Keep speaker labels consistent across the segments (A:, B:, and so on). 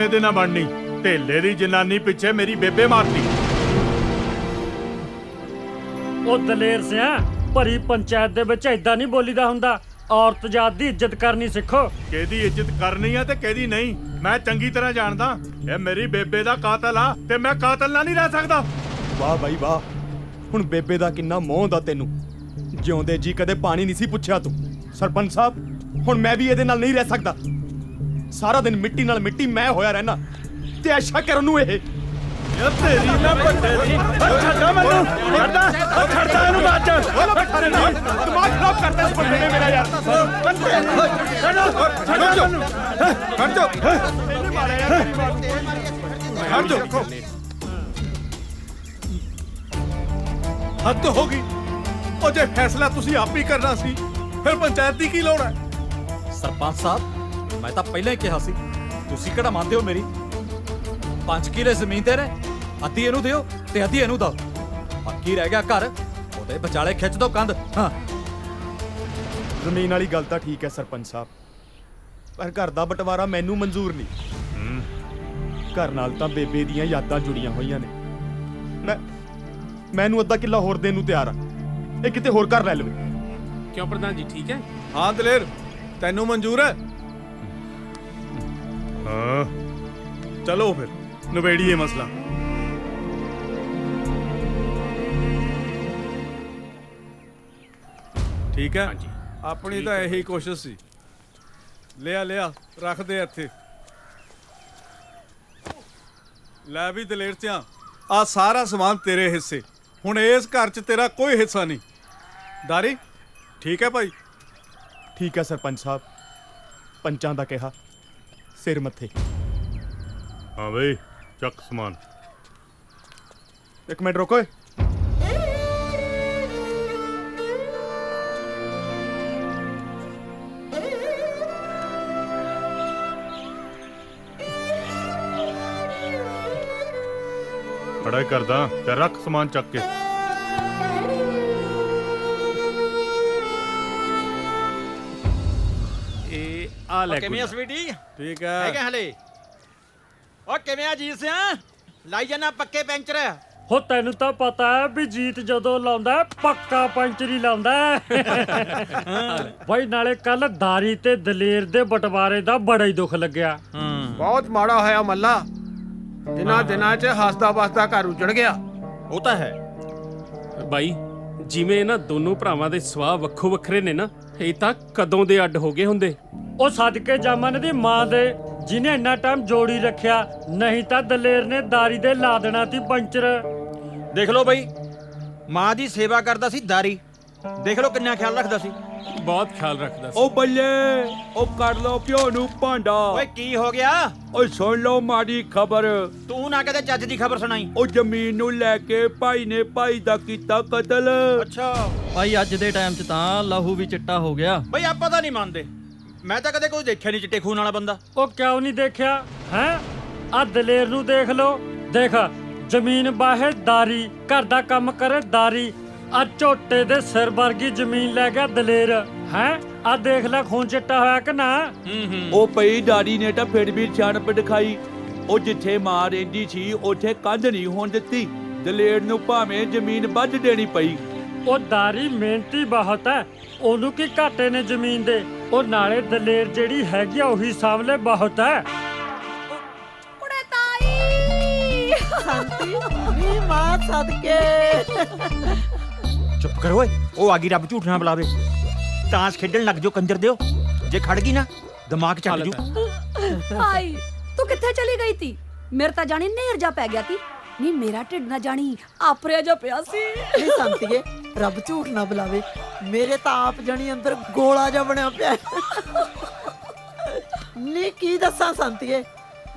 A: ਇਹਦੇ ਨਾਲ ਬਣਨੀ ਢੇਲੇ ਦੀ ਜਨਾਨੀ ਪਿੱਛੇ ਮੇਰੀ ਬੇਬੇ ਮਾਰਤੀ।
B: ਉਹ ਦਲੇਰ ਸਿਆ ਭਰੀ ਪੰਚਾਇਤ ਦੇ ਵਿੱਚ ਏਦਾਂ ਨਹੀਂ ਬੋਲੀਦਾ ਹੁੰਦਾ। ਔਰਤ ਜਾਤ ਦੀ ਇੱਜ਼ਤ ਕਰਨੀ ਸਿੱਖੋ।
A: ਕਿਹਦੀ ਇੱਜ਼ਤ ਕਰਨੀ ਆ ਤੇ ਕਿਹਦੀ ਨਹੀਂ ਮੈਂ ਚੰਗੀ ਤਰ੍ਹਾਂ ਜਾਣਦਾ। ਇਹ ਮੇਰੀ ਬੇਬੇ ਦਾ ਕਾਤਲ ਆ ਤੇ ਮੈਂ ਕਾਤਲ ਨਾਲ ਨਹੀਂ ਰਹਿ ਸਕਦਾ।
C: ਵਾਹ ਬਾਈ ਵਾਹ, ਹੁਣ ਬੇਬੇ ਦਾ ਕਿੰਨਾ ਮੋਹ ਹੁੰਦਾ ਤੈਨੂੰ। ਜਿਉਂਦੇ ਜੀ ਕਦੇ ਪਾਣੀ ਨਹੀਂ ਸੀ ਪੁੱਛਿਆ ਤੂੰ। ਸਰਪੰਚ ਸਾਹਿਬ ਹੁਣ ਮੈਂ ਵੀ ਇਹਦੇ ਨਾਲ ਨਹੀਂ ਰਹਿ ਸਕਦਾ। ਸਾਰਾ ਦਿਨ ਮਿੱਟੀ ਨਾਲ ਮਿੱਟੀ ਮੈਂ ਹੋਇਆ ਰਹਿਣਾ ਤੇ ਐਸ਼ਾ ਕਰਨ ਨੂੰ ਇਹ
A: ਤੇਰੀ ਨਾ ਵੱਡੇ ਦੀ ਛੱਡਾ ਮੈਨੂੰ ਛੱਡਦਾ ਇਹਨੂੰ ਬਾਅਦ ਚ ਬੋਲੋ ਬੈਠਾ ਰਹਿਣਾ ਦਿਮਾਗ ਖਰਾਬ ਕਰਦਾ ਇਸ ਬੰਦੇ ਨੇ ਮੇਰਾ ਯਾਰ। ਛੱਡ ਦੋ ਇਹਨੇ ਮਾਰਿਆ ਯਾਰ ਛੱਡ ਦੋ। ਹੱਦ ਹੋ ਗਈ। ਉਹ ਜੇ ਫੈਸਲਾ ਤੁਸੀਂ ਆਪ ਹੀ ਕਰਨਾ ਸੀ ਫਿਰ ਪੰਚਾਇਤ ਦੀ ਕੀ ਲੋੜ ਹੈ?
D: ਸਰਪੰਚ ਸਾਹਿਬ ਮੈਂ ਤਾਂ ਪਹਿਲਾਂ ਹੀ ਕਿਹਾ ਸੀ, ਤੁਸੀਂ ਕਿਹੜਾ ਮੰਨਦੇ ਹੋ ਮੇਰੀ? 5 ਕਿੱਲੇ ਜ਼ਮੀਨ ਤੇ ਨੇ, ਅੱਧੀ ਇਹਨੂੰ ਦਿਓ ਤੇ ਅੱਧੀ ਇਹਨੂੰ ਦਿਓ। ਬਾਕੀ ਰਹਿ ਗਿਆ ਘਰ, ਉਹਦੇ ਵਿਚਾਲੇ ਖਿੱਚ ਦੋ ਕੰਧ। ਹਾਂ
C: ਜ਼ਮੀਨ ਵਾਲੀ ਗੱਲ ਤਾਂ ਠੀਕ ਹੈ ਸਰਪੰਚ ਸਾਹਿਬ, ਪਰ ਘਰ ਦਾ ਬਟਵਾਰਾ ਮੈਨੂੰ ਮਨਜ਼ੂਰ ਨਹੀਂ। ਘਰ ਨਾਲ ਤਾਂ ਬੇਬੇ ਦੀਆਂ ਯਾਦਾਂ ਜੁੜੀਆਂ ਹੋਈਆਂ ਨੇ। ਮੈਨੂੰ ਅੱਧਾ ਕਿੱਲਾ ਹੋਰ ਦੇਣ ਨੂੰ ਤਿਆਰ ਆ। ਇਹ ਕਿਤੇ ਹੋਰ ਘਰ ਲੈ ਲਵੇ।
E: ਕਿਉਂ ਪ੍ਰਧਾਨ ਜੀ ਠੀਕ ਹੈ?
A: ਹਾਂ ਦਲੇਰ ਤੈਨੂੰ ਮਨਜ਼ੂਰ ਹੈ? ਹਾਂ ਚਲੋ ਫਿਰ ਨਵੇੜੀਏ ਮਸਲਾ। ਠੀਕ ਹੈ ਆਪਣੀ ਤਾਂ ਇਹੀ ਕੋਸ਼ਿਸ਼ ਸੀ। ਲਿਆ ਰੱਖ ਦੇ ਇੱਥੇ। ਲੈ ਵੀ ਦਲੇਰ ਸਿਆਂ ਆ ਸਾਰਾ ਸਮਾਨ ਤੇਰੇ ਹਿੱਸੇ। ਹੁਣ ਇਸ ਘਰ 'ਚ ਤੇਰਾ ਕੋਈ ਹਿੱਸਾ ਨਹੀਂ। ਦਾਰੀ ਠੀਕ ਹੈ ਭਾਈ?
C: ਠੀਕ ਹੈ ਸਰਪੰਚ ਸਾਹਿਬ, ਪੰਚਾਂ ਦਾ ਕਿਹਾ ਸਿਰ ਮੱਥੇ।
A: ਹਾਂ ਬਈ ਚੱਕ ਸਮਾਨ।
C: ਇੱਕ ਮਿੰਟ ਰੁਕੋ।
A: ਬੜਾ ਕਰਦਾ ਤੇ ਰੱਖ ਸਮਾਨ ਚੱਕ ਕੇ।
E: ਇਹ ਆ ਲੈ
F: ਕਿਵੇਂ ਆ ਸਵੀਟੀ?
A: ਠੀਕ ਹੈ
F: ਹੈਗਾ ਹਲੇ? ਓ ਕਿਵੇਂ ਆ ਜੀ ਸਿਆ? ਲਾਈ ਜਾਣਾ ਪੱਕੇ ਪੈਂਚਰ।
B: ਹੋ ਤੈਨੂੰ ਤਾਂ ਪਤਾ ਹੈ ਵੀ ਜੀਤ ਜਦੋਂ ਲਾਉਂਦਾ ਹੈ, ਪੱਕਾ ਪੰਚਰੀ ਲਾਉਂਦਾ ਹੈ। ਬਾਈ ਨਾਲੇ ਕੱਲ ਦਾਰੀ ਤੇ ਦਲੇਰ ਦੇ ਬਟਵਾਰੇ ਦਾ ਬੜਾ ਹੀ ਦੁੱਖ ਲੱਗਿਆ।
E: ਬਹੁਤ ਮਾੜਾ ਹੋਇਆ ਮੱਲਾ। ਦਿਨਾਂ 'ਚ ਹੱਸਦਾ ਵਸਦਾ ਘਰ ਉਜੜ ਗਿਆ।
F: ਉਹ ਤਾਂ ਹੈ
E: ਬਾਈ ਜਿਵੇਂ ਨਾ ਦੋਨੋਂ ਭਰਾਵਾਂ ਦੇ ਸੁਭਾਅ ਵੱਖੋ ਵੱਖਰੇ ਨੇ ਨਾ, ਇਹ ਤਾਂ ਕਦੋਂ ਦੇ ਅੱਡ ਹੋ ਗਏ ਹੁੰਦੇ।
B: ਉਹ ਸਦਕੇ ਜਾਮਨ ਦੀ ਮਾਂ ਦੇ ਜਿਹਨੇ ਇੰਨਾ ਟਾਈਮ ਜੋੜੀ ਰੱਖਿਆ, ਨਹੀਂ ਤਾਂ ਦਲੇਰ ਨੇ ਦਾਰੀ ਦੇ ਲਾ ਦੇਣਾ ਸੀ ਪੰਚਰ।
F: ਦੇਖ ਲਓ ਬਈ, ਮਾਂ ਦੀ ਸੇਵਾ ਕਰਦਾ ਸੀ ਦਾਰੀ। ਦੇਖ ਲਓ ਕਿੰਨਾ ਖਿਆਲ ਰੱਖਦਾ ਸੀ।
E: ਬਹੁਤ ਖਿਆਲ ਰੱਖਦਾ ਸੀ।
G: ਉਹ ਬੱਲੇ, ਉਹ ਕਰ ਲੋ ਪਿਓ ਨੂੰ ਭਾਂਡਾ।
F: ਓਏ ਕੀ ਹੋ ਗਿਆ?
G: ਓਏ ਸੁਣ ਲਓ ਮਾੜੀ ਖਬਰ।
F: ਤੂੰ ਨਾ ਕਦੇ ਚੱਜ ਦੀ ਖਬਰ ਸੁਣਾਈ।
G: ਉਹ ਜ਼ਮੀਨ ਨੂੰ ਲੈ ਕੇ ਭਾਈ ਨੇ ਭਾਈ ਦਾ ਕੀਤਾ ਕਤਲ।
F: ਅੱਛਾ
H: ਭਾਈ ਅੱਜ ਦੇ ਟਾਈਮ 'ਚ ਤਾਂ ਲਹੂ ਵੀ ਚਿੱਟਾ ਹੋ ਗਿਆ।
F: ਬਈ ਆਪਾਂ ਤਾਂ ਨਹੀਂ ਮੰਨਦੇ। ਮੈਂ ਤਾਂ ਕਦੇ ਕੋਈ ਦੇਖਿਆ ਨਹੀਂ ਚਿੱਟੇ ਖੂਨ ਵਾਲਾ ਬੰਦਾ।
B: ਉਹ ਕਿਉਂ ਨਹੀਂ ਦੇਖਿਆ ਹੈ? ਆ ਦਲੇਰ ਨੂੰ ਦੇਖ ਲੋ। ਦੇਖ ਜ਼ਮੀਨ ਬਾਹੇ ਦਾਰੀ, ਘਰ ਦਾ ਕੰਮ ਕਰੇ ਦਾਰੀ। ਆ ਝੋਟੇ ਦੇ ਸਿਰ ਵਰਗੀ ਜ਼ਮੀਨ ਲੈ ਗਿਆ ਦਲੇਰ ਹੈ। ਆ ਦੇਖ ਲੈ ਖੂਨ ਚਿੱਟਾ ਹੋਇਆ ਕਿ ਨਾ।
G: ਉਹ ਪਈ ਡਾੜੀ ਨੇ ਤਾਂ ਫਿਰ ਵੀ ਸਿਆਣਪ ਦਿਖਾਈ। ਉਹ ਜਿੱਥੇ ਮਾਂ ਰਹਿੰਦੀ ਸੀ ਉੱਥੇ ਕੰਧ ਨਹੀਂ ਹੋਣ ਦਿੱਤੀ। ਦਲੇਰ ਨੂੰ ਭਾਵੇਂ ਜ਼ਮੀਨ ਵੱਢ ਦੇਣੀ ਪਈ।
B: ਉਹ ਦਾਰੀ ਮਿਹਨਤੀ ਬਹੁਤ ਹੈ, ਉਹਨੂੰ ਕੀ ਘਾਟੇ ਨੇ ਜ਼ਮੀਨ ਦੇ। ਉਹ ਨਾਲੇ ਦਲੇਰ ਜਿਹੜੀ ਹੈਗੀ ਆ ਉਹੀ ਸਾਹਮਣੇ ਬਹੁਤ ਹੈ।
I: ਕੁੜੇ ਤਾਈ ਸੰਤੀ ਨੀ ਮਾਂ ਸਦਕੇ।
F: ਚੁੱਪ ਕਰ ਓਏ, ਉਹ ਆ ਗਈ। ਰੱਬ ਝੂਠ ਨਾ ਬੁਲਾਵੇ। ਤਾਂਸ ਖੇਡਣ ਲੱਗ ਜਾਓ ਕੰਜਰ ਦਿਓ। ਜੇ ਖੜ ਗਈ ਨਾ ਦਿਮਾਗ ਚੱਲ ਜੂ।
I: ਤਾਈ ਤੂੰ ਕਿੱਥੇ ਚਲੀ ਗਈ ਤੀ? ਮੇਰੇ ਤਾਂ ਜਾਣੀ ਨੇਰ ਜਾ ਪੈ ਗਿਆ ਤੀ। ਨੀ ਮੇਰਾ ਢਿੱਡ ਨਾ ਜਾਣੀ ਆਪਰਿਆ ਜਾ ਪਿਆ ਸੀ।
J: ਨੀ ਸੰਤੀਏ, ਰੱਬ ਝੂਠ ਨਾ ਬੁਲਾਵੇ, ਮੇਰੇ ਤਾਂ ਆਪ ਜਣੀ ਅੰਦਰ ਗੋਲਾ ਜਾ ਬਣਿਆ ਪਿਆ। ਨੀ ਕੀ ਦੱਸਾਂ ਸੰਤੀਏ,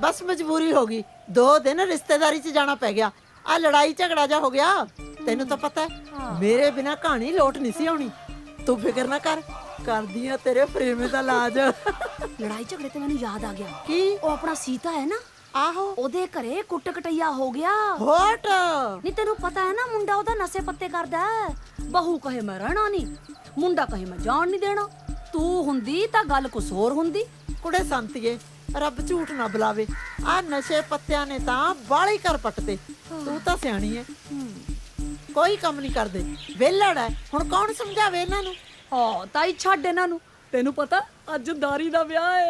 J: ਬਸ ਮਜਬੂਰੀ ਹੋ ਗਈ। 2 ਦਿਨ ਰਿਸ਼ਤੇਦਾਰੀ 'ਚ ਜਾਣਾ ਪੈ ਗਿਆ। ਆ ਲੜਾਈ ਝਗੜਾ ਜਾ ਹੋ ਗਿਆ। ਤੈਨੂੰ ਤਾਂ ਪਤਾ ਹੈ ਮੇਰੇ ਬਿਨਾ ਕਹਾਣੀ ਲੋਟ ਨਹੀਂ ਸੀ ਆਉਣੀ। ਤੂੰ ਫਿਕਰ ਨਾ ਕਰ, ਕਰਦੀ ਆ ਤੇਰੇ ਪ੍ਰੇਮੀ ਦਾ ਇਲਾਜ।
I: ਲੜਾਈ ਝਗੜੇ ਤੇ ਮੈਨੂੰ ਯਾਦ ਆ ਗਿਆ।
J: ਕੀ?
I: ਉਹ ਆਪਣਾ ਸੀਤਾ ਹੈ ਨਾ,
J: ਆਹੋ
I: ਉਹਦੇ ਘਰੇ ਕੁੱਟ ਕਟਈਆ ਹੋ ਗਿਆ।
J: ਹੋਟ
I: ਨੀ ਤੈਨੂੰ ਪਤਾ ਹੈ ਨਾ ਮੁੰਡਾ ਉਹਦਾ ਨਸ਼ੇ ਪੱਤੇ ਕਰਦਾ ਹੈ। ਬਹੂ ਕਹੇ ਮੈਂ ਰਹਿਣਾ ਨਹੀਂ, ਮੁੰਡਾ ਕਹੇ ਮੈਂ ਜਾਣ ਨਹੀਂ ਦੇਣਾ। ਤੂੰ ਹੁੰਦੀ ਤਾਂ ਗੱਲ ਕੁਛ ਹੋਰ ਹੁੰਦੀ।
J: ਕੁੜੇ ਸੰਤੀਏ, ਰੱਬ ਝੂਠ ਨਾ ਬੁਲਾਵੇ। ਆ ਨਸ਼ੇ ਪੱਤਿਆਂ ਨੇ ਤਾਂ ਬਾਲੇ ਘਰ ਪੱਟਦੇ। ਤੂੰ ਤਾਂ ਸਿਆਣੀ ਐ, ਕੋਈ ਕੰਮ ਨਹੀਂ ਕਰਦੇ, ਵਿਹਲੜ ਐ। ਹੁਣ ਕੌਣ ਸਮਝਾਵੇ ਇਹਨਾਂ ਨੂੰ?
I: ਹਾਂ ਤਾਈ ਛੱਡ ਇਹਨਾਂ ਨੂੰ, ਤੈਨੂੰ ਪਤਾ ਅੱਜ ਦਾਰੀ ਦਾ ਵਿਆਹ ਹੈ।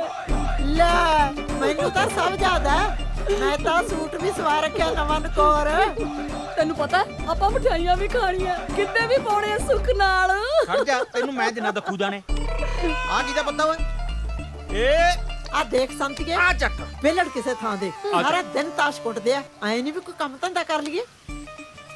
J: ਲੈ ਮੈਨੂੰ ਤਾਂ ਸਭ ਯਾਦ ਐ, ਮੈਂ ਤਾਂ ਸੂਟ ਵੀ ਸਵਾ ਰੱਖਿਆ ਨਵਾਂ ਨਕੋਰ।
I: ਤੈਨੂੰ ਪਤਾ ਆਪਾਂ ਮਠਿਆਈਆਂ ਵੀ ਖਾਣੀਆਂ, ਕਿੰਨੇ ਵੀ ਪਾਉਣੇ ਆ ਸੁੱਖ ਨਾਲ।
F: ਖੜ ਜਾ, ਤੈਨੂੰ ਮੈਂ ਦਿਨਾਂ ਦਖੂ ਦਾਣੇ। ਆ ਕੀ ਦਾ ਪਤਾ ਓਏ? ਏ
J: ਆ ਦੇਖ ਸੰਤੀਏ,
F: ਆ ਚੱਕ।
J: ਵਿਹਲੜ ਕਿਸੇ ਥਾਂ ਦੇ ਸਾਰਾ ਦਿਨ ਤਾਸ਼ ਕੁੱਟਦੇ ਆ। ਐ ਨਹੀਂ ਵੀ ਕੋਈ ਕੰਮ ਧੰਦਾ ਕਰ ਲਈਏ।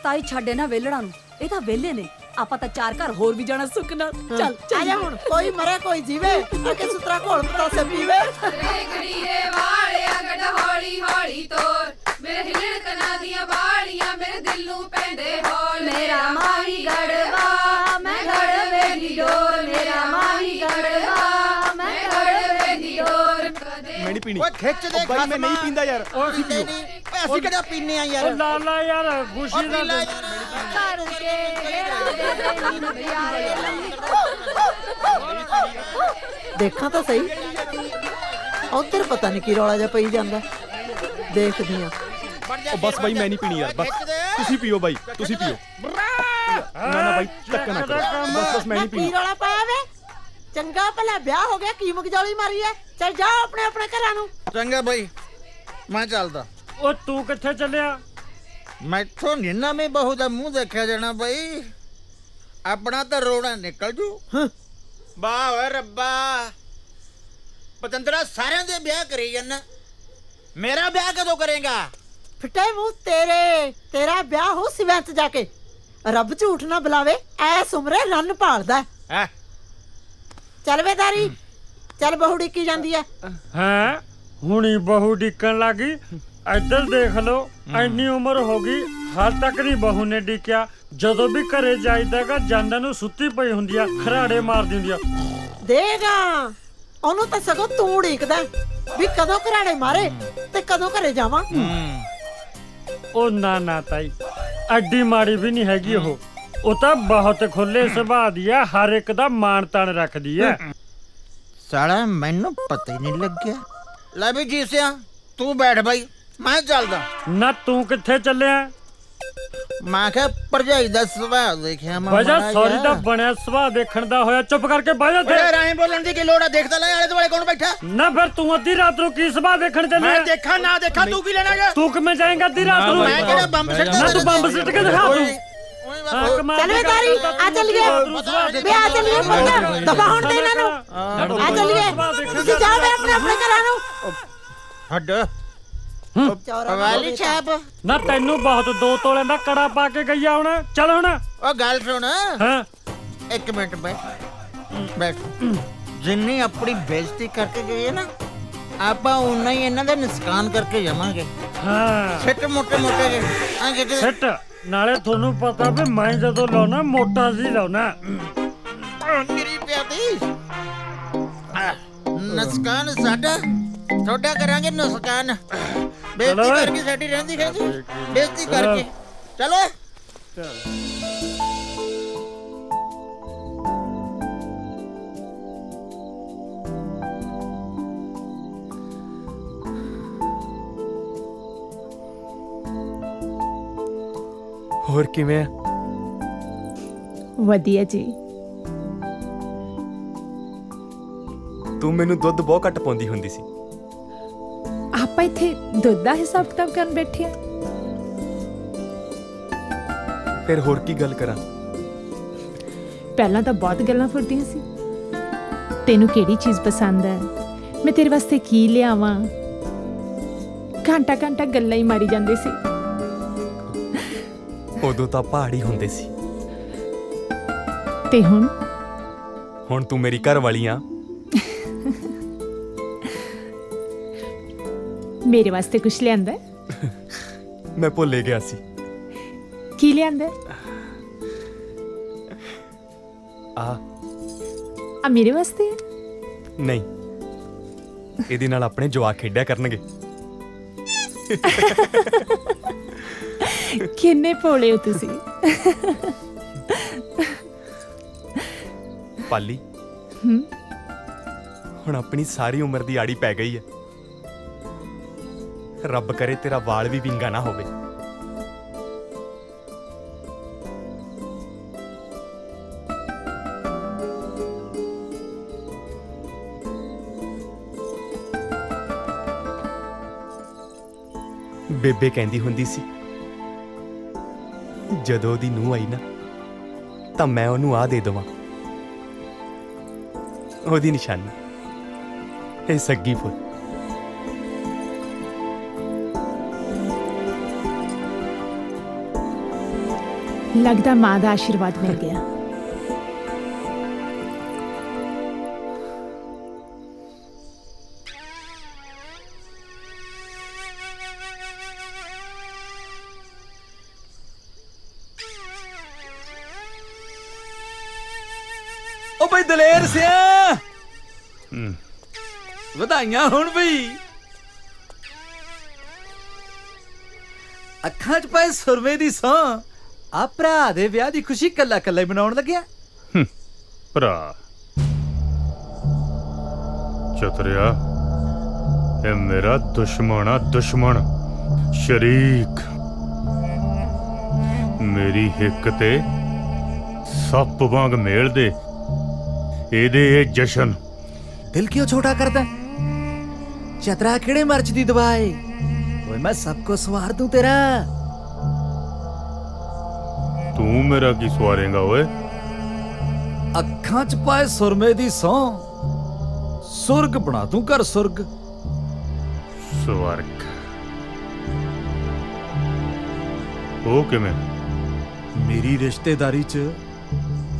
I: ਤਾਈ ਛੱਡੇ ਨਾ ਵੇਲੜਾਂ ਨੂੰ, ਇਹ ਤਾਂ ਵੇਲੇ ਨੇ। ਆਪਾਂ ਤਾਂ 4 ਘਰ ਹੋਰ ਵੀ ਜਾਣਾ ਸੁੱਖ ਨਾਲ। ਚੱਲ
J: ਆ ਜਾ ਹੁਣ, ਕੋਈ ਮਰੇ ਕੋਈ ਜੀਵੇ, ਅੱਗੇ ਸੁਤਰਾ ਘੋਲ ਪਤਾਸੇ ਪੀਵੇ।
K: ਰੇਗੜੀਏ ਵਾਲਿਆ ਗੱਡ ਹੌਲੀ ਹੌਲੀ ਤੋਰ, ਮੇਰੇ ਹਿਲਣ ਕਨਾਂ ਦੀਆਂ ਬਾਲੀਆਂ ਮੇਰੇ ਦਿਲ ਨੂੰ ਪੈਂਦੇ ਹੋਲ। ਮੇਰਾ ਮਾਹੀ ਗੜਵਾ ਮੈਂ ਗੜਵੇ ਦੀ ਡੋਰ, ਮੇਰਾ ਮਾਹੀ ਗੜਵਾ ਮੈਂ ਗੜਵੇ ਦੀ ਡੋਰ।
C: ਮੈਂ ਨਹੀਂ ਪੀਣੀ।
F: ਓਏ ਖਿੱਚ ਦੇ
C: ਬਾਈ ਮੈਂ ਨਹੀਂ ਪੀਂਦਾ ਯਾਰ।
F: ਓਏ ਅਸੀਂ ਕਿਹੜਾ ਪੀਨੇ ਆ ਯਾਰ?
B: ਉਹ ਲਾਲਾ ਯਾਰ ਖੁਸ਼ੀ ਦਾ
J: ਦੇਖਾਂ ਤਾਂ ਸਹੀ, ਉਧਰ ਪਤਾ ਨਹੀਂ ਕੀ ਰੌਲਾ ਜਿਹਾ ਪਈ ਜਾਂਦਾ। ਦੇਖਦੀ ਆ।
C: ਉਹ ਬਸ ਬਾਈ ਮੈਂ ਨਹੀਂ ਪੀਣੀ ਯਾਰ, ਬਸ ਤੁਸੀਂ ਪੀਓ ਬਾਈ, ਤੁਸੀਂ ਪੀਓ। ਨਾ ਨਾ ਬਾਈ ਧੱਕਾ ਨਾ ਕਰੋ, ਬਸ ਮੈਂ ਨਹੀਂ
J: ਕੀ
C: ਪੀਣੀ।
J: ਰੌਲਾ ਪਾਇਆ ਵੇ? ਚੰਗਾ ਭਲਾ ਵਿਆਹ ਹੋ ਗਿਆ, ਕੀ ਮਗਜੌਲੀ ਮਾਰੀ ਐ? ਚੱਲ ਜਾਓ ਆਪਣੇ ਆਪਣੇ ਘਰਾਂ ਨੂੰ।
F: ਚੰਗਾ ਬਾਈ, ਮੈਂ ਚੱਲਦਾ।
B: ਉਹ ਤੂੰ ਕਿੱਥੇ ਚੱਲਿਆ?
F: ਮੈਥੋਂ ਨੀ ਨਵੀਂ ਬਹੂ ਦਾ ਮੂੰਹ ਦੇਖਿਆ ਜਾਣਾ ਬਾਈ, ਆਪਣਾ ਤਾਂ ਰੋੜਾ ਨਿਕਲ ਜੂ। ਵਾਹ ਓਏ ਰੱਬਾ, ਪਤੰਦਰਾ ਸਾਰਿਆਂ ਦੇ ਵਿਆਹ ਕਰੀ ਜਾਂਦਾ, ਮੇਰਾ ਵਿਆਹ ਕਦੋਂ ਕਰੇਗਾ?
J: ਫਿੱਟੇ ਮੂੰਹ ਤੇਰੇ, ਤੇਰਾ ਵਿਆਹ ਹੋ ਸਿਵਿਆਂ 'ਚ ਜਾ ਕੇ। ਰੱਬ ਝੂਠ ਨਾ ਬੁਲਾਵੇ, ਐਸ ਉਮਰੇ ਰੰਨ ਭਾਲਦਾ
F: ਹੈ।
J: ਚੱਲ ਵੇ ਦਾਰੀ, ਚੱਲ ਬਹੂ ਡਿੱਕੀ ਜਾਂਦੀ ਐ।
B: ਹੈਂ ਹੁਣੀ ਬਹੂ ਡਿੱਕਣ ਲੱਗੀ? ਇੱਧਰ ਦੇਖ ਲਓ, ਇੰਨੀ ਉਮਰ ਹੋ ਗਈ ਹਾਲ ਤੱਕ ਨਹੀਂ ਬਹੂ ਨੇ ਡਿੱਕਿਆ। ਜਦੋਂ ਵੀ ਘਰੇ ਜਾਈਦਾਗਾ ਜਾਂਦਾ ਨੂੰ ਸੁੱਤੀ ਪਈ ਹੁੰਦੀ ਆ, ਖਰਾੜੇ ਮਾਰਦੀ ਹੁੰਦੀ ਆ।
J: ਦੇਗਾ ਉਹਨੂੰ ਤਾਂ ਸਗੋਂ ਤੂੰ ਉਡੀਕਦਾ ਵੀ ਕਦੋਂ ਘਰਾੜੇ ਮਾਰੇ ਤੇ ਕਦੋਂ ਘਰੇ ਜਾਵਾਂ।
B: ਉਹ ਨਾ ਨਾ ਤਾਈ, ਐਡੀ ਮਾੜੀ ਵੀ ਨਹੀਂ ਹੈਗੀ ਉਹ ਤਾਂ ਬਹੁਤ ਖੁੱਲੇ ਸੁਭਾਅ ਦੀ ਆ, ਹਰ ਇੱਕ ਦਾ ਮਾਣ ਤਾਣ ਰੱਖਦੀ ਐ।
F: ਸਾਲਾ ਮੈਨੂੰ ਪਤਾ ਹੀ ਨਹੀਂ ਲੱਗਿਆ। ਲੈ ਵੀ ਜੀਸਿਆ, ਤੂੰ ਬੈਠ ਬਾਈ, ਮੈਂ ਚੱਲਦਾ।
B: ਨਾ ਤੂੰ ਕਿੱਥੇ ਚੱਲਿਆ?
F: ਮੈਂ ਕਿਹਾ ਭਰਜਾਈ ਦਾ ਸੁਭਾਅ ਦੇਖਿਆ ਮੈਂ।
B: ਵਜਾ ਸੌਰੀ ਦਾ ਬਣਿਆ ਸੁਭਾਅ ਦੇਖਣ ਦਾ ਹੋਇਆ, ਚੁੱਪ ਕਰਕੇ ਬਹਿ ਜਾ ਤੇ।
F: ਰਾਏ ਬੋਲਣ ਦੀ ਕੀ ਲੋੜ ਆ? ਦੇਖਦਾ ਲੈ ਆਲੇ ਦੁਆਲੇ ਕੌਣ ਬੈਠਾ।
B: ਨਾ ਫਿਰ ਤੂੰ ਅੱਧੀ ਰਾਤ ਨੂੰ ਕੀ ਸੁਭਾਅ ਦੇਖਣ ਚੱਲਿਆ?
F: ਮੈਂ ਦੇਖਾਂ ਨਾ ਦੇਖਾਂ ਤੂੰ ਕੀ ਲੈਣਾ ਗਾ?
B: ਤੂੰ ਕਿਵੇਂ ਜਾਏਂਗਾ ਅੱਧੀ ਰਾਤ ਨੂੰ?
F: ਮੈਂ ਕਿਹੜਾ ਬੰਬ ਸਿੱਟਦਾ?
B: ਨਾ ਤੂੰ ਬੰਬ ਸਿੱਟ ਕੇ ਦਿਖਾ ਤੂੰ।
J: ਚੱਲ ਵੇ ਦਾਰੀ, ਆ ਚੱਲੀਏ ਵੇ, ਆ ਚੱਲੀਏ ਪੁੱਤ, ਦਫਾ ਹੋਣ ਦੇ ਇਹਨਾਂ ਨੂੰ। ਆ ਚੱਲੀਏ, ਤੁਸੀਂ ਜਾਓ ਵੇ ਆਪਣੇ ਆਪਣੇ ਘਰਾਂ ਨੂੰ।
F: ਹੱਡ ਵਾਲੀ ਛਾਪ।
B: ਨਾ ਤੈਨੂੰ ਬਹੁਤ 2 ਤੋਲਿਆਂ ਦਾ ਕੜਾ ਪਾ ਕੇ ਗਈ ਆ ਹੁਣ। ਚੱਲ ਹੁਣ।
F: ਉਹ ਗੱਲ ਸੁਣ।
B: ਹਾਂ
F: ਇੱਕ ਮਿੰਟ ਬੈਠ। ਜਿੰਨੀ ਆਪਣੀ ਬੇਇੱਜ਼ਤੀ ਕਰਕੇ ਗਈ ਹੈ ਨਾ, ਆਪਾਂ ਉਨਾ ਹੀ ਇਹਨਾਂ ਦਾ ਨੁਕਸਾਨ ਕਰਕੇ ਜਾਵਾਂਗੇ।
B: ਹਾਂ
F: ਸਿੱਟ ਮੋਟੇ ਮੋਟੇ ਜਿਹੇ ਆ ਕਿਤੇ
B: ਸਿੱਟ। ਨਾਲੇ ਤੁਹਾਨੂੰ ਪਤਾ ਵੀ ਮੈਂ ਜਦੋਂ ਲਾਉਣਾ ਮੋਟਾ ਜੀ ਲਾਉਣਾ।
F: ਮੇਰੀ ਪਿਆਦੀ ਨੁਕਸਾਨ ਸਾਡਾ, ਤੁਹਾਡਾ ਕਰਾਂਗੇ ਨੁਕਸਾਨ। ਬੇਇੱਜ਼ਤੀ ਕਰਕੇ ਸਾਡੀ ਰਹਿੰਦੀ ਹੈ ਜੀ, ਬੇਇੱਜ਼ਤੀ ਕਰਕੇ। ਚਲੋ
C: ਹੋਰ ਕਿਵੇਂ ਆ?
L: ਵਧੀਆ ਜੀ।
C: ਤੂੰ ਮੈਨੂੰ ਦੁੱਧ ਬਹੁਤ ਘੱਟ ਪਾਉਂਦੀ ਹੁੰਦੀ ਸੀ।
L: ਆਪਾਂ ਇੱਥੇ ਦੁੱਧ ਦਾ ਹਿਸਾਬ ਕਿਤਾਬ ਕਰਨ ਬੈਠੇ ਆ।
C: ਫਿਰ ਹੋਰ ਕੀ ਗੱਲ ਕਰਾਂ?
L: ਪਹਿਲਾਂ ਤਾਂ ਬਹੁਤ ਗੱਲਾਂ ਫੁਰਦੀਆਂ ਸੀ। ਤੈਨੂੰ ਕਿਹੜੀ ਚੀਜ਼ ਪਸੰਦ ਹੈ, ਮੈਂ ਤੇਰੇ ਵਾਸਤੇ ਕੀ ਲਿਆਵਾਂ, ਘੰਟਾ ਘੰਟਾ ਗੱਲਾਂ ਹੀ ਮਾਰੀ ਜਾਂਦੇ ਸੀ।
C: ਉਦੋਂ ਤਾਂ ਪਹਾੜੀ ਹੁੰਦੇ ਸੀ,
L: ਤੇ
C: ਹੁਣ ਤੂੰ ਮੇਰੀ ਘਰ ਵਾਲੀ ਆ।
L: ਮੇਰੇ ਵਾਸਤੇ ਕੁਝ ਲਿਆਂਦਾ?
C: ਮੈਂ ਭੁੱਲ ਗਿਆ ਸੀ।
L: ਕੀ ਲਿਆਂਦਾ? ਆ ਮੇਰੇ ਵਾਸਤੇ?
C: ਨਹੀਂ, ਇਹਦੇ ਨਾਲ ਆਪਣੇ ਜਵਾਕ ਖੇਡਿਆ ਕਰਨਗੇ।
L: ਕਿੰਨੇ ਭੋਲੇ ਹੋ ਤੁਸੀਂ।
C: ਪਾਲੀ, ਹੁਣ ਆਪਣੀ ਸਾਰੀ ਉਮਰ ਦੀ ਆੜੀ ਪੈ ਗਈ ਹੈ। ਰੱਬ ਕਰੇ ਤੇਰਾ ਵਾਲ ਵੀ ਵਿੰਗਾ ਨਾ ਹੋਵੇ। ਬੇਬੇ ਕਹਿੰਦੀ ਹੁੰਦੀ ਸੀ ਜਦੋਂ ਉਹਦੀ ਨੂੰਹ ਆਈ ਨਾ ਤਾਂ ਮੈਂ ਉਹਨੂੰ ਆ ਦੇ ਦੇਵਾਂ, ਉਹਦੀ ਨਿਸ਼ਾਨੀ ਇਹ ਸੱਗੀ ਫੁੱਲ।
L: ਲੱਗਦਾ ਮਾਂ ਦਾ ਆਸ਼ੀਰਵਾਦ ਮਿਲ ਗਿਆ।
D: ਉਹ ਬਈ ਦਲੇਰ ਸਿਆ ਵਧਾਈਆਂ ਹੁਣ ਬਈ। ਅੱਖਾਂ 'ਚ ਪਾਏ ਸੁਰਮੇ ਦੀ ਸੌਂ ਆ ਭਰਾ ਦੇ ਵਿਆਹ ਦੀ ਖੁਸ਼ੀ ਕੱਲਾ ਕੱਲਾ ਹੀ ਮਨਾਉਣ ਲੱਗਿਆ।
M: ਭਰਾ ਚਤਰਿਆ, ਇਹ ਮੇਰਾ ਦੁਸ਼ਮਣ ਆ, ਦੁਸ਼ਮਣ ਸ਼ਰੀਕ। ਮੇਰੀ ਹਿੱਕ ਤੇ ਸੱਪ ਵਾਂਗ ਮੇਲ ਦੇ ਇਹਦੇ ਇਹ ਜਸ਼ਨ।
D: ਦਿਲ ਕਿਉਂ ਛੋਟਾ ਕਰਦਾ ਚਤਰਾ, ਕਿਹੜੇ ਮਰਚ ਦੀ ਦਵਾਈ। ਓਏ ਮੈਂ ਸਭ ਕੁਝ ਸਵਾਰ ਦੂੰ ਤੇਰਾ।
M: ਤੂੰ ਮੇਰਾ ਕੀ ਸਵਾਰੇਗਾ ਓਏ?
D: ਅੱਖਾਂ 'ਚ ਪਾਏ ਸੁਰਮੇ ਦੀ ਸੌਂ ਸੁਰਗ ਬਣਾ ਦੂੰ ਘਰ ਸੁਰਗ।
M: ਸਵਰਗ ਉਹ ਕਿਵੇਂ?
D: ਮੇਰੀ ਰਿਸ਼ਤੇਦਾਰੀ 'ਚ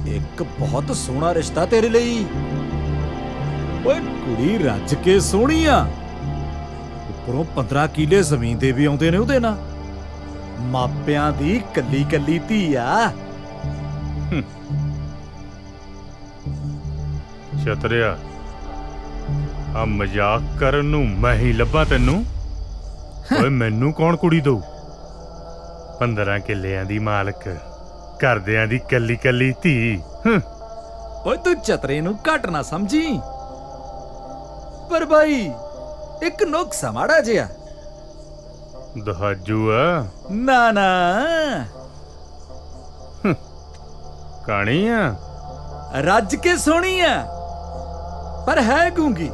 D: ਇੱਕ ਬਹੁਤ ਸੋਹਣਾ ਰਿਸ਼ਤਾ ਤੇਰੇ ਲਈ। ਓਏ ਕੁੜੀ ਰੱਜ ਕੇ ਸੋਹਣੀ ਆ, ਉੱਪਰੋਂ 15 ਕਿੱਲੇ ਜ਼ਮੀਨ ਦੇ ਵੀ ਆਉਂਦੇ ਨੇ ਉਹਦੇ ਨਾਲ। ਮਾਪਿਆਂ ਦੀ ਕੱਲੀ ਕੱਲੀ ਧੀ ਆ।
M: ਚਤਰਿਆ, ਆ ਮਜ਼ਾਕ ਕਰਨ ਨੂੰ ਮੈਂ ਹੀ ਲੱਭਾਂ ਤੈਨੂੰ? ਓਏ ਮੈਨੂੰ ਕੌਣ ਕੁੜੀ ਦਊ? 15 ਕਿੱਲਿਆਂ ਦੀ ਮਾਲਕ, ਘਰਦਿਆਂ ਦੀ ਕੱਲੀ ਕੱਲੀ ਧੀ।
D: ਓਏ ਤੂੰ ਚਤਰੇ ਨੂੰ ਘੱਟ ਨਾ ਸਮਝੀ, ਪਰ ਬਾਈ ਇੱਕ ਨੁਕਸਾ ਮਾੜਾ ਜਿਹਾ।
M: ਦਹਾਜੂ ਆ?
D: ਨਾ ਨਾ
M: ਕਾਣੀ ਆ,
D: ਰੱਜ ਕੇ ਸੋਹਣੀ ਆ, ਪਰ ਹੈ ਗੂੰਗੀ।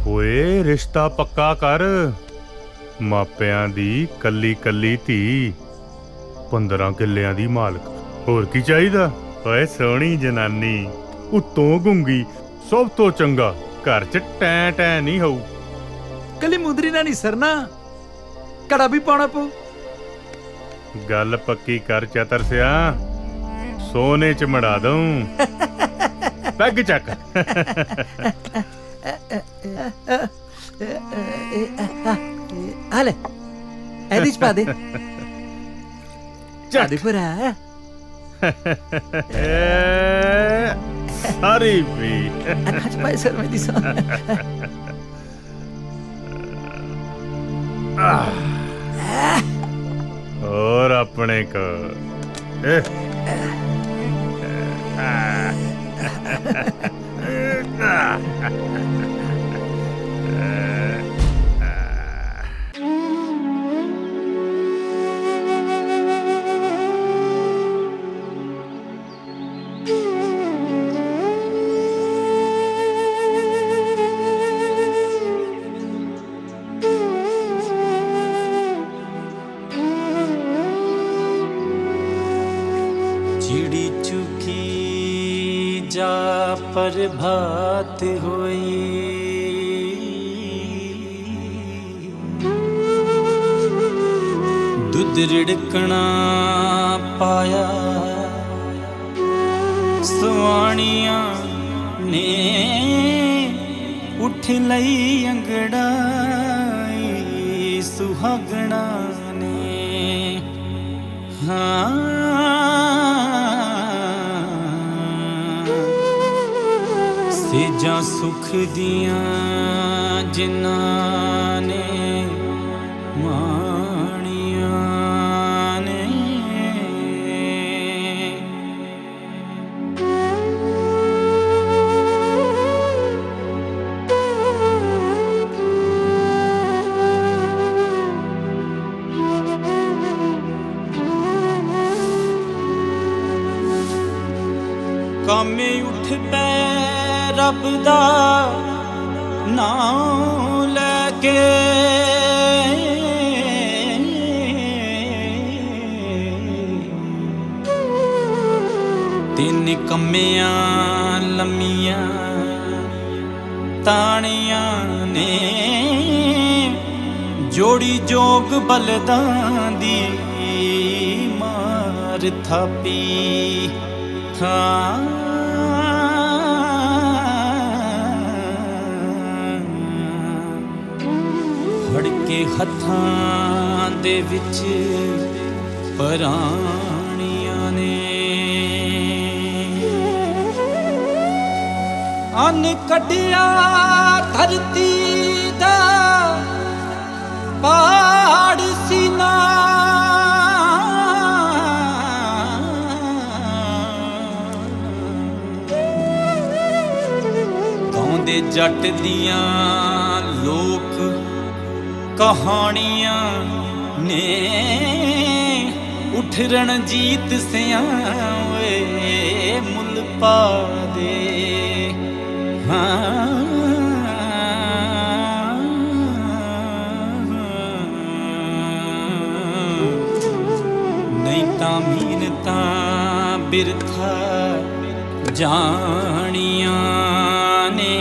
M: ਓਏ ਰਿਸ਼ਤਾ ਪੱਕਾ ਕਰ। ਮਾਪਿਆਂ ਦੀ ਕੱਲੀ ਕੱਲੀ ਧੀ, 15 ਕਿੱਲਿਆਂ ਦੀ ਮਾਲਕ, ਹੋਰ ਕੀ ਚਾਹੀਦਾ? ਓਏ ਸੋਹਣੀ ਜਨਾਨੀ, ਉੱਤੋਂ ਗੁੰਗੀ, ਸਭ ਤੋਂ ਚੰਗਾ। ਘਰ 'ਚ ਟੈਂ ਟੈਂ ਨਹੀਂ ਹੋਊ।
D: ਕੱਲੀ ਮੁੰਦਰੀ ਨਾਲ ਨਹੀਂ ਸਰਨਾ, ਕੜਾ ਵੀ ਪਾਉਣਾ ਪਊ।
M: ਗੱਲ ਪੱਕੀ ਕਰ ਚਤਰ ਸਿਆ, ਸੋਨੇ 'ਚ ਮੜਾ ਦਊਂ। ਪੈਗ ਚੱਕ।
D: ਆ ਲੈ, ਇਹਦੇ 'ਚ ਪਾ ਦੇ। ਚੱਲ ਭਰਾ।
M: ਸਾਰੀ ਵੀ
D: ਅੱਖਾਂ 'ਚ ਪਾਏ ਸਰਮੇ ਦੀ ਸੌਂ।
M: ਹੋਰ ਆਪਣੇ ਕੋ
N: चिड़ी चुकी जा प्रभात होई, दुध रिड़कना पाया सुवाणिया ने, उठ लई अंगड़ाई सुहागना ने। हाँ सेजा सुख दिया जिन्हां ने माणिया ने। ਉੱਠ ਪੈ ਰੱਬ ਦਾ ਨਾਮ ਲੈ ਕੇ ਤੇ ਨਿਕੰਮਿਆਂ ਲੰਮੀਆਂ ਤਾਣੀਆਂ ਨੇ ਜੋੜੀ ਜੋਗ ਬਲਦਾਂ ਦੀ ਮਾਰ ਥਾਪੀ ਹਾਂ ਫੜ ਕੇ ਹੱਥਾਂ ਦੇ ਵਿੱਚ ਪਰਾਣੀਆਂ ਨੇ ਅੰਨ ਕੱਢਿਆ ਧਰਤੀ ਦਾ ਪਹਾੜ ਸੀਨਾ ਗਾਉਂਦੇ ਜੱਟ ਦੀਆਂ ਲੋਕ ਕਹਾਣੀਆਂ ਨੇ ਉੱਠ ਰਣਜੀਤ ਸਿਆਂ ਓਏ ਮੁੱਲ ਪਾ ਦੇ ਨਹੀਂ ਤਾਂ ਮਿਹਨਤਾਂ ਬਿਰਥਾ ਜਾਣੀਆਂ ਨੇ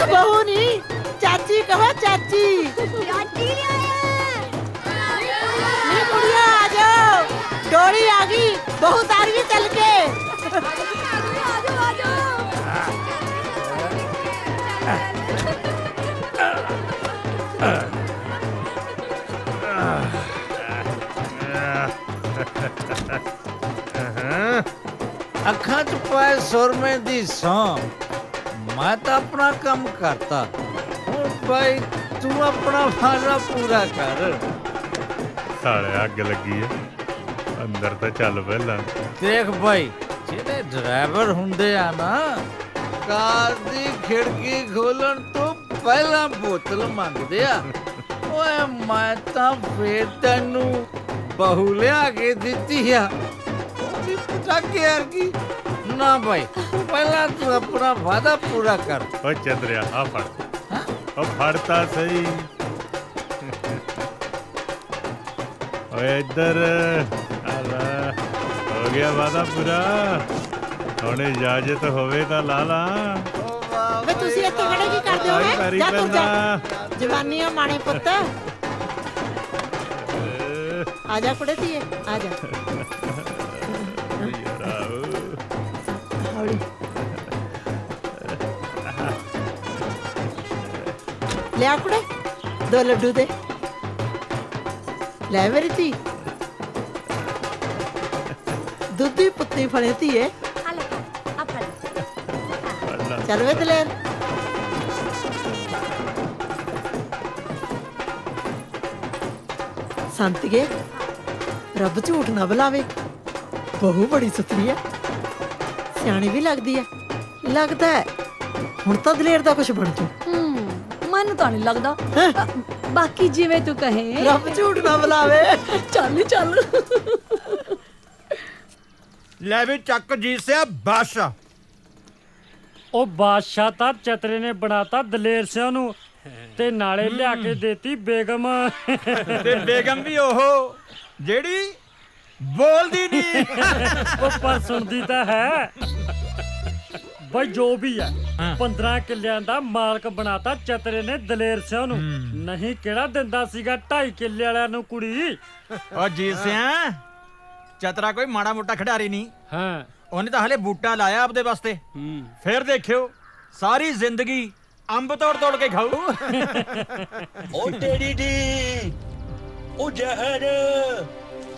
J: बहू नहीं चाची कहो चाची नहीं बुढ़िया आ जाओ डोरी आ गई बहू तारी चल के
F: ਅੱਖਾਂ 'ਚ ਪਾਏ ਸੁਰਮੇ ਦੀ ਸੌਂ ਮੈਂ ਤਾਂ ਆਪਣਾ ਕੰਮ ਕਰਤਾ ਹੁਣ ਭਾਈ ਤੂੰ ਆਪਣਾ ਫਾਜ਼ਾ ਪੂਰਾ ਕਰ
M: ਸਾਲੇ ਅੱਗ ਲੱਗੀ ਹੈ ਅੰਦਰ ਤਾਂ ਚੱਲ ਪਹਿਲਾਂ
F: ਦੇਖ ਭਾਈ ਜਿਹੜੇ ਡਰਾਈਵਰ ਹੁੰਦੇ ਆ ਨਾ ਕਾਰ ਦੀ ਖਿੜਕੀ ਖੋਲਣ ਤੋਂ ਪਹਿਲਾਂ ਬੋਤਲ ਮੰਗਦੇ ਆ ਓਏ ਮੈਂ ਤਾਂ ਫੇਰ ਤੈਨੂੰ ਬਹੂ ਲਿਆ ਕੇ ਦਿੱਤੀ ਆ ਪਟਾਕੇ ਵਰਗੀ ਨਾ ਭਾਈ ਪਹਿਲਾਂ ਤੂੰ ਆਪਣਾ ਵਾਦਾ ਪੂਰਾ ਕਰ
M: ਓ ਚੰਦਰਿਆ ਆ ਫੜ ਓ ਫੜਤਾ ਸਹੀ ਓਏ ਇੱਧਰ ਆ ਲੈ ਹੋ ਗਿਆ ਵਾਦਾ ਪੂਰਾ ਹੁਣ ਇਜਾਜ਼ਤ ਹੋਵੇ ਤਾਂ ਲਾ ਲਾ
J: ਵੇ ਤੁਸੀਂ ਇੱਥੇ ਖੜੇ ਕੀ ਕਰਦੇ ਹੋ ਹੈ ਜਾ ਤੂੰ ਜਾ ਜਵਾਨੀ ਆ ਮਾਣੇ ਪੁੱਤ ਆ ਜਾ ਕੁੜੇ ਧੀਏ ਆ ਜਾ ਲਿਆ ਕੁੜੇ 2 ਲੱਡੂ ਦੇ ਲੈ ਮੇਰੀ ਧੀ ਦੁੱਧੀ ਪੁੱਤੀ ਫੜੇ ਧੀਏ ਚੱਲ ਵੇ ਦਲੇਰ ਸੰਤਗੇ ਰੱਬ ਝੂਠ ਨਾ ਬੁਲਾਵੇ ਬਹੂ ਬੜੀ ਸੁਥਰੀ ਹੈ ਸਿਆਣੀ ਵੀ ਲੱਗਦੀ ਹੈ ਲੱਗਦਾ ਹੈ ਹੁਣ ਤਾਂ ਦਲੇਰ ਦਾ ਕੁਝ ਬਣ ਜੂ
I: ਮੈਨੂੰ ਤਾਂ ਨਹੀਂ ਲੱਗਦਾ ਬਾਕੀ ਜਿਵੇਂ ਤੂੰ ਕਹੇ
J: ਰੱਬ ਝੂਠ ਨਾ ਬੁਲਾਵੇ
I: ਚੱਲ ਚੱਲ
C: ਲੈ ਵੀ ਚੱਕ ਜੀ ਸਿਆ ਬਾਦਸ਼ਾਹ।
B: ਉਹ ਬਾਦਸ਼ਾਹ ਤਾਂ ਚਤਰੇ ਨੇ ਬਣਾਤਾ ਦਲੇਰ ਸਿਆਂ ਨੂੰ ਤੇ ਨਾਲੇ ਲਿਆ ਕੇ ਦੇਤੀ ਬੇਗਮ।
C: ਤੇ ਬੇਗਮ ਵੀ ਉਹ ਜਿਹੜੀ ਬੋਲਦੀ ਨਹੀਂ।
B: ਉਹ ਪਰ ਸੁਣਦੀ ਤਾਂ ਹੈ। ਬਈ ਜੋ ਵੀ ਹੈ 15 ਕਿੱਲਿਆਂ ਦਾ ਮਾਲਕ ਬਣਾਤਾ ਚਤਰੇ ਨੇ ਦਲੇਰ ਸਿਆਂ ਨੂੰ। ਨਹੀਂ ਕਿਹੜਾ ਦਿੰਦਾ ਸੀਗਾ 2.5 ਕਿੱਲੇ ਵਾਲਿਆਂ ਨੂੰ ਕੁੜੀ।
C: ਓ ਜੀ ਸਿਆ ਚਤਰਾ ਕੋਈ ਮਾੜਾ ਮੋਟਾ ਖਿਡਾਰੀ ਨਹੀਂ।
B: ਹਾਂ
C: ਉਹਨੇ ਤਾਂ ਹਲੇ ਬੂਟਾ ਲਾਇਆ ਆਪਦੇ ਵਾਸਤੇ। ਫਿਰ ਦੇਖਿਓ ਸਾਰੀ ਜ਼ਿੰਦਗੀ ਅੰਬ ਤੋੜ ਤੋੜ ਕੇ ਖਾਊ।
G: ਓ ਤੇਰੀ ਦੀ ਓ ਜ਼ਹਿਰ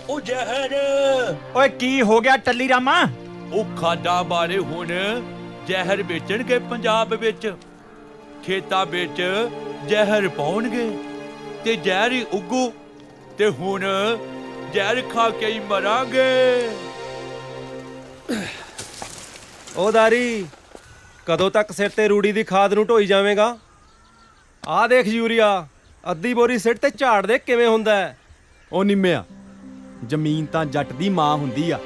G: ਓ ਜ਼ਹਿਰ।
C: ਓਏ ਕੀ ਹੋ ਗਿਆ ਟੱਲੀ ਰਾਮਾ?
G: ਉਹ ਖਾਦਾ ਬਾਰੇ ਹੁਣ ਜ਼ਹਿਰ ਵੇਚਣਗੇ ਪੰਜਾਬ ਵਿੱਚ। ਖੇਤਾਂ ਵਿੱਚ ਜ਼ਹਿਰ ਪਾਉਣਗੇ ਤੇ ਜ਼ਹਿਰ ਹੀ ਉੱਗੂ ਤੇ ਹੁਣ ਜ਼ਹਿਰ ਖਾ ਕੇ ਹੀ ਮਰਾਂਗੇ।
O: ਓ ਦਾਰੀ ਕਦੋਂ ਤੱਕ ਸਿਰ ਤੇ ਰੂੜੀ ਦੀ ਖਾਦ ਨੂੰ ਢੋਈ ਜਾਵੇਂਗਾ? ਆਹ ਦੇਖ ਯੂਰੀਆ ਅੱਧੀ ਬੋਰੀ ਸਿੱਟ ਤੇ ਝਾੜ ਦੇ ਕਿਵੇਂ ਹੁੰਦਾ ਹੈ।
C: ਉਹ ਨਿੰਮਿਆ ਜ਼ਮੀਨ ਤਾਂ ਜੱਟ ਦੀ ਮਾਂ ਹੁੰਦੀ ਆ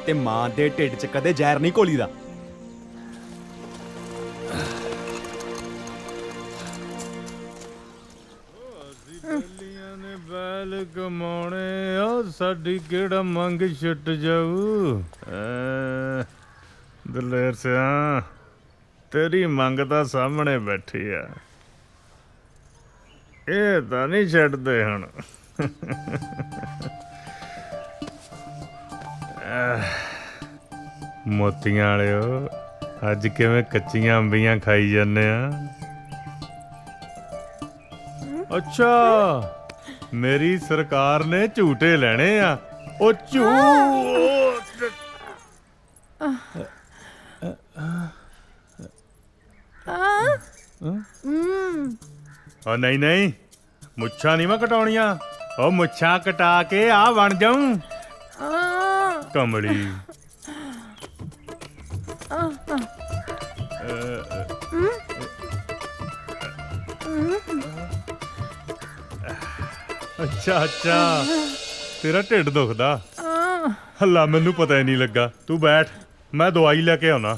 C: ਤੇ ਮਾਂ ਦੇ ਢਿੱਡ 'ਚ ਕਦੇ ਜ਼ਹਿਰ ਨਹੀਂ ਘੋਲੀਦਾ।
M: ਨੇ ਬੈਲ ਕਮਾਉਣੇ ਆ ਸਾਡੀ ਕਿਹੜਾ ਮੰਗ ਛੁੱਟ ਜਾਊ। ਦਲੇਰ ਸਿਆ ਤੇਰੀ ਮੰਗ ਤਾਂ ਸਾਹਮਣੇ ਬੈਠੀ ਆ, ਇਹ ਤਾਂ ਨਹੀਂ ਛੱਡਦੇ ਹੁਣ। ਮੋਤੀਆਂ ਵਾਲਿਓ ਅੱਜ ਕਿਵੇਂ ਕੱਚੀਆਂ ਅੰਬੀਆਂ ਖਾਈ ਜਾਂਦੇ ਆ? ਅੱਛਾ ਮੇਰੀ ਸਰਕਾਰ ਨੇ ਝੂਟੇ ਲੈਣੇ ਆ। ਉਹ ਝੂਟ ਉਹ ਨਹੀਂ ਨਹੀਂ ਮੁੱਛਾਂ ਨਹੀਂ ਮੈਂ ਕਟਾਉਣੀਆਂ। ਉਹ ਮੁੱਛਾਂ ਕਟਾ ਕੇ ਆ ਬਣ ਜਾਊਂ ਕਮਲੀ। ਅੱਛਾ ਅੱਛਾ ਤੇਰਾ ਢਿੱਡ ਦੁਖਦਾ। ਹੱਲਾ ਮੈਨੂੰ ਪਤਾ ਹੀ ਨਹੀਂ ਲੱਗਾ। ਤੂੰ ਬੈਠ ਮੈਂ ਦਵਾਈ ਲੈ ਕੇ ਆਉਣਾ।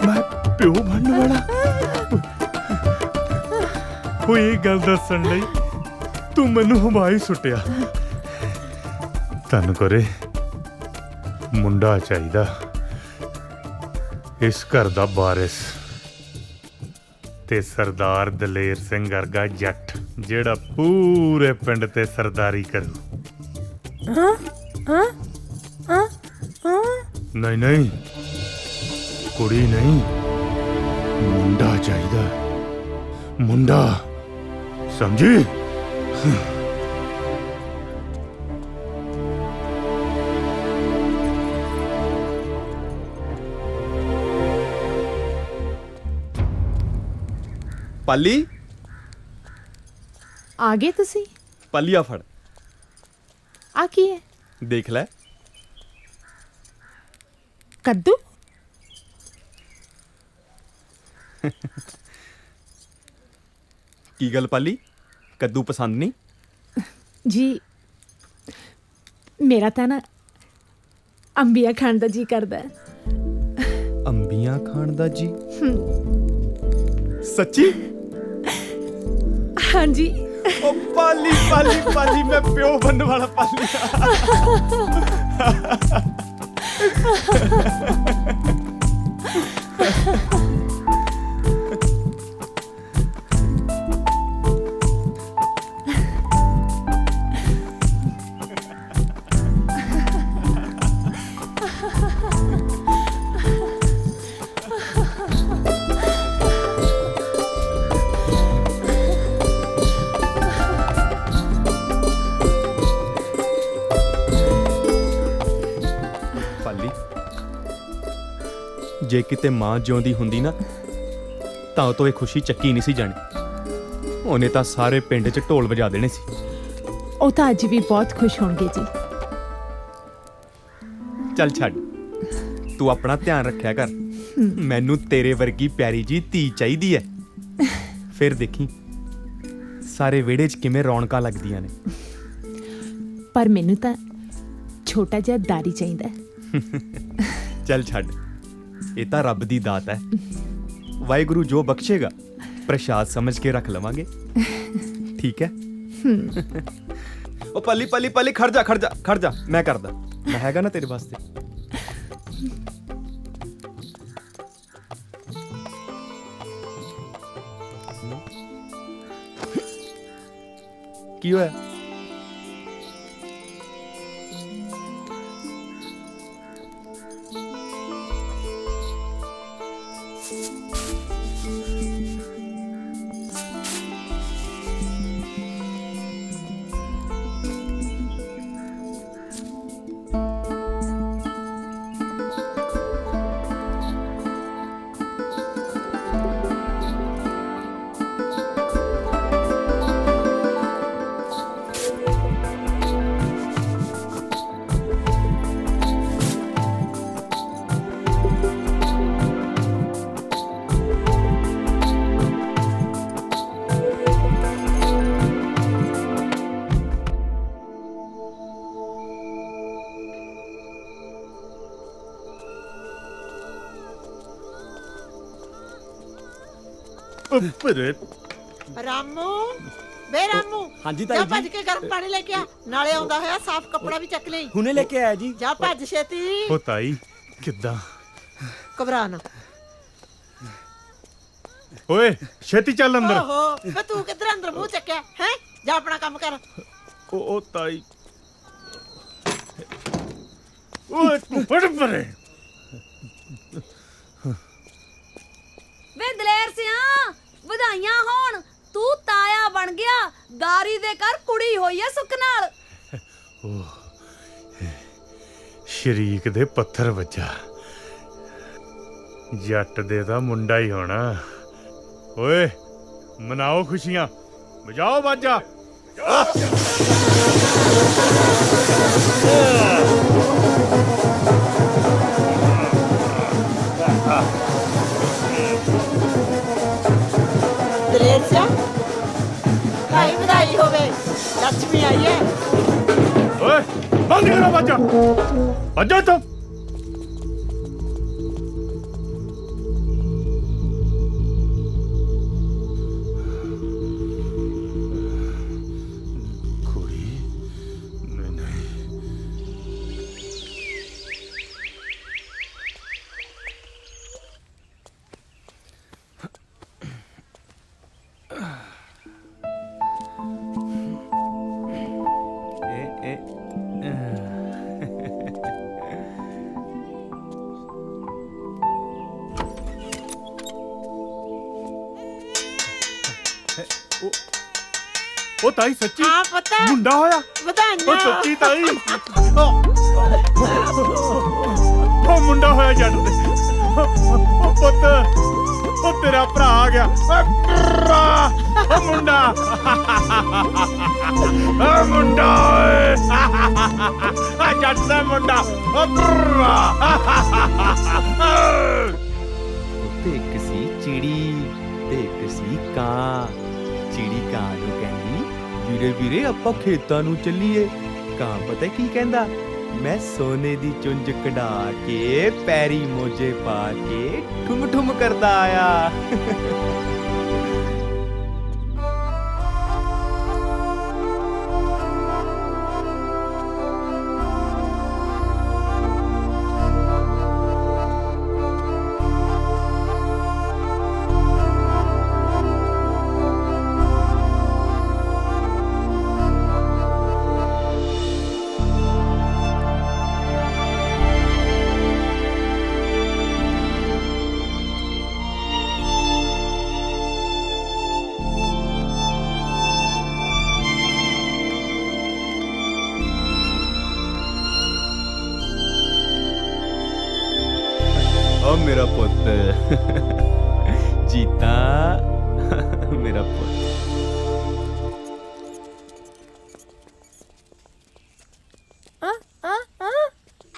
M: ਮੈਂ ਪਿਓ ਬਣਨ ਵਾਲਾ ਹੋਈ ਗੱਲ ਦੱਸਣ ਲਈ ਤੂੰ ਮੈਨੂੰ ਹਵਾਈ ਸੁੱਟਿਆ। ਤਨ ਕਰੇ ਮੁੰਡਾ ਚਾਹੀਦਾ ਇਸ ਘਰ ਦਾ ਵਾਰਿਸ ਤੇ ਸਰਦਾਰ ਦਲੇਰ ਸਿੰਘ ਵਰਗਾ ਜੱਟ ਜਿਹੜਾ ਪੂਰੇ ਪਿੰਡ ਤੇ ਸਰਦਾਰੀ ਕਰੂ। ਨਹੀਂ ਨਹੀਂ ਕੁੜੀ ਨਹੀਂ ਮੁੰਡਾ ਚਾਹੀਦਾ, ਮੁੰਡਾ ਸਮਝੀ?
C: ਪਾਲੀ
L: ਆ ਗਏ ਤੁਸੀਂ?
C: ਪਾਲੀਆ ਫੜ।
L: ਆ ਕੀ ਹੈ?
C: ਦੇਖ ਲੈ।
L: ਕੱਦੂ?
C: ਕੀ ਗੱਲ ਪਾਲੀ ਕੱਦੂ ਪਸੰਦ ਨਹੀਂ?
L: ਜੀ ਮੇਰਾ ਤਾਂ ਨਾ ਅੰਬੀਆਂ ਖਾਣ ਦਾ ਜੀ ਕਰਦਾ ਹੈ।
C: ਅੰਬੀਆਂ ਖਾਣ ਦਾ ਜੀ? ਸੱਚੀ?
L: ਹਾਂਜੀ।
C: ਓ ਪਾਲੀ ਪਾਲੀ ਪਾਲੀ ਮੈਂ ਪਿਓ ਬਣਨ ਵਾਲਾ ਪਾਲੀ। ਜੇ ਕਿਤੇ ਮਾਂ ਜਿਉਂਦੀ ਹੁੰਦੀ ਨਾ ਤਾਂ ਉਹ ਤੋਂ ਇਹ ਖੁਸ਼ੀ ਚੱਕੀ ਨਹੀਂ ਸੀ ਜਾਣੀ। ਉਹਨੇ ਤਾਂ ਸਾਰੇ ਪਿੰਡ 'ਚ ਢੋਲ ਵਜਾ ਦੇਣੇ ਸੀ।
L: ਉਹ ਤਾਂ ਅੱਜ ਵੀ ਬਹੁਤ ਖੁਸ਼ ਹੋਣਗੇ ਜੀ।
C: ਚੱਲ ਛੱਡ, ਤੂੰ ਆਪਣਾ ਧਿਆਨ ਰੱਖਿਆ ਕਰ। ਮੈਨੂੰ ਤੇਰੇ ਵਰਗੀ ਪਿਆਰੀ ਜੀ ਧੀ ਚਾਹੀਦੀ ਹੈ। ਫਿਰ ਦੇਖੀ ਸਾਰੇ ਵਿਹੜੇ 'ਚ ਕਿਵੇਂ ਰੌਣਕਾਂ ਲੱਗਦੀਆਂ ਨੇ।
L: ਪਰ ਮੈਨੂੰ ਤਾਂ ਛੋਟਾ ਜਿਹਾ ਦਾਰੀ ਚਾਹੀਦਾ।
C: ਚੱਲ ਛੱਡ, ਇਹ ਤਾਂ ਰੱਬ ਦੀ ਦਾਤ ਹੈ। ਵਾਹਿਗੁਰੂ ਜੋ ਬਖਸ਼ੇਗਾ ਪ੍ਰਸ਼ਾਦ ਸਮਝ ਕੇ ਰੱਖ ਲਵਾਂਗੇ। ਠੀਕ ਹੈ। ਉਹ ਪੱਲੀ ਪੱਲੀ ਪੱਲੀ ਖੜ ਜਾ ਖੜ ਜਾ ਖੜ ਜਾ, ਮੈਂ ਕਰਦਾ, ਮੈਂ ਹੈਗਾ ਨਾ ਤੇਰੇ ਵਾਸਤੇ। ਕੀ ਹੋਇਆ?
J: ਰਾਮੂ, ਬੇ ਰਾਮੂ।
C: ਹਾਂਜੀ
J: ਜਾ ਭੱਜ ਕੇ ਗਰਮ ਪਾਣੀ ਲੈ ਕੇ ਆ, ਨਾਲੇ ਆਉਂਦਾ ਹੋਇਆ ਸਾਫ਼ ਕੱਪੜਾ ਵੀ ਚੱਕ ਲਈ।
C: ਹੁਣੇ ਲੈ ਕੇ ਆਇਆ ਜੀ।
J: ਜਾ ਭੱਜ ਛੇਤੀ।
M: ਉਹ ਤਾਈ ਕਿੱਦਾਂ?
J: ਘਬਰਾ ਨਾ।
M: ਓਏ ਛੇਤੀ ਚੱਲ ਅੰਦਰ।
J: ਓਹੋ, ਬੇ ਤੂੰ ਕਿੱਧਰ ਅੰਦਰ ਮੂੰਹ ਚੱਕਿਆ ਹੈ? ਜਾ ਆਪਣਾ ਕੰਮ ਕਰ।
M: ਉਹ ਤਾਈ, ਓਏ ਤੂੰ ਫੜ ਪਰੇ।
I: ਵੇ ਦਲੇਰ ਸਿਆ, ਵਧਾਈਆਂ ਹੋਣ, ਤੂੰ ਤਾਇਆ ਬਣ ਗਿਆ। ਦਾਰੀ ਦੇ ਘਰ ਕੁੜੀ ਹੋਈ ਐ ਸੁੱਖ ਨਾਲ।
M: ਸ਼ਰੀਕ ਦੇ ਪੱਥਰ ਵੱਜਾ, ਜੱਟ ਦੇ ਦਾ ਮੁੰਡਾ ਹੀ ਹੋਣਾ। ਓਏ ਮਨਾਓ ਖੁਸ਼ੀਆਂ, ਵਜਾਓ ਬਾਜਾ।
J: ਦਲੇਰ ਸਿਆ, ਭਾਈ ਵਧਾਈ ਹੋਵੇ, ਲక్ష్ਮੀ ਆਈ ਹੈ।
M: ਓਏ ਬੰਦ ਕਰੋ ਬਾਜਾ, ਬਾਜਾ ਤੋ। ਉਹ ਤਾਈ ਸੱਚੀ
J: ਹਾਂ ਪਤਾ
M: ਮੁੰਡਾ ਹੋਇਆ।
J: ਵਧਾਈਆਂ।
M: ਉਹ ਸੱਚੀ ਤਾਈ, ਉਹ ਮੁੰਡਾ ਹੋਇਆ ਜੱਟ ਦੇ। ਉਹ ਪੁੱਤ, ਉਹ ਤੇਰਾ ਭਰਾ ਆ ਗਿਆ। ਉਹ ਮੁੰਡਾ, ਉਹ ਮੁੰਡਾ ਓਏ, ਆ ਜੱਟ ਦਾ ਮੁੰਡਾ।
C: ਉੱਤੇ ਇੱਕ ਸੀ ਚਿੜੀ ਤੇ ਇੱਕ ਸੀ ਕਾਂ। ਚਿੜੀ ਕਾਂ ਨੂੰ ਕਹਿੰਦੀ, ਵੀਰੇ ਵੀਰੇ ਆਪਾਂ ਖੇਤਾਂ ਨੂੰ ਚੱਲੀਏ। ਕਾਂ ਪਤਾ ਕੀ ਕਹਿੰਦਾ, ਮੈਂ ਸੋਨੇ ਦੀ ਚੁੰਝ ਕਢਾ ਕੇ ਪੈਰੀ ਮੋਜੇ ਪਾ ਕੇ ਠੁਮ ਠੁਮ ਕਰਦਾ ਆਇਆ। मेरा पुत जीता मेरा पुत।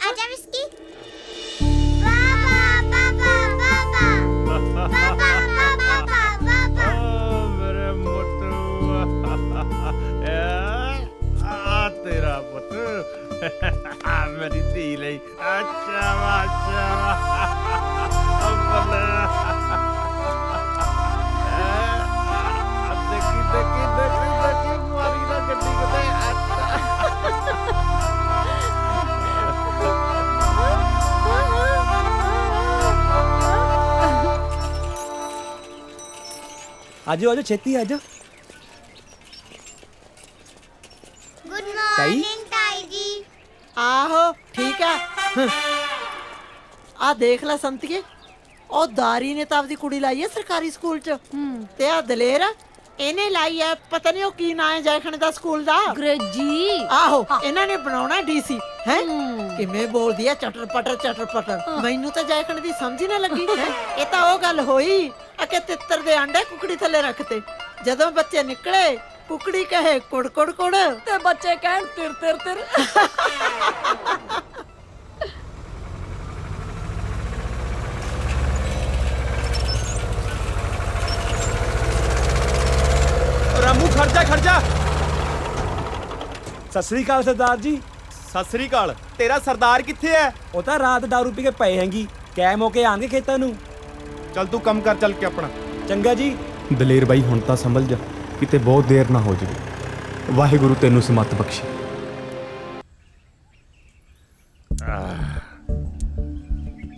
P: आजा विस्की। पापा पापा पापा पापा पापा पापा।
M: मेरे मोटू तेरा पुत मेरी धी ਲਈ अच्छा अच्छा देखी देखी देखी देखी मारी ना गड्डी किते
C: आजो आजो छेती आजो।
P: गुड मॉर्निंग ताई जी।
J: ਆਹੋ ਠੀਕ ਆ। ਆ ਦੇਖ ਲੈ ਸੰਤੀਏ, ਉਹ ਦਾਰੀ ਨੇ ਤਾਂ ਆਪਦੀ ਕੁੜੀ ਲਾਈ ਹੈ ਸਰਕਾਰੀ ਸਕੂਲ ਚ, ਤੇ ਆ ਦਲੇਰ ਇਹਨੇ ਲਾਈ ਹੈ ਪਤਾ ਨਹੀਂ ਉਹ ਕੀ ਨਾਂ ਹੈ ਜੈਖਣ ਦਾ ਸਕੂਲ ਦਾ।
I: ਅੰਗਰੇਜ਼ੀ।
J: ਆਹੋ ਇਹਨਾਂ ਨੇ ਬਣਾਉਣਾ ਡੀਸੀ ਹੈ। ਕਿਵੇਂ ਬੋਲਦੀ ਹੈ ਚਟਰ ਪਟਰ। ਮੈਨੂੰ ਤਾਂ ਜੈਖਣ ਦੀ ਸਮਝ ਹੀ ਨਾ ਲੱਗੀ ਹੈ। ਇਹ ਤਾਂ ਉਹ ਗੱਲ ਹੋਈ ਕਿ ਤਿੱਤਰ ਦੇ ਆਂਡੇ ਕੁਕੜੀ ਥੱਲੇ ਰੱਖਤੇ, ਜਦੋਂ ਬੱਚੇ ਨਿਕਲੇ ਕੁਕੜੀ ਕਹੇ ਕੁੜ ਕੁੜ ਕੁੜ
I: ਤੇ ਬੱਚੇ ਕਹਿਣ ਤਿਰ ਤਿਰ ਤਿਰ।
C: ਰਾਮੂ ਖੜ ਜਾ। ਸਤਿ ਸ੍ਰੀ ਅਕਾਲ ਸਰਦਾਰ ਜੀ। ਸਤਿ ਸ੍ਰੀ ਅਕਾਲ। ਤੇਰਾ ਸਰਦਾਰ ਕਿੱਥੇ ਹੈ? ਉਹ ਤਾਂ ਰਾਤ ਦਾਰੂ ਪੀ ਕੇ ਪਏ ਹੈਗੀ, ਕੈ ਮੌਕੇ ਆਣਗੇ ਖੇਤਾਂ ਨੂੰ। ਚੱਲ ਤੂੰ ਕੰਮ ਕਰ ਚੱਲ ਕੇ ਆਪਣਾ। ਚੰਗਾ ਜੀ। ਦਲੇਰ ਬਾਈ ਹੁਣ ਤਾਂ ਸੰਭਲ ਜਾ, ਕਿਤੇ ਬਹੁਤ ਦੇਰ ਨਾ ਹੋ ਜਾਵੇ। ਵਾਹਿਗੁਰੂ ਤੈਨੂੰ ਸਮਤ ਬਖਸ਼ੇ।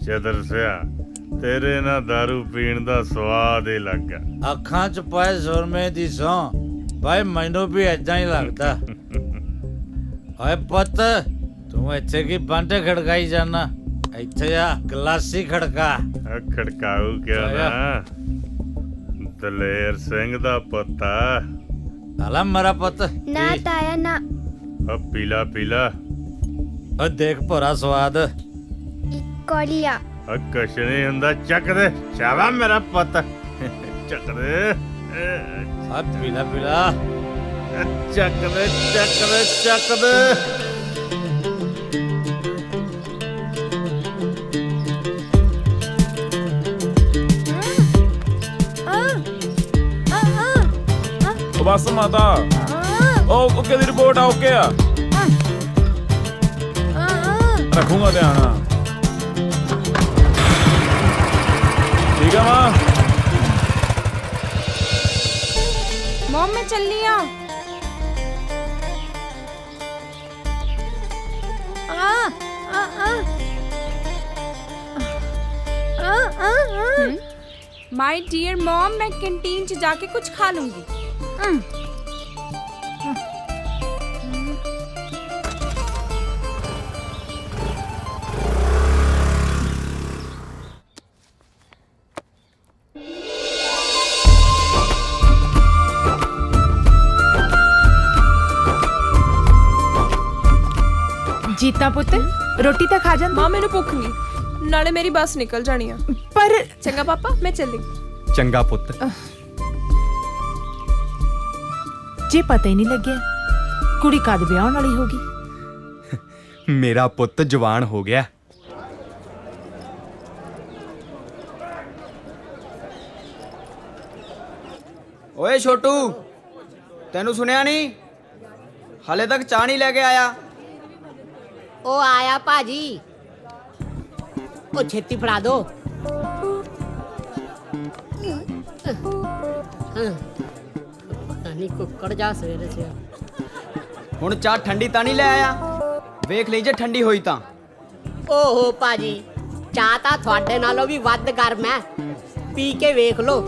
M: ਚਦਰ ਸਿਆ ਤੇਰੇ ਨਾਲ ਦਾਰੂ ਪੀਣ ਦਾ ਸਵਾਦ ਹੀ ਲੱਗ ਗਿਆ।
F: ਅੱਖਾਂ 'ਚ ਪਾਏ ਸੁਰਮੇ ਦੀ ਸੌਂ ਭਾਈ, ਮੈਨੂੰ ਵੀ ਏਦਾਂ ਹੀ ਲੱਗਦਾ। ਓਏ ਪੁੱਤ ਤੂੰ ਇੱਥੇ ਕੀ ਬਾਂਟੇ ਖੜਕਾਈ ਜਾਨਾ? ਇੱਥੇ ਆ ਗਲਾਸੀ ਖੜਕਾ।
M: ਖੜਕਾਊ ਕਿਉਂ ਨਾ, ਦਲੇਰ ਸਿੰਘ ਦਾ ਪੁੱਤ ਆ।
F: ਆਲਾ ਮੇਰਾ ਪੁੱਤ
P: ਨਾ ਤਾਇਆ ਨਾ।
M: ਪੀਲਾ ਪੀਲਾ।
F: ਓ ਦੇਖ ਭੋਰਾ ਸਵਾਦ।
P: ਕੋਲੀਆ
M: ਕੁਛ ਨਹੀਂ ਹੁੰਦਾ, ਚੱਕ ਦੇ। ਸ਼ਾਬਾਸ਼ ਮੇਰਾ ਪੁੱਤ, ਚੱਕ ਦੇ।
F: ਆ ਪੀਲਾ ਪੀਲਾ।
M: ਚੱਕ ਦੇ ਚੱਕ ਦੇ ਚੱਕ ਦੇ।
Q: ਬਸ ਮਾਤਾ, ਉਹ ਕਿਹਦੀ ਰਿਪੋਰਟ ਆ? ਓਕੇ ਆ, ਰੱਖੂਗਾ ਧਿਆਨ। ਠੀਕ ਆ ਮਾਂ।
R: मॉम मैं चल लिया। माय डियर मॉम, मैं कैंटीन च जाके कुछ खा लूंगी।
L: जीता पुत रोटी तो खा जा।
R: मां मैनू भुख नहीं, नाले मेरी बस निकल जानी है।
L: पर
R: चंगा पापा मैं चली।
C: चंगा पुत।
L: जे पता ही नहीं लगे कुड़ी कद ब्याह वाली होगी।
C: मेरा पुत जवान हो गया।
S: ओए छोटू, तेनू सुनिया नहीं? हाले तक चाह नहीं लेके आया।
T: ओ आया भाजी। ओ छेती फड़ा दो। पता नहीं कुकड़ जा सवेरे से।
S: हुण चाह ठंडी ता नहीं ले आया? वेख लीजिए ठंडी होई ता।
T: ओहो भाजी, चाह ता थोड़े नालों भी वध गर्म है, पी के वेख लो।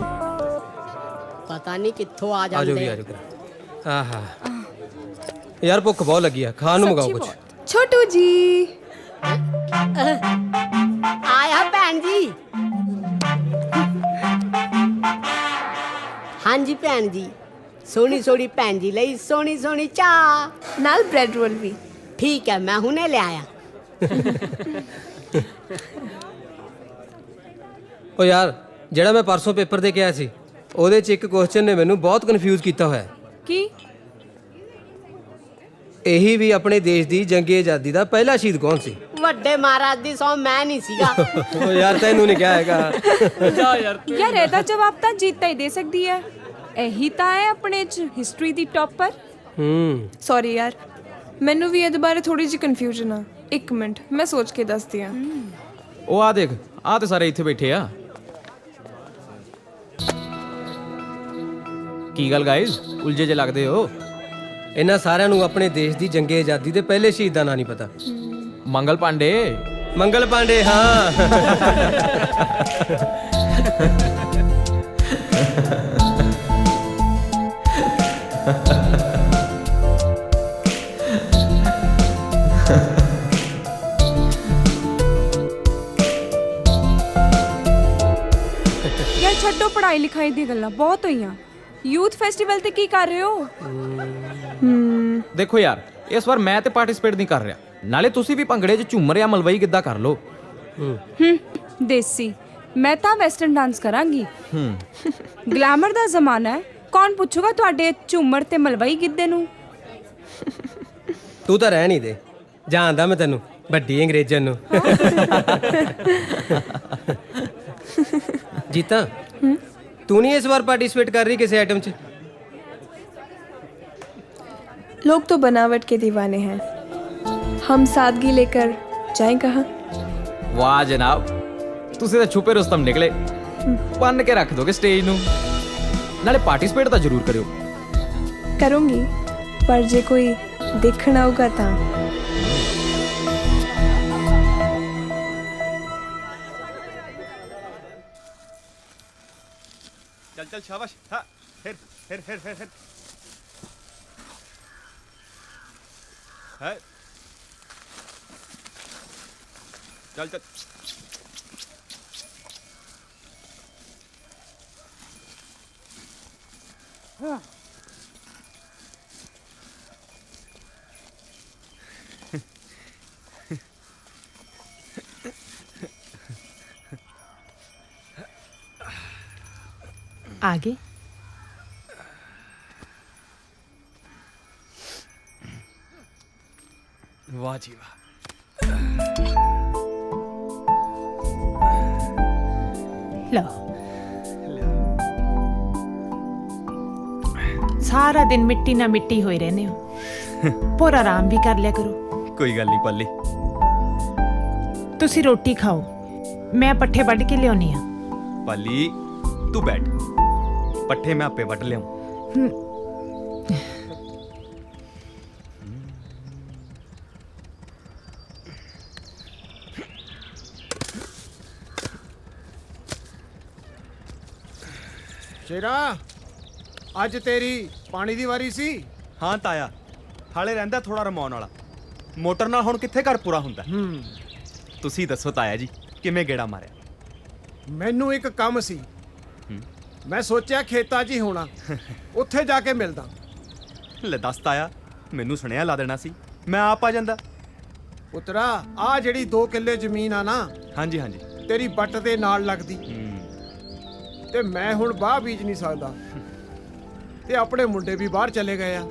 T: पता नहीं कित्थों आ जांदे।
O: आहा यार भुख बहुत लगी है, खान नूं मंगाओ कुछ।
R: छोटू जी
T: आया भैन जी। हाँ जी भैन जी, सोनी सोनी भैन जी लई सोनी सोनी चाह
R: नाल ब्रेड रोल भी।
T: ठीक है, मैं हुने ले आया।
U: ਓ ਯਾਰ ਜਿਹੜਾ ਮੈਂ ਪਰਸੋਂ ਪੇਪਰ ਦੇ ਕੇ ਆਇਆ ਸੀ ਉਹਦੇ 'ਚ ਇੱਕ ਕੁਐਸਚਨ ਨੇ ਮੈਨੂੰ ਬਹੁਤ ਕਨਫਿਊਜ਼ ਕੀਤਾ ਹੋਇਆ।
R: ਕੀ?
U: ਇਹੀ ਵੀ ਆਪਣੇ ਦੇਸ਼ ਦੀ ਜੰਗੀ ਆਜ਼ਾਦੀ ਦਾ ਪਹਿਲਾ ਸ਼ਹੀਦ ਕੌਣ ਸੀ?
T: ਵੱਡੇ ਮਹਾਰਾਜ ਦੀ ਸੌ ਮੈਂ ਨਹੀਂ ਸੀਗਾ।
U: ਓ ਯਾਰ ਤੈਨੂੰ ਨਹੀਂ ਕਿਹਾ ਹੈਗਾ।
R: ਯਾਰ ਇਹਦਾ ਜਵਾਬ ਤਾਂ ਜੀਤਾ ਹੀ ਦੇ ਸਕਦੀ ਹੈ। ਇਹੀ ਤਾਂ ਹੈ ਆਪਣੇ ਚ ਹਿਸਟਰੀ ਦੀ ਟੌਪਰ।
V: ਸੌਰੀ ਯਾਰ, ਮੈਨੂੰ ਵੀ ਇਹਦੇ ਬਾਰੇ ਥੋੜੀ ਜਿਹੀ ਕਨਫਿਊਜ਼ਨ ਆ। ਇੱਕ ਮਿੰਟ ਮੈਂ ਸੋਚ ਕੇ ਦੱਸਦੀ ਆ।
D: ਉਹ ਆ ਦੇਖ, ਆ ਤੇ ਸਾਰੇ ਇੱਥੇ ਬੈਠੇ ਆ। ਕੀ ਗੱਲ ਗਾਇਜ਼, ਉਲਝੇ ਜੇ ਲੱਗਦੇ ਹੋ?
U: ਇਹਨਾਂ ਸਾਰਿਆਂ ਨੂੰ ਆਪਣੇ ਦੇਸ਼ ਦੀ ਜੰਗੀ ਆਜ਼ਾਦੀ ਦੇ ਪਹਿਲੇ ਸ਼ਹੀਦ ਦਾ ਨਾਂ ਨਹੀਂ ਪਤਾ।
D: ਮੰਗਲ ਪਾਂਡੇ।
U: ਮੰਗਲ ਪਾਂਡੇ, ਹਾਂ।
R: ਯਾਰ ਛੱਡੋ ਪੜ੍ਹਾਈ ਲਿਖਾਈ ਦੀ ਗੱਲਾਂ, ਬਹੁਤ ਹੋਈਆਂ। ਯੂਥ ਫੈਸਟੀਵਲ ਤੇ ਕੀ ਕਰ ਰਹੇ ਹੋ?
D: ਦੇਖੋ ਯਾਰ, ਇਸ ਵਾਰ ਮੈਂ ਤੇ ਪਾਰਟਿਸਿਪੇਟ ਨਹੀਂ ਕਰ ਰਿਹਾ। ਨਾਲੇ ਤੁਸੀਂ ਵੀ ਭੰਗੜੇ 'ਚ ਝੂਮਰ ਜਾਂ ਮਲਵਈ ਗਿੱਧਾ ਕਰ ਲਓ।
R: ਦੇਸੀ। ਮੈਂ ਤਾਂ ਵੈਸਟਰਨ ਡਾਂਸ ਕਰਾਂਗੀ। ਗਲੈਮਰ ਦਾ ਜ਼ਮਾਨਾ ਹੈ, ਕੌਣ ਪੁੱਛੂਗਾ ਤੁਹਾਡੇ ਝੂਮਰ ਤੇ ਮਲਵਈ ਗਿੱਧੇ ਨੂੰ?
U: ਤੂੰ ਤਾਂ ਰਹਿ ਨਹੀਂ ਦੇ, ਜਾਣਦਾ ਮੈਂ ਤੈਨੂੰ, ਵੱਡੀ ਅੰਗਰੇਜ਼ਨ ਨੂੰ। ਜੀਤਾ, तू नहीं इस बार पार्टिसिपेट कर रही किसी आइटम च?
V: लोग तो बनावट के दीवाने हैं, हम सादगी लेकर जाएं कहाँ?
D: वाह जनाब, ਤੁਸੀਂ ਤਾਂ ਛੁਪੇ ਰੁਸਤਮ ਨਿਕਲੇ। ਬੰਨ ਕੇ ਰੱਖ ਦੋਗੇ ਸਟੇਜ ਨੂੰ। ਨਾਲੇ ਪਾਰਟਿਸਿਪੇਟ ਤਾਂ ਜ਼ਰੂਰ ਕਰਿਓ।
V: करूँगी, पर जे कोई देखना होगा ता।
C: चल चल शाबाश, हाँ, फिर है। चल चल। हाँ।
L: आगे
C: वाह जी वाह।
L: लो, सारा दिन मिट्टी ना मिट्टी होए रहने हो, पर आराम भी कर लिया करो।
C: कोई गल नहीं पाली,
L: तुसी रोटी खाओ, मैं पट्ठे वढ़ के लियानी आ।
C: पाली तू बैठ, पट्ठे मैं आपे वढ़ लियाऊं।
W: शेरा, ਅੱਜ ਤੇਰੀ ਪਾਣੀ ਦੀ ਵਾਰੀ ਸੀ?
C: ਹਾਂ ਤਾਇਆ, ਹਾਲੇ ਰਹਿੰਦਾ ਥੋੜਾ ਰਮਾਉਣ ਵਾਲਾ। ਮੋਟਰ ਨਾਲ ਹੁਣ ਕਿੱਥੇ ਘਰ ਪੂਰਾ ਹੁੰਦਾ। ਤੁਸੀਂ ਦੱਸੋ ਤਾਇਆ ਜੀ, ਕਿਵੇਂ ਗੇੜਾ ਮਾਰਿਆ?
W: ਮੈਨੂੰ ਇੱਕ ਕੰਮ ਸੀ, ਮੈਂ ਸੋਚਿਆ ਖੇਤਾਂ 'ਚ ਹੀ ਹੋਣਾ, ਉੱਥੇ ਜਾ ਕੇ ਮਿਲਦਾ।
C: ਲੈ ਦੱਸ ਤਾਇਆ, ਮੈਨੂੰ ਸੁਣਿਆ ਲਾ ਦੇਣਾ ਸੀ, ਮੈਂ ਆਪ ਆ ਜਾਂਦਾ।
W: ਪੁੱਤਰਾ, ਆ ਜਿਹੜੀ 2 ਕਿੱਲੇ ਜ਼ਮੀਨ ਆ ਨਾ,
C: ਹਾਂਜੀ ਹਾਂਜੀ,
W: ਤੇਰੀ ਬੱਟ ਦੇ ਨਾਲ ਲੱਗਦੀ, ਤੇ ਮੈਂ ਹੁਣ ਬਾਹ ਬੀਜ ਨਹੀਂ ਸਕਦਾ, ਤੇ ਆਪਣੇ ਮੁੰਡੇ ਵੀ ਬਾਹਰ ਚਲੇ ਗਏ ਆ।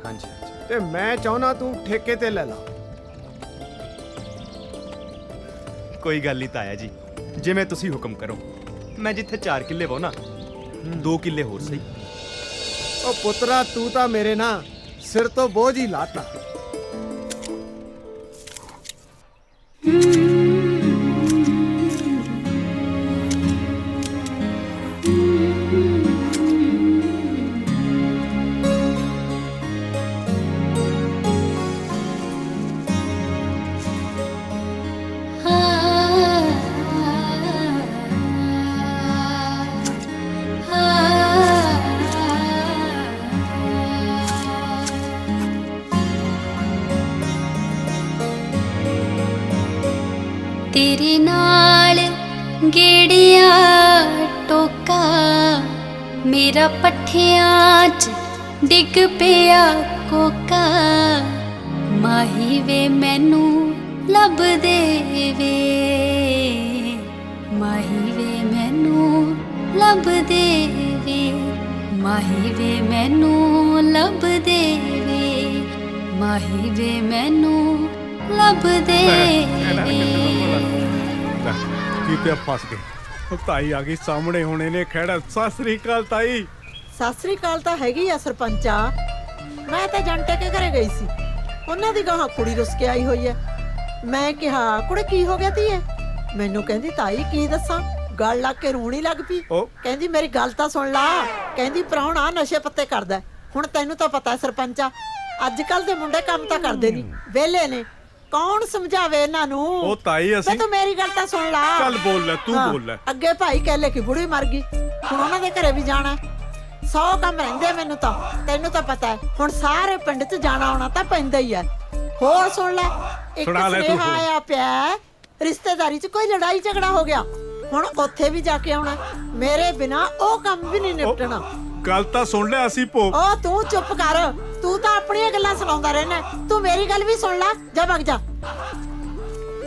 C: ਹਾਂਜੀ,
W: ਤੇ ਮੈਂ ਚਾਹੁੰਦਾ ਤੂੰ ਠੇਕੇ ਤੇ ਲੈ ਲਾ।
C: ਕੋਈ ਗੱਲ ਨਹੀਂ ਤਾਇਆ ਜੀ, ਜਿਵੇਂ ਤੁਸੀਂ ਹੁਕਮ ਕਰੋ। ਮੈਂ ਜਿੱਥੇ 4 ਕਿੱਲੇ ਵਾਂ ਨਾ, 2 ਕਿੱਲੇ ਹੋਰ ਸਹੀ।
W: ਉਹ ਪੁੱਤਰਾ, ਤੂੰ ਤਾਂ ਮੇਰੇ ਨਾ ਸਿਰ ਤੋਂ ਬੋਝ ਹੀ ਲਾਤਾ।
X: तेरे नाल गेड़िया टोका मेरा पट्ठियां च डिग पिया कोका माही वे मैनू लब दे वे माही वे मैं ਲੱਭ ਦੇਵੇ ਮਾਹੀ ਵੇ ਮੈਨੂੰ ਲੱਭ ਦੇਵੇ ਮਾਹੀ ਵੇ ਮੈਨੂੰ ਲੱਭ ਦੇਵੇ
W: ਕੀਤੇ ਫਸ ਗਏ। ਉਹ ਤਾਈ ਆ ਗਈ ਸਾਹਮਣੇ, ਹੁਣ ਇਹਨੇ ਖੜਾ। ਸਤਿ ਸ੍ਰੀ ਅਕਾਲ ਤਾਈ।
J: ਸਤਿ ਸ੍ਰੀ ਅਕਾਲ ਤਾਂ ਹੈਗੀ ਆ ਸਰਪੰਚਾ। ਮੈਂ ਤਾਂ ਜੰਟੇ ਕੇ ਘਰੇ ਗਈ ਸੀ, ਉਹਨਾਂ ਦੀ ਗਾਹਾਂ ਕੁੜੀ ਰੁੱਸ ਕੇ ਆਈ ਹੋਈ ਐ। ਮੈਂ ਕਿਹਾ ਕੁੜੇ ਕੀ ਹੋ ਗਿਆ ਧੀਏ? ਮੈਨੂੰ ਕਹਿੰਦੀ ਤਾਈ ਕੀ ਦੱਸਾਂ, ਗਲ ਲੱਗ ਕੇ ਰੋਣੀ ਲੱਗ ਪਈ। ਕਹਿੰਦੀ ਮੇਰੀ ਗੱਲ ਤਾਂ ਸੁਣ ਲਾ, ਕਹਿੰਦੀ ਪ੍ਰਾਹੁਣਾ ਨਸ਼ੇ ਪੱਤੇ ਕਰਦਾ। ਹੁਣ ਤੈਨੂੰ ਤਾਂ ਪਤਾ ਸਰਪੰਚਾ, ਅੱਜ ਕੱਲ ਦੇ ਮੁੰਡੇ ਕੰਮ ਤਾਂ ਕਰਦੇ ਨਹੀਂ, ਵਿਹਲੇ ਨੇ, ਕੌਣ ਸਮਝਾਵੇ ਇਹਨਾਂ ਨੂੰ?
W: ਉਹ ਤਾਈ ਅਸੀਂ
J: ਤੂੰ ਮੇਰੀ ਗੱਲ ਤਾਂ ਸੁਣ ਲਾ।
W: ਚੱਲ ਬੋਲ ਲੈ, ਤੂੰ ਬੋਲ ਲੈ।
J: ਅੱਗੇ ਭਾਈ ਕਹਿਲੇ ਕਿ ਬੁੜੀ ਮਰ ਗਈ, ਹੁਣ ਉਹਨਾਂ ਦੇ ਘਰੇ ਵੀ ਜਾਣਾ। 100 ਕੰਮ ਰਹਿੰਦੇ ਮੈਨੂੰ ਤਾਂ, ਤੈਨੂੰ ਤਾਂ ਪਤਾ ਹੈ। ਹੁਣ ਸਾਰੇ ਪਿੰਡ 'ਚ ਜਾਣਾ ਆਉਣਾ ਤਾਂ ਪੈਂਦਾ ਹੀ ਹੈ। ਹੋਰ ਸੁਣ ਲੈ, ਇੱਕ ਸੁਨੇਹਾ ਆਇਆ ਪਿਆ, ਰਿਸ਼ਤੇਦਾਰੀ 'ਚ ਕੋਈ ਲੜਾਈ ਝਗੜਾ ਹੋ ਗਿਆ, ਹੁਣ ਉੱਥੇ ਵੀ ਜਾ ਕੇ ਆਉਣਾ। ਮੇਰੇ ਬਿਨਾ ਉਹ ਕੰਮ ਵੀ ਨਹੀਂ ਨਿਪਟਣਾ।
W: ਗੱਲ ਤਾਂ ਸੁਣ ਲੈ, ਅਸੀਂ ਭੋਗ।
J: ਉਹ ਤੂੰ ਚੁੱਪ ਕਰ, ਤੂੰ ਤਾਂ ਆਪਣੀਆਂ ਗੱਲਾਂ ਸੁਣਾਉਂਦਾ ਰਹਿਣਾ। ਤੂੰ ਮੇਰੀ ਗੱਲ ਵੀ ਸੁਣ ਲੈ। ਜਾ ਭੱਗ ਜਾ,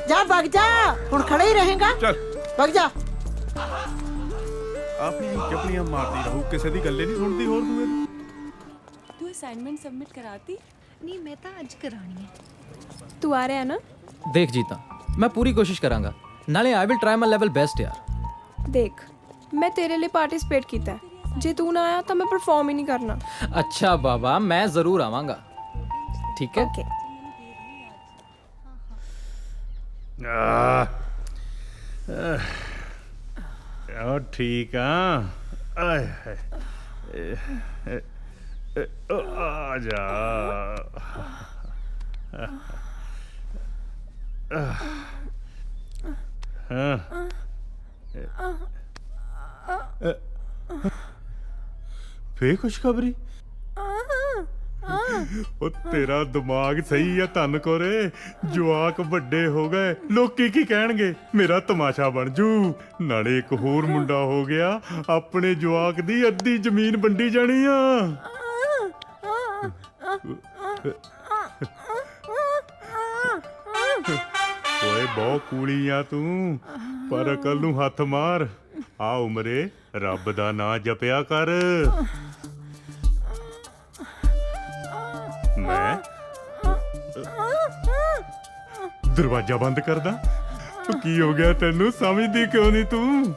J: ਜਾ ਭੱਗ ਜਾ, ਹੁਣ ਖੜਾ ਹੀ ਰਹੇਗਾ।
W: ਚੱਲ
J: ਭੱਗ ਜਾ।
W: ਆਪਣੀ ਜਪਲੀਆਂ ਮਾਰਦੀ ਰਹੂ, ਕਿਸੇ ਦੀ ਗੱਲੇ ਨਹੀਂ ਸੁਣਦੀ। ਹੋਰ
R: ਤੂੰ ਅਸਾਈਨਮੈਂਟ ਸਬਮਿਟ ਕਰਾਤੀ?
V: ਨਹੀਂ, ਮੈਂ ਤਾਂ ਅੱਜ ਕਰਾਣੀ ਹੈ। ਤੂੰ ਆ ਰਿਹਾ ਨਾ?
D: ਦੇਖ ਜੀਤਾ, ਮੈਂ ਪੂਰੀ ਕੋਸ਼ਿਸ਼ ਕਰਾਂਗਾ, ਨਾਲੇ I will try my level best ਯਾਰ।
V: ਦੇਖ, ਮੈਂ ਤੇਰੇ ਲਈ ਪਾਰਟਿਸਿਪੇਟ ਕੀਤਾ, ਜੇ ਤੂੰ ਨਾ ਆਇਆ ਤਾਂ ਮੈਂ ਪਰਫਾਰਮ ਹੀ ਨਹੀਂ ਕਰਨਾ।
D: ਅੱਛਾ ਬਾਬਾ, ਮੈਂ ਜ਼ਰੂਰ ਆਵਾਂਗਾ, ਠੀਕ ਹੈ?
V: ਓਕੇ।
M: ਉਹ ਠੀਕ ਆ। ਆਏ ਆ ਜਾ। ਫੇਰ ਖੁਸ਼ਖਬਰੀ? ਉਹ ਤੇਰਾ ਦਿਮਾਗ ਸਹੀ ਆ ਧੰਨ ਕੋਰੇ, ਜਵਾਕ ਵੱਡੇ ਹੋ ਗਏ, ਲੋਕੀ ਕੀ ਕਹਿਣਗੇ, ਮੇਰਾ ਤਮਾਸ਼ਾ ਬਣ ਜੂ। ਨਾਲੇ ਇੱਕ ਹੋਰ ਮੁੰਡਾ ਹੋ ਗਿਆ, ਆਪਣੇ ਜਵਾਕ ਦੀ ਅੱਧੀ ਜ਼ਮੀਨ ਵੰਡੀ ਜਾਣੀ ਆ। ਓਏ ਬਹੁਤ ਕੂਲੀ ਆ ਤੂੰ, ਪਰ ਅਕਲ ਨੂੰ ਹੱਥ ਮਾਰ। ਆ ਉਮਰੇ ਰੱਬ ਦਾ ਨਾਂ ਜਪਿਆ ਕਰ। ਮੈਂ ਦਰਵਾਜ਼ਾ ਬੰਦ ਕਰਦਾ? ਕੀ ਹੋ ਗਿਆ ਤੈਨੂੰ, ਸਮਝਦੀ ਕਿਉਂ ਨਹੀਂ ਤੂੰ?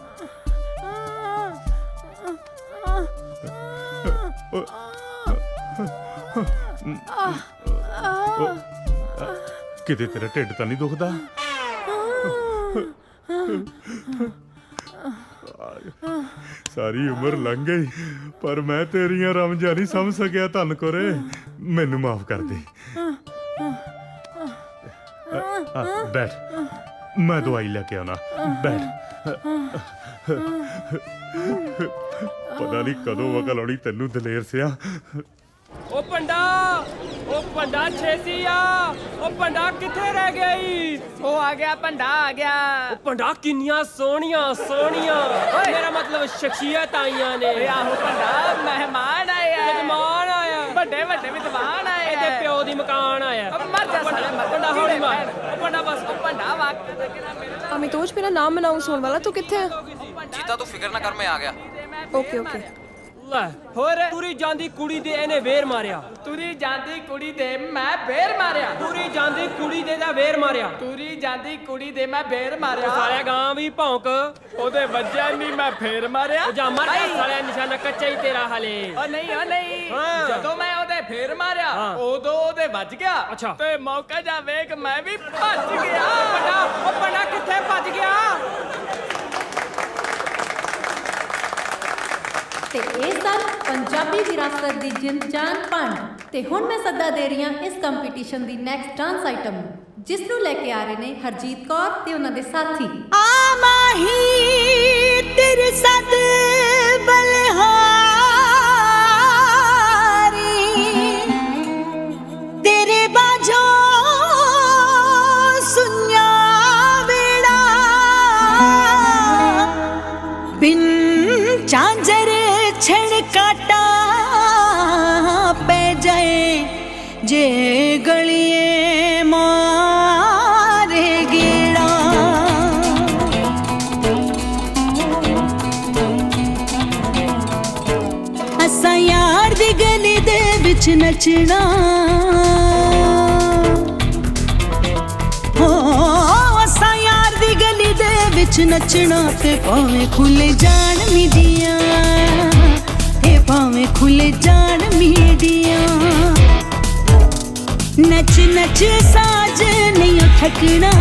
M: ਕਿਤੇ ਤੇਰਾ ਢਿੱਡ ਤਾਂ ਨਹੀਂ ਦੁਖਦਾ? ਸਾਰੀ ਉਮਰ ਲੰਘ ਗਈ, ਪਰ ਮੈਂ ਤੇਰੀਆਂ ਰਮਜਾਂ ਨਹੀਂ ਸਮਝ ਸਕਿਆ ਧੰਨ ਕੋਰੇ, ਮੈਨੂੰ ਮਾਫ ਕਰ ਦੇ। ਬੈਠ, ਮੈਂ ਦਵਾਈ ਲੈ ਕੇ ਆਉਣਾ, ਬੈਠ। ਪਤਾ ਨਹੀਂ ਕਦੋਂ ਅਕਲ ਆਉਣੀ ਤੈਨੂੰ ਦਲੇਰ ਸਿਆ।
A: ਉਹ ਪੰਡਾ ਛੇਤੀ ਆ। ਉਹ ਪੰਡਾ ਕਿੱਥੇ ਰਹਿ ਗਿਆ ਈ?
S: ਉਹ ਆ ਗਿਆ, ਪੰਡਾ ਆ ਗਿਆ।
A: ਉਹ ਪੰਡਾ ਕਿੰਨੀਆਂ ਸੋਹਣੀਆਂ ਮੇਰਾ ਮਤਲਬ ਸ਼ਖਸੀਅਤ ਆਈਆਂ ਨੇ।
S: ਓਏ ਆਹੋ ਪੰਡਾ, ਮਹਿਮਾਨ ਆਏ ਆ।
A: ਮਹਿਮਾਨ ਆਇਆ,
S: ਵੱਡੇ ਵਿਦਵਾਨ ਆਏ।
A: ਇਹਦੇ ਪਿਓ ਦੀ ਮਕਾਨ ਆਇਆ।
S: ਮਰ ਜਾ ਸਾਲੇ,
A: ਪੰਡਾ ਹੌਲੀ ਮਾਰ। ਉਹ ਪੰਡਾ ਬਸ,
S: ਉਹ ਪੰਡਾ ਵਾਕ।
V: ਅਮਿਤੋਜ, ਮੇਰਾ ਨਾਮ ਅਨਾਉਂਸ ਹੋਣ ਵਾਲਾ, ਤੂੰ ਕਿੱਥੇ ਹੈ?
D: ਜੀਤਾ ਤੂੰ ਫਿਕਰ ਨਾ ਕਰ, ਮੈਂ ਆ ਗਿਆ।
V: ਓਕੇ।
A: ਲੈ ਹੋਰ, ਤੁਰੀ ਜਾਂਦੀ ਕੁੜੀ ਦੇ ਇਹਨੇ ਵੇਰ ਮਾਰਿਆ।
S: ਤੁਰੀ ਜਾਂਦੀ ਕੁੜੀ ਦੇ ਮੈਂ ਵੇਰ ਮਾਰਿਆ।
A: ਤੁਰੀ ਜਾਂਦੀ ਕੁੜੀ ਦੇ ਦਾ ਵੇਰ ਮਾਰਿਆ।
S: ਤੁਰੀ ਜਾਂਦੀ ਕੁੜੀ ਦੇ ਮੈਂ ਵੇਰ ਮਾਰਿਆ।
A: ਸਾਲਿਆ ਗਾਂ ਵੀ ਭੌਂਕ,
S: ਉਹਦੇ ਵੱਜਿਆ ਨਹੀਂ, ਮੈਂ ਫੇਰ ਮਾਰਿਆ।
A: ਜਾ ਮਰ ਜਾ ਸਾਲਿਆ, ਨਿਸ਼ਾਨਾ ਕੱਚਾ ਹੀ ਤੇਰਾ ਹਲੇ।
S: ਉਹ ਨਹੀਂ, ਜਦੋਂ ਮੈਂ ਉਹਦੇ ਫੇਰ ਮਾਰਿਆ, ਉਦੋਂ ਉਹਦੇ ਵੱਜ ਗਿਆ।
A: ਅੱਛਾ,
S: ਤੇ ਮੌਕਾ ਜਾ ਵੇਖ ਮੈਂ ਵੀ ਭੱਜ ਗਿਆ।
A: ਉਹ ਪੰਡਾ ਕਿੱਥੇ ਭੱਜ ਗਿਆ?
E: ਤੇ ਇਹ ਸਨ ਪੰਜਾਬੀ ਵਿਰਾਸਤ ਦੀ ਜਿੰਦ ਜਾਨ ਭੰਡ। ਤੇ ਹੁਣ ਮੈਂ ਸੱਦਾ ਦੇ ਰਹੀ ਹਾਂ ਇਸ ਕੰਪੀਟੀਸ਼ਨ ਦੀ ਨੈਕਸਟ ਡਾਂਸ ਆਈਟਮ ਨੂੰ, ਜਿਸ ਨੂੰ ਲੈ ਕੇ ਆ ਰਹੇ ਨੇ ਹਰਜੀਤ ਕੌਰ ਤੇ ਉਹਨਾਂ ਦੇ ਸਾਥੀ।
H: ਆ ਮਾਹੀ ਤੇਰੇ ਸਦ ਬਲਹਾਰੀ, ਤੇਰੇ ਬਾਝੋਂ ਸੁਨਿਆ ਵੇੜਾ, ਬਿਨ ਚਾਂਜਰ ਛਣ ਕਾਟਾ ਪੈ ਜਾਏ, ਜੇ ਗਲੀਏ ਮਾਰੇ ਗੇੜਾ। ਵਿੱਚ ਨੱਚਣਾ ਹੋ ਅਸਾਂ ਯਾਰ ਦੀ ਗਲੀ ਦੇ ਵਿੱਚ ਨੱਚਣਾ ਤੇ ਭਾਵੇਂ ਖੁੱਲੇ ਜਾਣ ਮੀਡੀਆਂ ਤੇ ਭਾਵੇਂ ਖੁੱਲੇ ਜਾਣ ਮੀਡੀਆਂ ਨੱਚ ਨੱਚ ਸਾਜ ਨਹੀਂ ਥੱਕਣਾ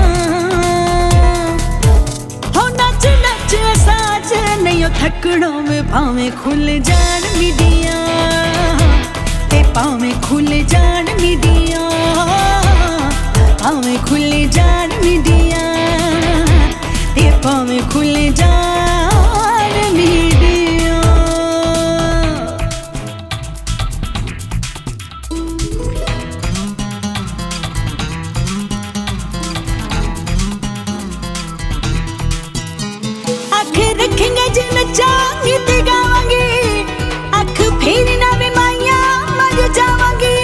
H: ਹੋ ਨੱਚ ਨੱਚ ਸਾਜ ਨਹੀਂ ਥੱਕਣਾ ਵੇ ਭਾਵੇਂ ਖੁੱਲ ਜਾਣ ਮੀਡੀਆਂ ਤੇ ਭਾਵੇਂ ਖੁੱਲ ਜਾਣ ਮੀਡੀਆਂ ਭਾਵੇਂ ਖੁੱਲ ਜਾਣ ਮੀਡੀਆਂ ਤੇ ਭਾਵੇਂ ਖੁੱਲ ਜਾਣ ਮੀਡੀਆਂ ਅੱਖ ਰੱਖੇਂਗੇ ਜੇ ਨੱਚਾਂਗੀ ਤੇ ਗਾਵਾਂਗੀ ਅੱਖ ਫੇਰ ਨਾ ਵੀ ਮਾਈਆਂ ਮਰ ਜਾਵਾਂਗੀ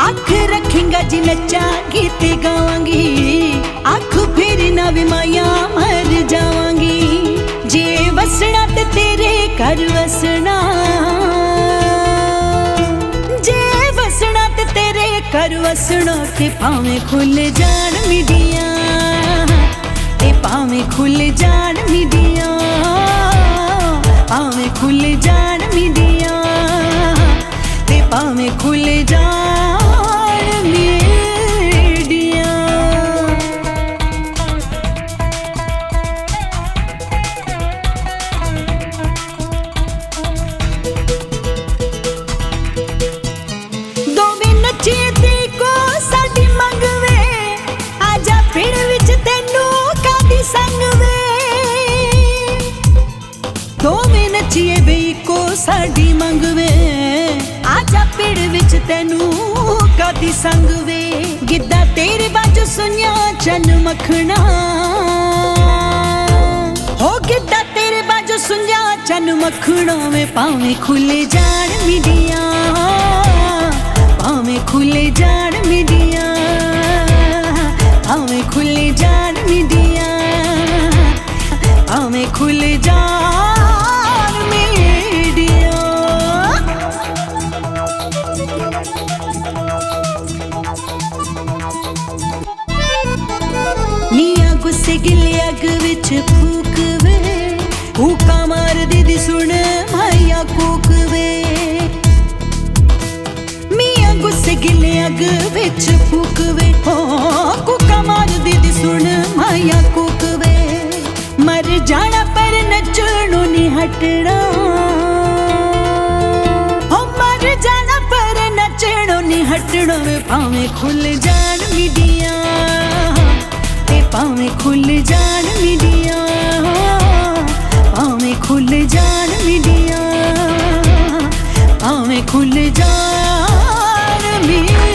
H: ਅੱਖ ਰੱਖੇਂਗਾ ਜੇ ਨੱਚਾਂਗੀ ਤੇ ਗਾਵਾਂਗੀ ਅੱਖ ਫੇਰ ਨਾ ਵੀ ਮਾਈਆਂ ਮਰ ਜਾਵਾਂਗੀ ਜੇ ਵਸਣਾ ਤੇ ਤੇਰੇ ਘਰ ਵਸਣਾ ਜੇ ਵਸਣਾ ਤੇ ਤੇਰੇ ਘਰ ਵਸਣਾ ਤੇ ਭਾਵੇਂ ਖੁੱਲ ਜਾਣ ਮੀਡੀਆਂ ਤੇ ਭਾਵੇਂ ਖੁੱਲ ਜਾਣ ਮੀਡੀਆਂ ਭਾਵੇਂ ਖੁੱਲ ਜਾਣ ਮੀਡੀਆਂ ਤੇ ਭਾਵੇਂ ਖੁੱਲ ਜਾਣ ਮੀਡੀਆਂ ਦੋਵੇਂ ਨੱਚੀਏ ਤੇ ਕੋ ਸਾਡੀ ਮੰਗਵੇ ਆਜਾ ਪਿੰਡ ਵਿੱਚ ਤੈਨੂੰ ਕਾਦੀ ਸੰਗ ਵੇ ਦੋਵੇਂ ਨੱਚੀਏ ਬਈ ਕੋ ਸਾਡੀ ਮੰਗਵੇ ਆਜਾ ਪਿੰਡ ਵਿੱਚ ਤੈਨੂੰ ਕਾਦੀ ਸੰਗ ਵੇ ਗਿੱਧਾ ਤੇਰੇ ਬਾਝੋਂ ਸੁਣਿਆ ਚੰਨ ਮੱਖਣਾ ਹੋ ਗਿੱਧਾ ਤੇਰੇ ਬਾਝੋਂ ਸੁਣਿਆ ਚੰਨ ਮੱਖਣਾ ਵੇ ਭਾਵੇਂ ਖੁੱਲੇ ਜਾਣ ਮੀਡੀਆਂ ਭਾਵੇਂ ਖੁੱਲੇ ਜਾਣ ਮੀਡੀਆਂ ਭਾਵੇਂ ਖੁੱਲੇ ਜਾਣ ਮੀਡੀਆਂ ਭਾਵੇਂ ਖੁੱਲੇ ਜਾਣ ਮੀਡੀਆਂ ਨੀਆਂ ਗੁੱਸੇ ਗਿਲੇ ਅੱਗ ਵਿੱਚ ਫੂਕ ਵੇ ਹੂਕਾ ਮਾਰਦੀ ਦੀ ਸੁਣ ਮਾਇਆ ਕੂਕ ਵੇ ਮੀਆਂ ਗੁੱਸੇ ਗਿਲੇ ਅੱਗ ਵਿੱਚ ਫੂਕ ਵੇ ਹੋ ਕੂਕਾ ਮਾਰਦੀ ਦੀ ਸੁਣ ਮਾਇਆ ਕੂਕ ਵੇ ਮਰ ਜਾਣਾ ਪਰ ਨੱਚਣੋਂ ਨਹੀਂ ਹਟਣਾ ਹੋ ਮਰ ਜਾਣਾ ਪਰ ਨੱਚਣੋਂ ਨਹੀਂ ਹਟਣਾ ਵੇ ਭਾਵੇਂ ਖੁੱਲ ਜਾਣ ਮੀਡੀਆਂ ਤੇ ਭਾਵੇਂ ਖੁੱਲ ਜਾਣ ਮੀਡੀਆਂ ਭਾਵੇਂ ਖੁੱਲ ਜਾਣ ਮੀਡੀਆਂ ਭਾਵੇਂ ਖੁੱਲ ਜਾਣ ਮੀਡੀਆਂ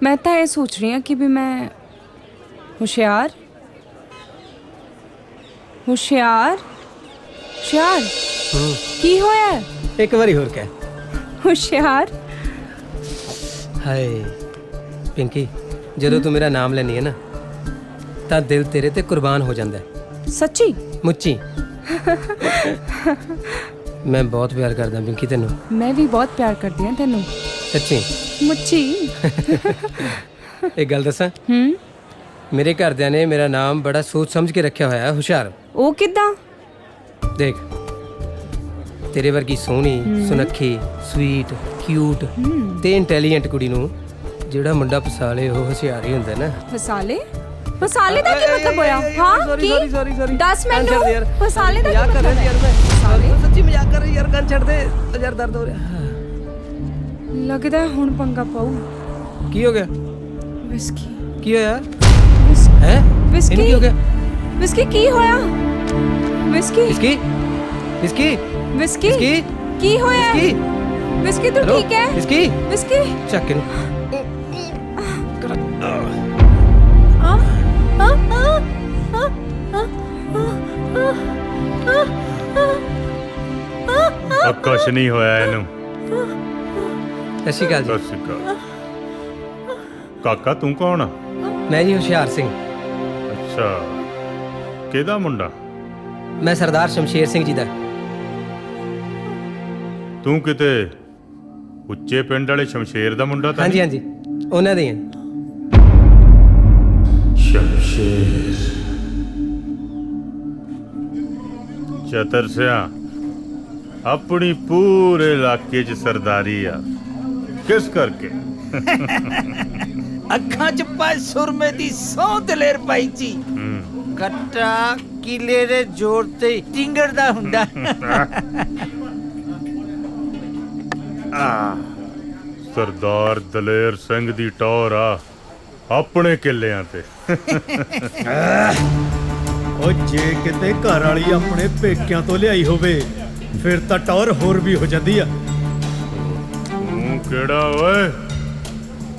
R: मैं तो ये सोच रही हूँ कि भी मैं होशियार होशियार होशियार की होया
U: एक बारी होर कह
R: होशियार
U: हाय पिंकी ਜਦੋਂ ਤੂੰ ਮੇਰਾ ਨਾਮ ਲੈਣੀ ਹੈ ਨਾ ਤਾਂ ਦਿਲ ਤੇਰੇ ਤੇ ਕੁਰਬਾਨ ਹੋ ਜਾਂਦਾ ਹੈ
R: ਸੱਚੀ
U: ਮੁੱਚੀ ਮੈਂ ਬਹੁਤ ਪਿਆਰ ਕਰਦਾ ਪਿੰਕੀ ਤੈਨੂੰ
R: ਮੈਂ ਵੀ ਬਹੁਤ ਪਿਆਰ ਕਰਦੀ ਹਾਂ ਤੈਨੂੰ
U: ਸੱਚੀ
R: ਮੁੱਚੀ
U: ਇੱਕ ਗੱਲ ਦੱਸਾਂ ਮੇਰੇ ਘਰਦਿਆਂ ਨੇ ਮੇਰਾ ਨਾਮ ਬੜਾ ਸੋਚ ਸਮਝ ਕੇ ਰੱਖਿਆ ਹੋਇਆ ਹੈ ਹੁਸ਼ਿਆਰ
R: ਉਹ ਕਿੱਦਾਂ
U: ਦੇਖ ਤੇਰੇ ਵਰਗੀ ਸੋਹਣੀ ਸੁਨੱਖੀ ਸਵੀਟ ਕਿਊਟ ਤੇ ਇੰਟੈਲੀਜੈਂਟ ਕੁੜੀ ਨੂੰ ਜਿਹੜਾ ਮੁੰਡਾ ਫਸਾਲੇ ਉਹ ਹੁਸ਼ਿਆਰ ਹੀ ਹੁੰਦਾ ਨਾ
R: ਫਸਾਲੇ ਫਸਾਲੇ ਦਾ ਕੀ ਮਤਲਬ ਹੋਇਆ ਹਾਂ ਕੀ
U: ਸੌਰੀ
R: 10 ਮਿੰਟ ਫਸਾਲੇ ਦਾ ਕੀ ਮਤਲਬ ਹੈ
U: ਯਾਰ ਮੈਂ ਸੱਚੀ ਮਜ਼ਾਕ ਕਰ ਰਹੀ ਯਾਰ ਗਨ ਛੱਡ ਦੇ ਯਾਰ ਦਰਦ ਹੋ ਰਿਹਾ
R: ਲੱਗਦਾ ਹੁਣ ਪੰਗਾ ਪਾਉ
U: ਕੀ ਹੋ ਗਿਆ
R: ਵਿਸਕੀ
U: ਕੀ ਹੋਇਆ ਹੈ
R: ਵਿਸਕੀ
U: ਕੀ ਹੋ ਗਿਆ
R: ਵਿਸਕੀ ਕੀ ਹੋਇਆ ਵਿਸਕੀ
U: ਵਿਸਕੀ ਵਿਸਕੀ
R: ਵਿਸਕੀ ਕੀ ਹੋਇਆ ਵਿਸਕੀ ਤੂੰ ਠੀਕ ਹੈ
U: ਵਿਸਕੀ
R: ਵਿਸਕੀ
U: ਚੱਕ ਇਹਨੂੰ
M: ਕੁਛ ਨਹੀਂ ਹੋਇਆ ਇਹਨੂੰ
U: ਸਤਿ ਸ਼੍ਰੀ ਅਕਾਲ ਜੀ
M: ਸਤਿ ਸ਼੍ਰੀ ਅਕਾਲ ਕਾਕਾ ਤੂੰ ਕੌਣ ਆ?
U: ਮੈਂ ਜੀ ਹੁਸ਼ਿਆਰ ਸਿੰਘ।
M: ਅੱਛਾ, ਕਿਹਦਾ ਮੁੰਡਾ?
U: ਮੈਂ ਸਰਦਾਰ ਸ਼ਮਸ਼ੇਰ ਸਿੰਘ ਜੀ ਦਾ।
M: ਤੂੰ ਕਿਤੇ ਉੱਚੇ ਪਿੰਡ ਵਾਲੇ ਸ਼ਮਸ਼ੇਰ ਦਾ ਮੁੰਡਾ ਤਾਂ
U: ਹਾਂਜੀ ਹਾਂਜੀ, ਉਹਨਾਂ ਦੇ ਹਾਂ।
M: ਸ਼ਮਸ਼ੇਰ ਚਤਰ ਸਿਆ ਆਪਣੀ ਪੂਰੇ ਇਲਾਕੇ 'ਚ ਸਰਦਾਰੀ ਆ, ਕਿਸ ਕਰਕੇ?
F: ਅੱਖਾਂ 'ਚ ਪਾਏ ਸੁਰਮੇ ਦੀ ਸੌ ਦਲੇਰ ਭਾਈ ਜੀ। ਕੱਟਾ ਕਿਲੇ ਦੇ ਜ਼ੋਰ ਤੇ ਟਿੰਗੜਦਾ ਹੁੰਦਾ।
M: ਸਰਦਾਰ ਦਲੇਰ ਸਿੰਘ ਦੀ ਟੌਰ ਆ ਆਪਣੇ ਕਿੱਲਿਆਂ ਤੇ।
C: ਓ ਜੇ ਕਿਤੇ ਘਰ ਵਾਲੀ ਆਪਣੇ ਪੇਕਿਆਂ ਤੋਂ ਲਿਆਈ ਹੋਵੇ ਫਿਰ ਤਾਂ ਟੌਰ ਹੋਰ ਵੀ ਹੋ ਜਾਂਦੀ ਆ।
M: ਤੂੰ ਕਿਹੜਾ ਓਏ?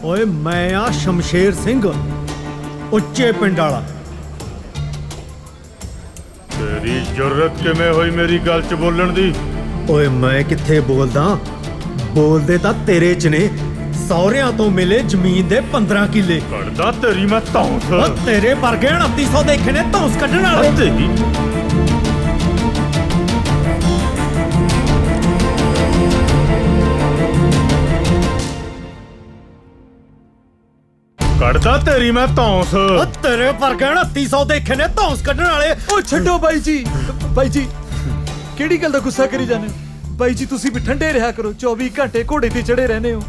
C: ਓਏ ਮੈਂ ਆ ਸ਼ਮਸ਼ੇਰ ਸਿੰਘ, ਉੱਚੇ ਪਿੰਡ ਵਾਲਾ।
M: ਤੇਰੀ ਜੁਰਤ ਕਿਵੇਂ ਹੋਈ ਮੇਰੀ ਗੱਲ 'ਚ ਬੋਲਣ ਦੀ?
C: ਓਏ ਮੈਂ ਕਿੱਥੇ ਬੋਲਦਾ, ਬੋਲਦੇ ਤਾਂ ਤੇਰੇ 'ਚ ਨੇ। ਸਹੁਰਿਆਂ ਤੋਂ ਮਿਲੇ ਜ਼ਮੀਨ ਦੇ 15 ਕਿੱਲੇ।
M: ਕੱਢਦਾ ਤੇਰੀ ਮੈਂ ਧੌਂਸ।
C: ਓ ਤੇਰੇ ਵਰਗੇ 2900 ਦੇਖੇ ਨੇ ਧੌਂਸ ਕੱਢਣ ਵਾਲੇ।
M: ਤੇਰੀ ਕੱਢਦਾ ਤੇਰੀ ਮੈਂ ਧੌਂਸ।
C: ਓ ਤੇਰੇ ਵਰਗੇ 2900 ਦੇਖੇ ਨੇ ਧੌਂਸ ਕੱਢਣ ਵਾਲੇ।
D: ਓ ਛੱਡੋ ਬਾਈ ਜੀ, ਬਾਈ ਜੀ ਕਿਹੜੀ ਗੱਲ ਦਾ ਗੁੱਸਾ ਕਰੀ ਜਾਂਦੇ ਹੋ? ਬਾਈ ਜੀ ਤੁਸੀਂ ਵੀ ਠੰਡੇ ਰਿਹਾ ਕਰੋ, 24 ਘੰਟੇ ਘੋੜੇ ਤੇ ਚੜੇ ਰਹਿੰਦੇ ਹੋ।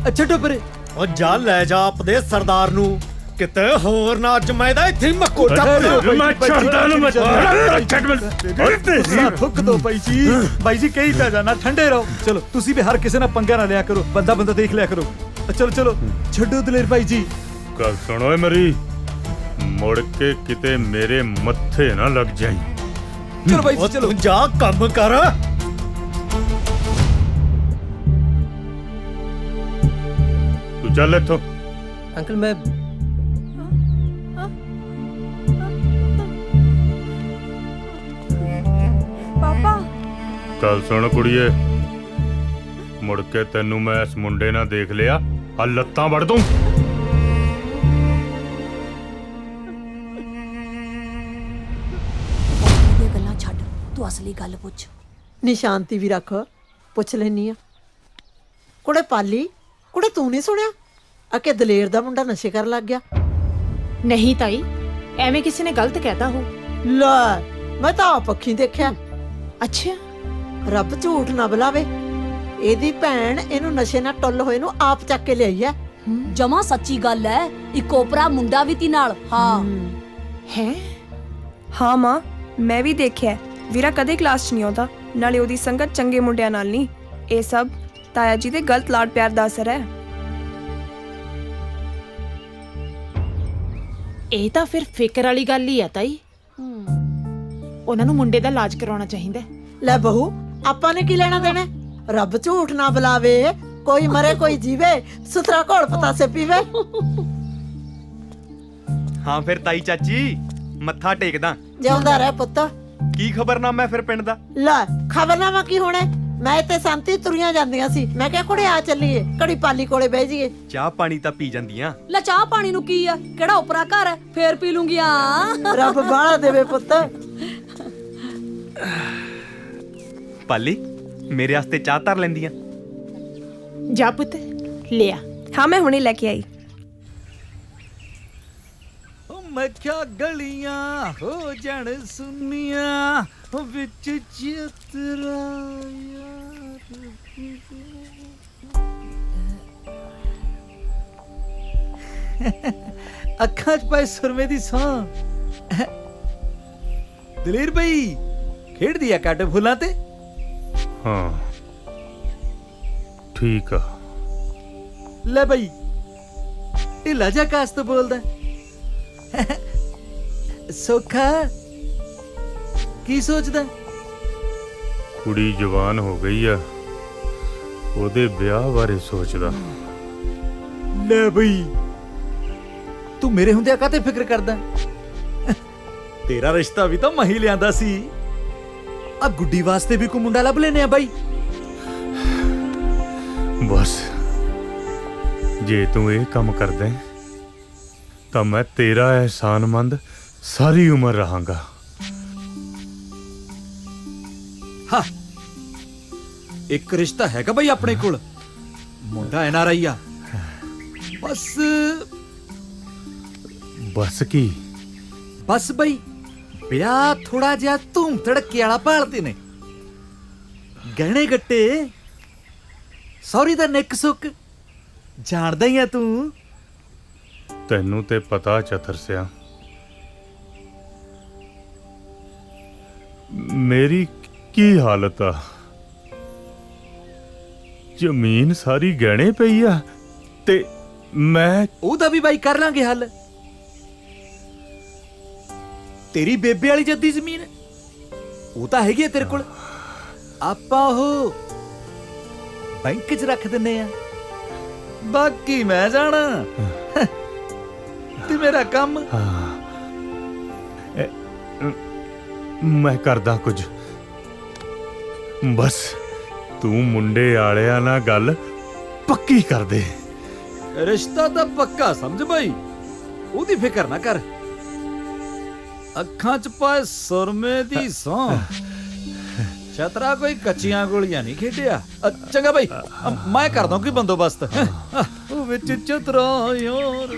D: ਛੱਡੋ ਪਰੇ।
C: ਓ ਜਾ ਲੈ ਜਾ ਆਪਦੇ ਸਰਦਾਰ ਨੂੰ ਕਿਤੇ ਹੋਰ ਨਾ। ਅੱਜ ਮੈਂ ਤਾਂ ਇੱਥੇ ਮੱਕੂ ਟੱਪ
M: ਮੈਂ ਛੱਡਦਾ ਨੂੰ ਮੈਂ ਛੱਡ
D: ਗੁੱਸਾ ਥੁੱਕ ਦੋ ਬਾਈ ਜੀ। ਬਾਈ ਜੀ ਕਹੀ ਤਾਂ ਜਾਣਾ ਠੰਡੇ ਰਹੋ। ਚਲੋ ਤੁਸੀਂ ਵੀ ਹਰ ਕਿਸੇ ਨਾਲ ਪੰਗਾ ਨਾ ਲਿਆ ਕਰੋ, ਬੰਦਾ ਬੰਦਾ ਦੇਖ ਲਿਆ ਕਰੋ। ਚਲੋ ਚਲੋ ਛੱਡੋ ਦਲੇਰ ਬਾਈ ਜੀ।
M: ਗੱਲ ਸੁਣੋ ਮੇਰੀ, ਮੁੜ ਕੇ ਕਿਤੇ ਮੇਰੇ ਮੱਥੇ ਨਾ ਲੱਗ ਜਾਈ।
D: ਚਲੋ ਬਾਈ ਜੀ ਚਲੋ।
C: ਤੂੰ ਜਾ ਕੰਮ ਕਰ।
M: ਤੂੰ ਚੱਲ ਇੱਥੋਂ।
U: ਅੰਕਲ ਮੈਂ
R: ਪਾਪਾ
M: ਗੱਲ ਸੁਣ ਕੁੜੀਏ, ਮੁੜ ਕੇ ਤੈਨੂੰ ਮੈਂ ਇਸ ਮੁੰਡੇ ਨਾਲ ਦੇਖ ਲਿਆ ਆ ਲੱਤਾਂ ਵੜ ਦੂੰ।
I: ਇਹ ਗੱਲਾਂ ਛੱਡ, ਤੂੰ ਅਸਲੀ ਗੱਲ ਪੁੱਛ।
J: ਨਿਸ਼ਾਨਤੀ ਵੀ ਰੱਖ, ਪੁੱਛ ਲੈਨੀ ਆ। ਕੁੜੇ ਪਾਲੀ, ਕੁੜੇ ਤੂੰ ਨਹੀਂ ਸੁਣਿਆ ਅਕੇ ਦਲੇਰ ਦਾ ਮੁੰਡਾ ਨਸ਼ੇ ਕਰਨ ਲੱਗ ਗਿਆ?
L: ਨਹੀਂ ਤਾਈ, ਐਵੇਂ ਕਿਸੇ ਨੇ ਗਲਤ ਕਹਿਤਾ ਹੋ।
J: ਲੈ ਮੈਂ ਤਾਂ ਆਪ ਅੱਖੀਂ ਦੇਖਿਆ।
L: ਅੱਛਾ,
J: ਰੱਬ ਝੂਠ ਨਾ ਬੁਲਾਵੇ, ਇਹਦੀ ਭੈਣ ਇਹਨੂੰ ਨਸ਼ੇ ਨਾਲ ਟੁੱਲ ਹੋਏ ਨੂੰ ਆਪ ਚੱਕ ਕੇ ਲਿਆਈ ਐ।
I: ਜਮਾ ਸੱਚੀ ਗੱਲ ਐ। ਇੱਕੋ ਭਰਾ ਮੁੰਡਾ ਵੀ ਤੀ ਨਾਲ। ਹਾਂ
L: ਹੈ।
R: ਹਾਂ ਮਾਂ, ਮੈਂ ਵੀ ਦੇਖਿਆ ਵੀਰਾ ਕਦੇ ਕਲਾਸ 'ਚ ਨਹੀਂ ਆਉਂਦਾ, ਨਾਲੇ ਉਹਦੀ ਸੰਗਤ ਚੰਗੇ ਮੁੰਡਿਆਂ ਨਾਲ ਨਹੀਂ। ਇਹ ਸਭ ਤਾਇਆ ਜੀ ਦੇ ਗਲਤ ਲਾਡ ਪਿਆਰ ਦਾ ਅਸਰ ਹੈ।
L: ਇਹ ਤਾਂ ਫਿਰ ਫਿਕਰ ਵਾਲੀ ਗੱਲ ਹੀ ਆ ਤਾਈ। ਉਹਨਾਂ ਨੂੰ ਮੁੰਡੇ ਦਾ ਇਲਾਜ ਕਰਾਉਣਾ ਚਾਹੀਦਾ।
J: ਲੈ ਬਹੂ, ਆਪਾਂ ਨੇ ਕੀ ਲੈਣਾ ਦੇਣਾ? ਰੱਬ ਝੂਠ ਨਾ ਬੁਲਾਵੇ, ਕੋਈ ਮਰੇ ਕੋਈ ਜੀਵੇ, ਸੁਥਰਾ ਘੋਲ ਪਤਾਸੇ ਪੀਵੇ।
C: ਹਾਂ ਫਿਰ ਤਾਈ ਚਾਚੀ ਮੱਥਾ ਟੇਕਦਾ।
J: ਜਿਉਂਦਾ ਰਹਿ ਪੁੱਤ।
C: ਕੀ ਖਬਰਨਾਮਾ ਫਿਰ ਪਿੰਡ ਦਾ?
J: ਲੈ ਖਬਰਨਾਮਾ ਕੀ ਹੋਣਾ? ਮੈਂ ਤੇ ਸੰਤੀ ਤੁਰੀਆਂ ਜਾਂਦੀਆਂ ਸੀ, ਮੈਂ ਕਿਹਾ ਕੁੜੇ ਆ ਚੱਲੀਏ, ਘੜੀ ਪਾਲੀ ਕੋਲੇ ਬਹਿ ਜਾਈਏ।
C: ਚਾਹ ਪਾਣੀ ਤਾਂ ਪੀ ਜਾਂਦੀਆਂ।
I: ਲੈ ਚਾਹ ਪਾਣੀ ਨੂੰ ਕੀ ਆ, ਕਿਹੜਾ ਉਪਰਾ ਘਰ ਹੈ, ਫੇਰ ਪੀ ਲੂੰਗੀਆਂ।
J: ਰੱਬ ਬਾਹਲਾ ਦੇਵੇ ਪੁੱਤ।
C: ਪਾਲੀ ਮੇਰੇ ਵਾਸਤੇ ਚਾਹ ਧਰ ਲੈਂਦੀਆਂ।
L: ਜਾ ਪੁੱਤ ਲਿਆ।
R: ਹਾਂ ਮੈਂ ਹੁਣੇ ਲੈ ਕੇ ਆਈ।
F: ਮੈਂ ਕਿਹਾ ਗਲੀਆਂ ਹੋ ਜਾਣ ਸੁਨੀਆਂ ਵਿੱਚ ਚਿਤਰਾ ਅੱਖਾਂ 'ਚ ਪਾਏ ਸੁਰਮੇ ਦੀ ਸੌਂ। ਦਲੇਰ ਬਈ ਖੇਡਦੀ ਆ ਕੱਟ ਫੁੱਲਾਂ ਤੇ।
M: ਹਾਂ ਠੀਕ ਆ।
F: ਲੈ ਬਈ ਢਿੱਲਾ ਜਿਹਾ ਕਾਸ ਤੋਂ ਬੋਲਦਾ। ਸੋਖਾ ਕੀ ਸੋਚਦਾ?
M: ਕੁੜੀ ਜਵਾਨ ਹੋ ਗਈ ਆ, ਉਹਦੇ ਵਿਆਹ ਬਾਰੇ ਸੋਚਦਾ।
F: ਲੈ ਬਈ ਤੂੰ ਮੇਰੇ ਹੁੰਦਿਆਂ ਕਾਹਤੇ ਫਿਕਰ ਕਰਦਾ? ਤੇਰਾ ਰਿਸ਼ਤਾ ਵੀ ਤਾਂ ਮਹੀ ਲਿਆਂਦਾ ਸੀ। ਆ ਗੁੱਡੀ ਵਾਸਤੇ ਵੀ ਕੋਈ ਮੁੰਡਾ ਲੱਭ ਲੈਨੇ ਆ ਬਾਈ।
M: ਬਸ ਜੇ ਤੂੰ ਇਹ ਕੰਮ ਕਰਦਾ ਤਾਂ ਮੈਂ ਤੇਰਾ ਅਹਿਸਾਨਮੰਦ ਸਾਰੀ ਉਮਰ ਰਹਾਂਗਾ।
D: ਹਾਂ, ਇੱਕ ਰਿਸ਼ਤਾ ਹੈਗਾ ਬਈ ਆਪਣੇ ਕੋਲ, ਮੁੰਡਾ NRI ਆ।
M: ਬਸ ਕੀ?
D: ਬਸ ਬਈ ਵਿਆਹ ਥੋੜਾ ਜਿਹਾ ਧੂਮ ਧੜਕੇ ਵਾਲਾ ਭਾਲਦੇ ਨੇ, ਗਹਿਣੇ ਗੱਟੇ, ਸੌਰੀ ਦਾ ਨਿੱਕ ਸੁੱਕ, ਜਾਣਦਾ ਹੀ ਆ ਤੂੰ।
M: ਤੈਨੂੰ ਤੇ ਪਤਾ ਚਤਰ ਸਿਆ, ਮੇਰੀ ਕੀ ਹਾਲਤ ਆ। ਜ਼ਮੀਨ ਸਾਰੀ ਗਹਿਣੇ ਪਈ ਆ ਤੇ ਮੈਂ
D: ਉਹਦਾ ਵੀ ਬਾਈ ਕਰ ਲਾਂਗੇ ਹੱਲ। ਤੇਰੀ ਬੇਬੇ ਵਾਲੀ ਜੱਦੀ ਜ਼ਮੀਨ ਉਹ ਤਾਂ ਹੈਗੀ ਆ ਤੇਰੇ ਕੋਲ, ਆਪਾਂ ਉਹ ਬੈਂਕ 'ਚ ਰੱਖ ਦਿੰਨੇ ਆ, ਬਾਕੀ ਮੈਂ ਜਾਣਾ ਤੇ ਮੇਰਾ ਕੰਮ।
M: ਮੈਂ ਕਰਦਾ ਕੁਝ, ਬਸ ਤੂੰ ਮੁੰਡੇ ਵਾਲਿਆਂ ਨਾਲ ਗੱਲ ਪੱਕੀ ਕਰ ਦੇ।
D: ਰਿਸ਼ਤਾ ਤਾਂ ਪੱਕਾ ਸਮਝ ਬਾਈ, ਉਹਦੀ ਫਿਕਰ ਨਾ ਕਰ। ਅੱਖਾਂ 'ਚ ਪਾਏ ਸੁਰਮੇ ਦੀ ਸੌਂ, ਛਤਰਾ ਕੋਈ ਕੱਚੀਆਂ ਗੋਲੀਆਂ ਨਹੀਂ ਖੇਡਿਆ। ਚੰਗਾ ਬਾਈ, ਮੈਂ ਕਰਦਾ ਕੋਈ ਬੰਦੋਬਸਤ। ਉਹ ਵਿੱਚ ਚਤਰਾ ਯਾਰ।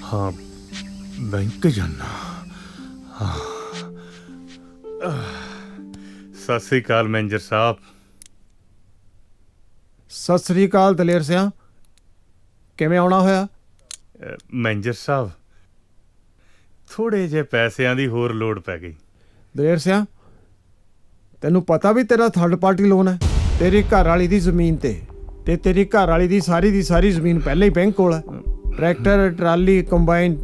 M: ਹਾਂ ਬੈਂਕ ਜਾਣਾ। ਸਤਿ ਸ੍ਰੀ ਅਕਾਲ ਮੈਨੇਜਰ ਸਾਹਿਬ।
W: ਸਤਿ ਸ੍ਰੀ ਅਕਾਲ ਦਲੇਰ ਸਿਆ, ਕਿਵੇਂ ਆਉਣਾ ਹੋਇਆ?
M: ਮੈਨੇਜਰ ਸਾਹਿਬ, ਥੋੜੇ ਜਿਹੇ ਪੈਸਿਆਂ ਦੀ ਹੋਰ ਲੋੜ ਪੈ ਗਈ।
W: ਦਲੇਰ ਸਿਆ, ਤੈਨੂੰ ਪਤਾ ਵੀ ਤੇਰਾ ਥਰਡ ਪਾਰਟੀ ਲੋਨ ਹੈ ਤੇਰੀ ਘਰ ਵਾਲੀ ਦੀ ਜ਼ਮੀਨ ਤੇ ਤੇਰੀ ਘਰ ਵਾਲੀ ਦੀ ਸਾਰੀ ਜ਼ਮੀਨ ਪਹਿਲਾਂ ਹੀ ਬੈਂਕ ਕੋਲ ਹੈ। ਟਰੈਕਟਰ, ਟਰਾਲੀ, ਕੰਬਾਈਨ,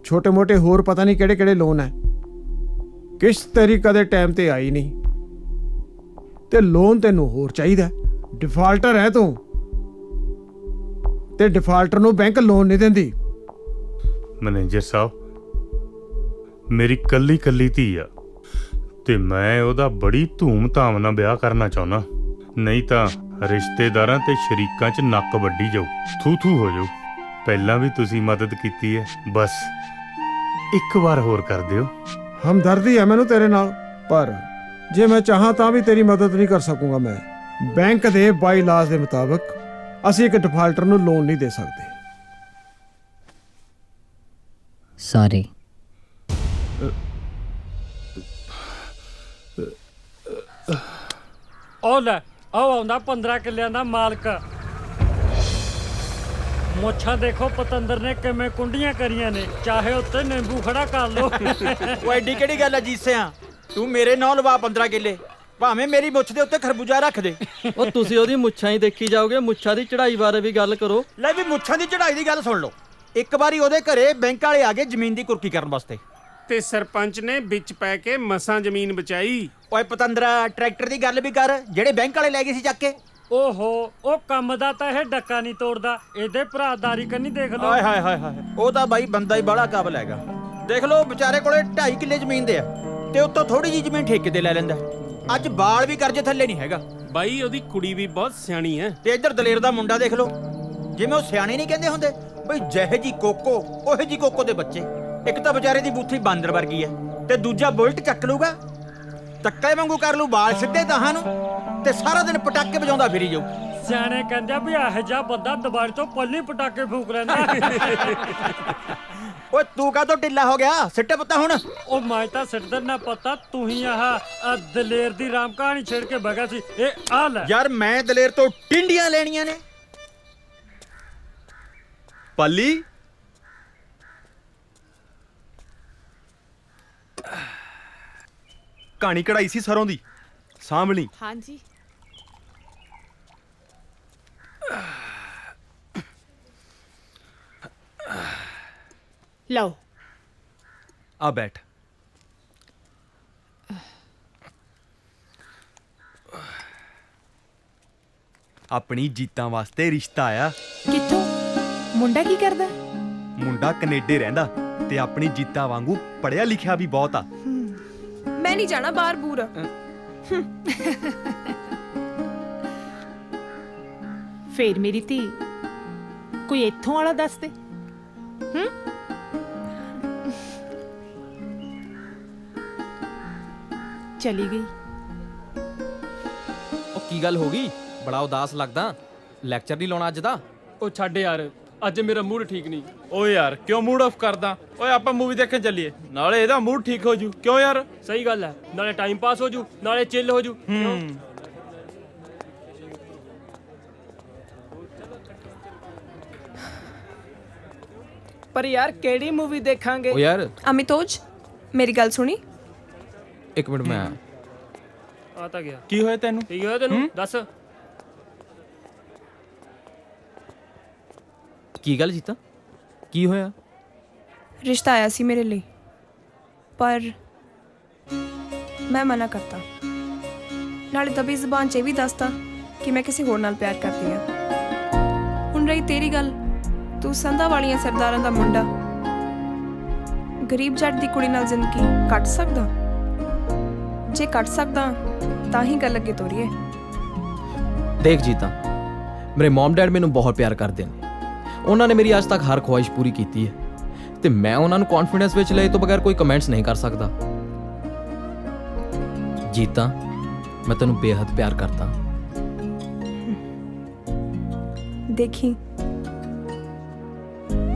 W: ਛੋਟੇ ਮੋਟੇ ਹੋਰ ਪਤਾ ਨਹੀਂ ਕਿਹੜੇ ਕਿਹੜੇ ਲੋਨ ਹੈ। ਕਿਸ਼ਤ ਤੇਰੀ ਕਦੇ ਟਾਈਮ ਤੇ ਆਈ ਨਹੀਂ ਤੇ ਲੋਨ ਤੈਨੂੰ ਹੋਰ ਚਾਹੀਦਾ। ਡਿਫਾਲਟਰ ਹੈ ਤੂੰ, ਤੇ ਡਿਫਾਲਟਰ ਨੂੰ ਬੈਂਕ ਲੋਨ ਨਹੀਂ ਦਿੰਦੀ।
M: ਮੈਨੇਜਰ ਸਾਹਿਬ, ਮੇਰੀ ਕੱਲੀ ਧੀ ਆ ਤੇ ਮੈਂ ਉਹਦਾ ਬੜੀ ਧੂਮ-ਧਾਮ ਨਾਲ ਵਿਆਹ ਕਰਨਾ ਚਾਹੁੰਦਾ, ਨਹੀਂ ਤਾਂ ਰਿਸ਼ਤੇਦਾਰਾਂ ਤੇ ਸ਼ਰੀਕਾਂ 'ਚ ਨੱਕ ਵੱਢੀ ਜਾਊ, ਥੂ ਹੋ ਜਾਊ। ਪਹਿਲਾਂ ਵੀ ਤੁਸੀਂ ਮਦਦ ਕੀਤੀ ਹੈ, ਬਸ ਇੱਕ ਵਾਰ ਹੋਰ ਕਰ ਦਿਓ।
W: ਹਮਦਰਦੀ ਹੈ ਮੈਨੂੰ ਤੇਰੇ ਨਾਲ, ਪਰ ਜੇ ਮੈਂ ਚਾਹਾਂ ਤਾਂ ਵੀ ਤੇਰੀ ਮਦਦ ਨਹੀਂ ਕਰ ਸਕੂੰਗਾ। ਮੈਂ ਬੈਂਕ ਦੇ ਬਾਈ ਲਾਜ਼ ਦੇ ਮੁਤਾਬਕ ਅਸੀਂ ਇੱਕ ਡਿਫਾਲਟਰ ਨੂੰ ਲੋਨ ਨਹੀਂ ਦੇ ਸਕਦੇ।
B: ਸੌਰੀ।
A: ਉਹ ਲੈ, ਉਹ ਆਉਂਦਾ 15 ਕਿੱਲਿਆਂ ਦਾ ਮਾਲਕ। ਮੁੱਛਾਂ ਦੇਖੋ ਪਤੰਦਰ ਨੇ ਕਿਵੇਂ ਕੁੰਡੀਆਂ ਕਰੀਆਂ ਨੇ, ਚਾਹੇ ਉੱਤੇ ਨਿੰਬੂ ਖੜਾ ਕਰ ਲੋ।
S: ਉਹ ਐਡੀ ਕਿਹੜੀ ਗੱਲ ਆ ਜੀਸਿਆ, ਤੂੰ ਮੇਰੇ ਨਾਂ ਲਵਾ 15 ਕਿੱਲੇ, ਭਾਵੇਂ ਮੇਰੀ ਮੁੱਛ ਦੇ ਉੱਤੇ ਖਰਬੂਜਾ ਰੱਖ ਦੇ।
G: ਉਹ ਤੁਸੀਂ ਉਹਦੀ ਮੁੱਛਾਂ ਹੀ ਦੇਖੀ ਜਾਓਗੇ, ਮੁੱਛਾਂ ਦੀ ਚੜਾਈ ਬਾਰੇ ਵੀ ਗੱਲ ਕਰੋ।
S: ਲੈ ਵੀ ਮੁੱਛਾਂ ਦੀ ਚੜਾਈ ਦੀ ਗੱਲ ਸੁਣ ਲਓ। ਇੱਕ ਵਾਰੀ ਉਹਦੇ ਘਰੇ ਬੈਂਕ ਵਾਲੇ ਆ ਗਏ ਜ਼ਮੀਨ ਦੀ ਕੁਰਕੀ ਕਰਨ ਵਾਸਤੇ,
K: ਤੇ ਸਰਪੰਚ ਨੇ ਵਿੱਚ ਪੈ ਕੇ ਮਸਾਂ ਜ਼ਮੀਨ ਬਚਾਈ।
S: ਓਏ ਪਤੰਦਰਾ, ਟਰੈਕਟਰ ਦੀ ਗੱਲ ਵੀ ਕਰ ਜਿਹੜੇ ਬੈਂਕ ਵਾਲੇ ਲੈ ਗਏ ਸੀ ਚੱਕ ਕੇ।
A: ਓਹੋ, ਉਹ ਕੰਮ ਦਾ ਤਾਂ ਇਹ ਡੱਕਾ ਨਹੀਂ ਤੋੜਦਾ, ਇਹਦੇ ਭਰਾਦਾਰੀ ਕੰਨੀ ਦੇਖ ਲਓ।
S: ਹਾਏ ਹਾਏ ਹਾਏ ਹਾਏ, ਉਹ ਤਾਂ ਬਾਈ ਬੰਦਾ ਹੀ ਬੜਾ ਕਾਬਲ ਹੈਗਾ। ਦੇਖ ਲਓ ਵਿਚਾਰੇ ਕੋਲੇ 2.5 ਕਿੱਲੇ ਜ਼ਮੀਨ ਦੇ ਆ ਤੇ ਉੱਤੋਂ ਥੋੜੀ ਜਿਹੀ ਜ਼ਮੀਨ ਠੇਕੇ ਤੇ ਲੈ ਲੈਂਦਾ। ਅੱਜ ਬਾਲ ਵੀ ਕਰਜ਼ੇ ਥੱਲੇ ਨਹੀਂ ਹੈਗਾ।
K: ਬਾਈ ਉਹਦੀ ਕੁੜੀ ਵੀ ਬਹੁਤ ਸਿਆਣੀ ਹੈ।
S: ਤੇ ਇੱਧਰ ਦਲੇਰ ਦਾ ਮੁੰਡਾ ਦੇਖ ਲਓ, ਜਿਵੇਂ ਉਹ ਸਿਆਣੇ ਨਹੀਂ ਕਹਿੰਦੇ ਹੁੰਦੇ ਬਈ ਜਿਹੇ ਜੀ ਕੋਕੋ ਉਹੇ ਜੀ ਕੋਕੋ ਦੇ ਬੱਚੇ। ਇੱਕ ਤਾਂ ਵਿਚਾਰੇ ਦੀ ਬੂਥੀ ਬਾਂਦਰ ਵਰਗੀ ਹੈ ਤੇ ਦੂਜਾ ਬੁਲਟ ਚੱਕ ਲੂਗਾ, ਤੱਕੇ ਵਾਂਗੂ ਕਰ ਲੂ ਬਾਲ ਸਿੱਧੇ ਤਾਹਾਂ ਨੂੰ ਤੇ ਸਾਰਾ ਦਿਨ ਪਟਾਕੇ ਵਜਾਉਂਦਾ ਫਿਰੀ ਜਾਊ।
A: ਸਿਆਣੇ ਕਹਿੰਦੇ ਵੀ ਇਹੋ ਜਿਹਾ ਬੰਦਾ ਦੁਬਾਰੇ ਤੋਂ ਪੱਲੀ ਪਟਾਕੇ ਫੂਕ ਲੈਂਦਾ।
S: ਓਏ ਤੂੰ ਕਾਹਤੋਂ ਢਿੱਲਾ ਹੋ ਗਿਆ? ਸਿੱਟੇ ਪਤਾ ਹੁਣ।
A: ਉਹ ਮੈਂ ਤਾਂ ਸਿੱਟਦਾ ਨਾ ਪਤਾ, ਤੂੰ ਹੀ ਆਹ ਦਲੇਰ ਦੀ ਰਾਮ ਕਹਾਣੀ ਛੇੜ ਕੇ ਬਗਾ ਸੀ। ਇਹ ਆ ਲੈ
S: ਯਾਰ, ਮੈਂ ਦਲੇਰ ਤੋਂ ਟਿੰਡੀਆਂ ਲੈਣੀਆਂ ਨੇ।
C: ਪਾਲੀ, ਕਹਾਣੀ ਕਢਾਈ ਸੀ ਸਰੋਂ ਦੀ, ਸਾਂਭ ਲਈ।
L: ਹਾਂਜੀ। ਲਓ
C: ਆ ਬੈਠ। ਆਪਣੀ ਜੀਤਾਂ ਵਾਸਤੇ ਰਿਸ਼ਤਾ ਆਇਆ।
L: ਕਿੱਥੋਂ? ਮੁੰਡਾ ਕੀ ਕਰਦਾ?
C: ਮੁੰਡਾ ਕੈਨੇਡਾ ਰਹਿੰਦਾ ਤੇ ਆਪਣੀ ਜੀਤਾਂ ਵਾਂਗੂ ਪੜਿਆ ਲਿਖਿਆ ਵੀ ਬਹੁਤ ਆ।
R: ਮੈਂ ਨਹੀਂ ਜਾਣਾ ਬਾਹਰ ਬੂਰ।
L: ਫੇਰ ਮੇਰੀ ਧੀ, ਕੋਈ ਇੱਥੋਂ ਵਾਲਾ ਦੱਸ ਦੇ। ਚਲੀ ਗਈ।
A: ਉਹ ਕੀ ਗੱਲ ਹੋ ਗਈ? ਬੜਾ ਉਦਾਸ ਲੱਗਦਾ। ਲੈਕਚਰ ਨਹੀਂ ਲਾਉਣਾ ਅੱਜ ਦਾ? ਉਹ ਛੱਡ ਯਾਰ, ਅੱਜ ਮੇਰਾ ਮੂਡ ਠੀਕ ਨਹੀਂ।
F: ਓਏ ਯਾਰ ਕਿਉਂ ਮੂਡ ਆਫ ਕਰਦਾ? ਓਏ ਆਪਾਂ ਮੂਵੀ ਦੇਖਣ ਚੱਲੀਏ, ਨਾਲੇ ਇਹਦਾ ਮੂਡ ਠੀਕ ਹੋ ਜੂ। ਕਿਉਂ ਯਾਰ?
A: ਸਹੀ ਗੱਲ ਹੈ, ਨਾਲੇ ਟਾਈਮ ਪਾਸ ਹੋ ਜੂ, ਨਾਲੇ ਚਿੱਲ ਹੋ ਜੂ।
G: ਪਰ ਯਾਰ ਕਿਹੜੀ ਮੂਵੀ ਦੇਖਾਂਗੇ?
A: ਓ ਯਾਰ
R: ਅਮਿਤੋਜ ਮੇਰੀ ਗੱਲ ਸੁਣੀ।
A: ਇੱਕ ਮਿੰਟ ਮੈਂ ਆ ਤਾਂ ਗਿਆ।
F: ਕੀ ਹੋਇਆ ਤੈਨੂੰ?
A: ਕੀ ਹੋਇਆ ਤੈਨੂੰ? ਦੱਸ ਕੀ ਗੱਲ ਜੀਤਾ, ਕੀ ਹੋਇਆ?
R: ਰਿਸ਼ਤਾ ਆਇਆ ਸੀ ਮੇਰੇ ਲਈ, ਪਰ ਮੈਂ ਮਨਾ ਕਰਤਾ। ਨਾਲੇ ਦਬੀ ਜ਼ੁਬਾਨ 'ਚ ਇਹ ਵੀ ਦੱਸਤਾ ਕਿ ਮੈਂ ਕਿਸੇ ਹੋਰ ਨਾਲ ਪਿਆਰ ਕਰਦੀ ਹਾਂ। ਹੁਣ ਰਹੀ ਤੇਰੀ ਗੱਲ, ਤੂੰ ਸੰਧਾ ਵਾਲੀਆਂ ਸਰਦਾਰਾਂ ਦਾ ਮੁੰਡਾ ਗਰੀਬ ਜੱਟ ਦੀ ਕੁੜੀ ਨਾਲ ਜ਼ਿੰਦਗੀ ਕੱਟ ਸਕਦਾ? ਜੇ ਕੱਟ ਸਕਦਾ ਤਾਂ ਹੀ ਗੱਲ ਅੱਗੇ ਤੋਰੀਏ।
A: ਦੇਖ ਜੀਤਾ, ਮੇਰੇ ਮਮ ਡੈਡ ਮੈਨੂੰ ਬਹੁਤ ਪਿਆਰ ਕਰਦੇ ਨੇ। ਉਹਨਾਂ ਨੇ ਮੇਰੀ ਅੱਜ ਤੱਕ ਹਰ ਖੁਆਇਸ਼ ਪੂਰੀ ਕੀਤੀ ਹੈ ਤੇ ਮੈਂ ਉਹਨਾਂ ਨੂੰ ਕੌਨਫੀਡੈਂਸ ਵਿੱਚ ਲਏ ਤੋਂ ਬਗੈਰ ਕੋਈ ਕਮੈਂਟਸ ਨਹੀਂ ਕਰ ਸਕਦਾ। ਜੀਤਾ, ਮੈਂ ਤੈਨੂੰ ਬੇਹੱਦ ਪਿਆਰ ਕਰਦਾ।
R: ਦੇਖੀ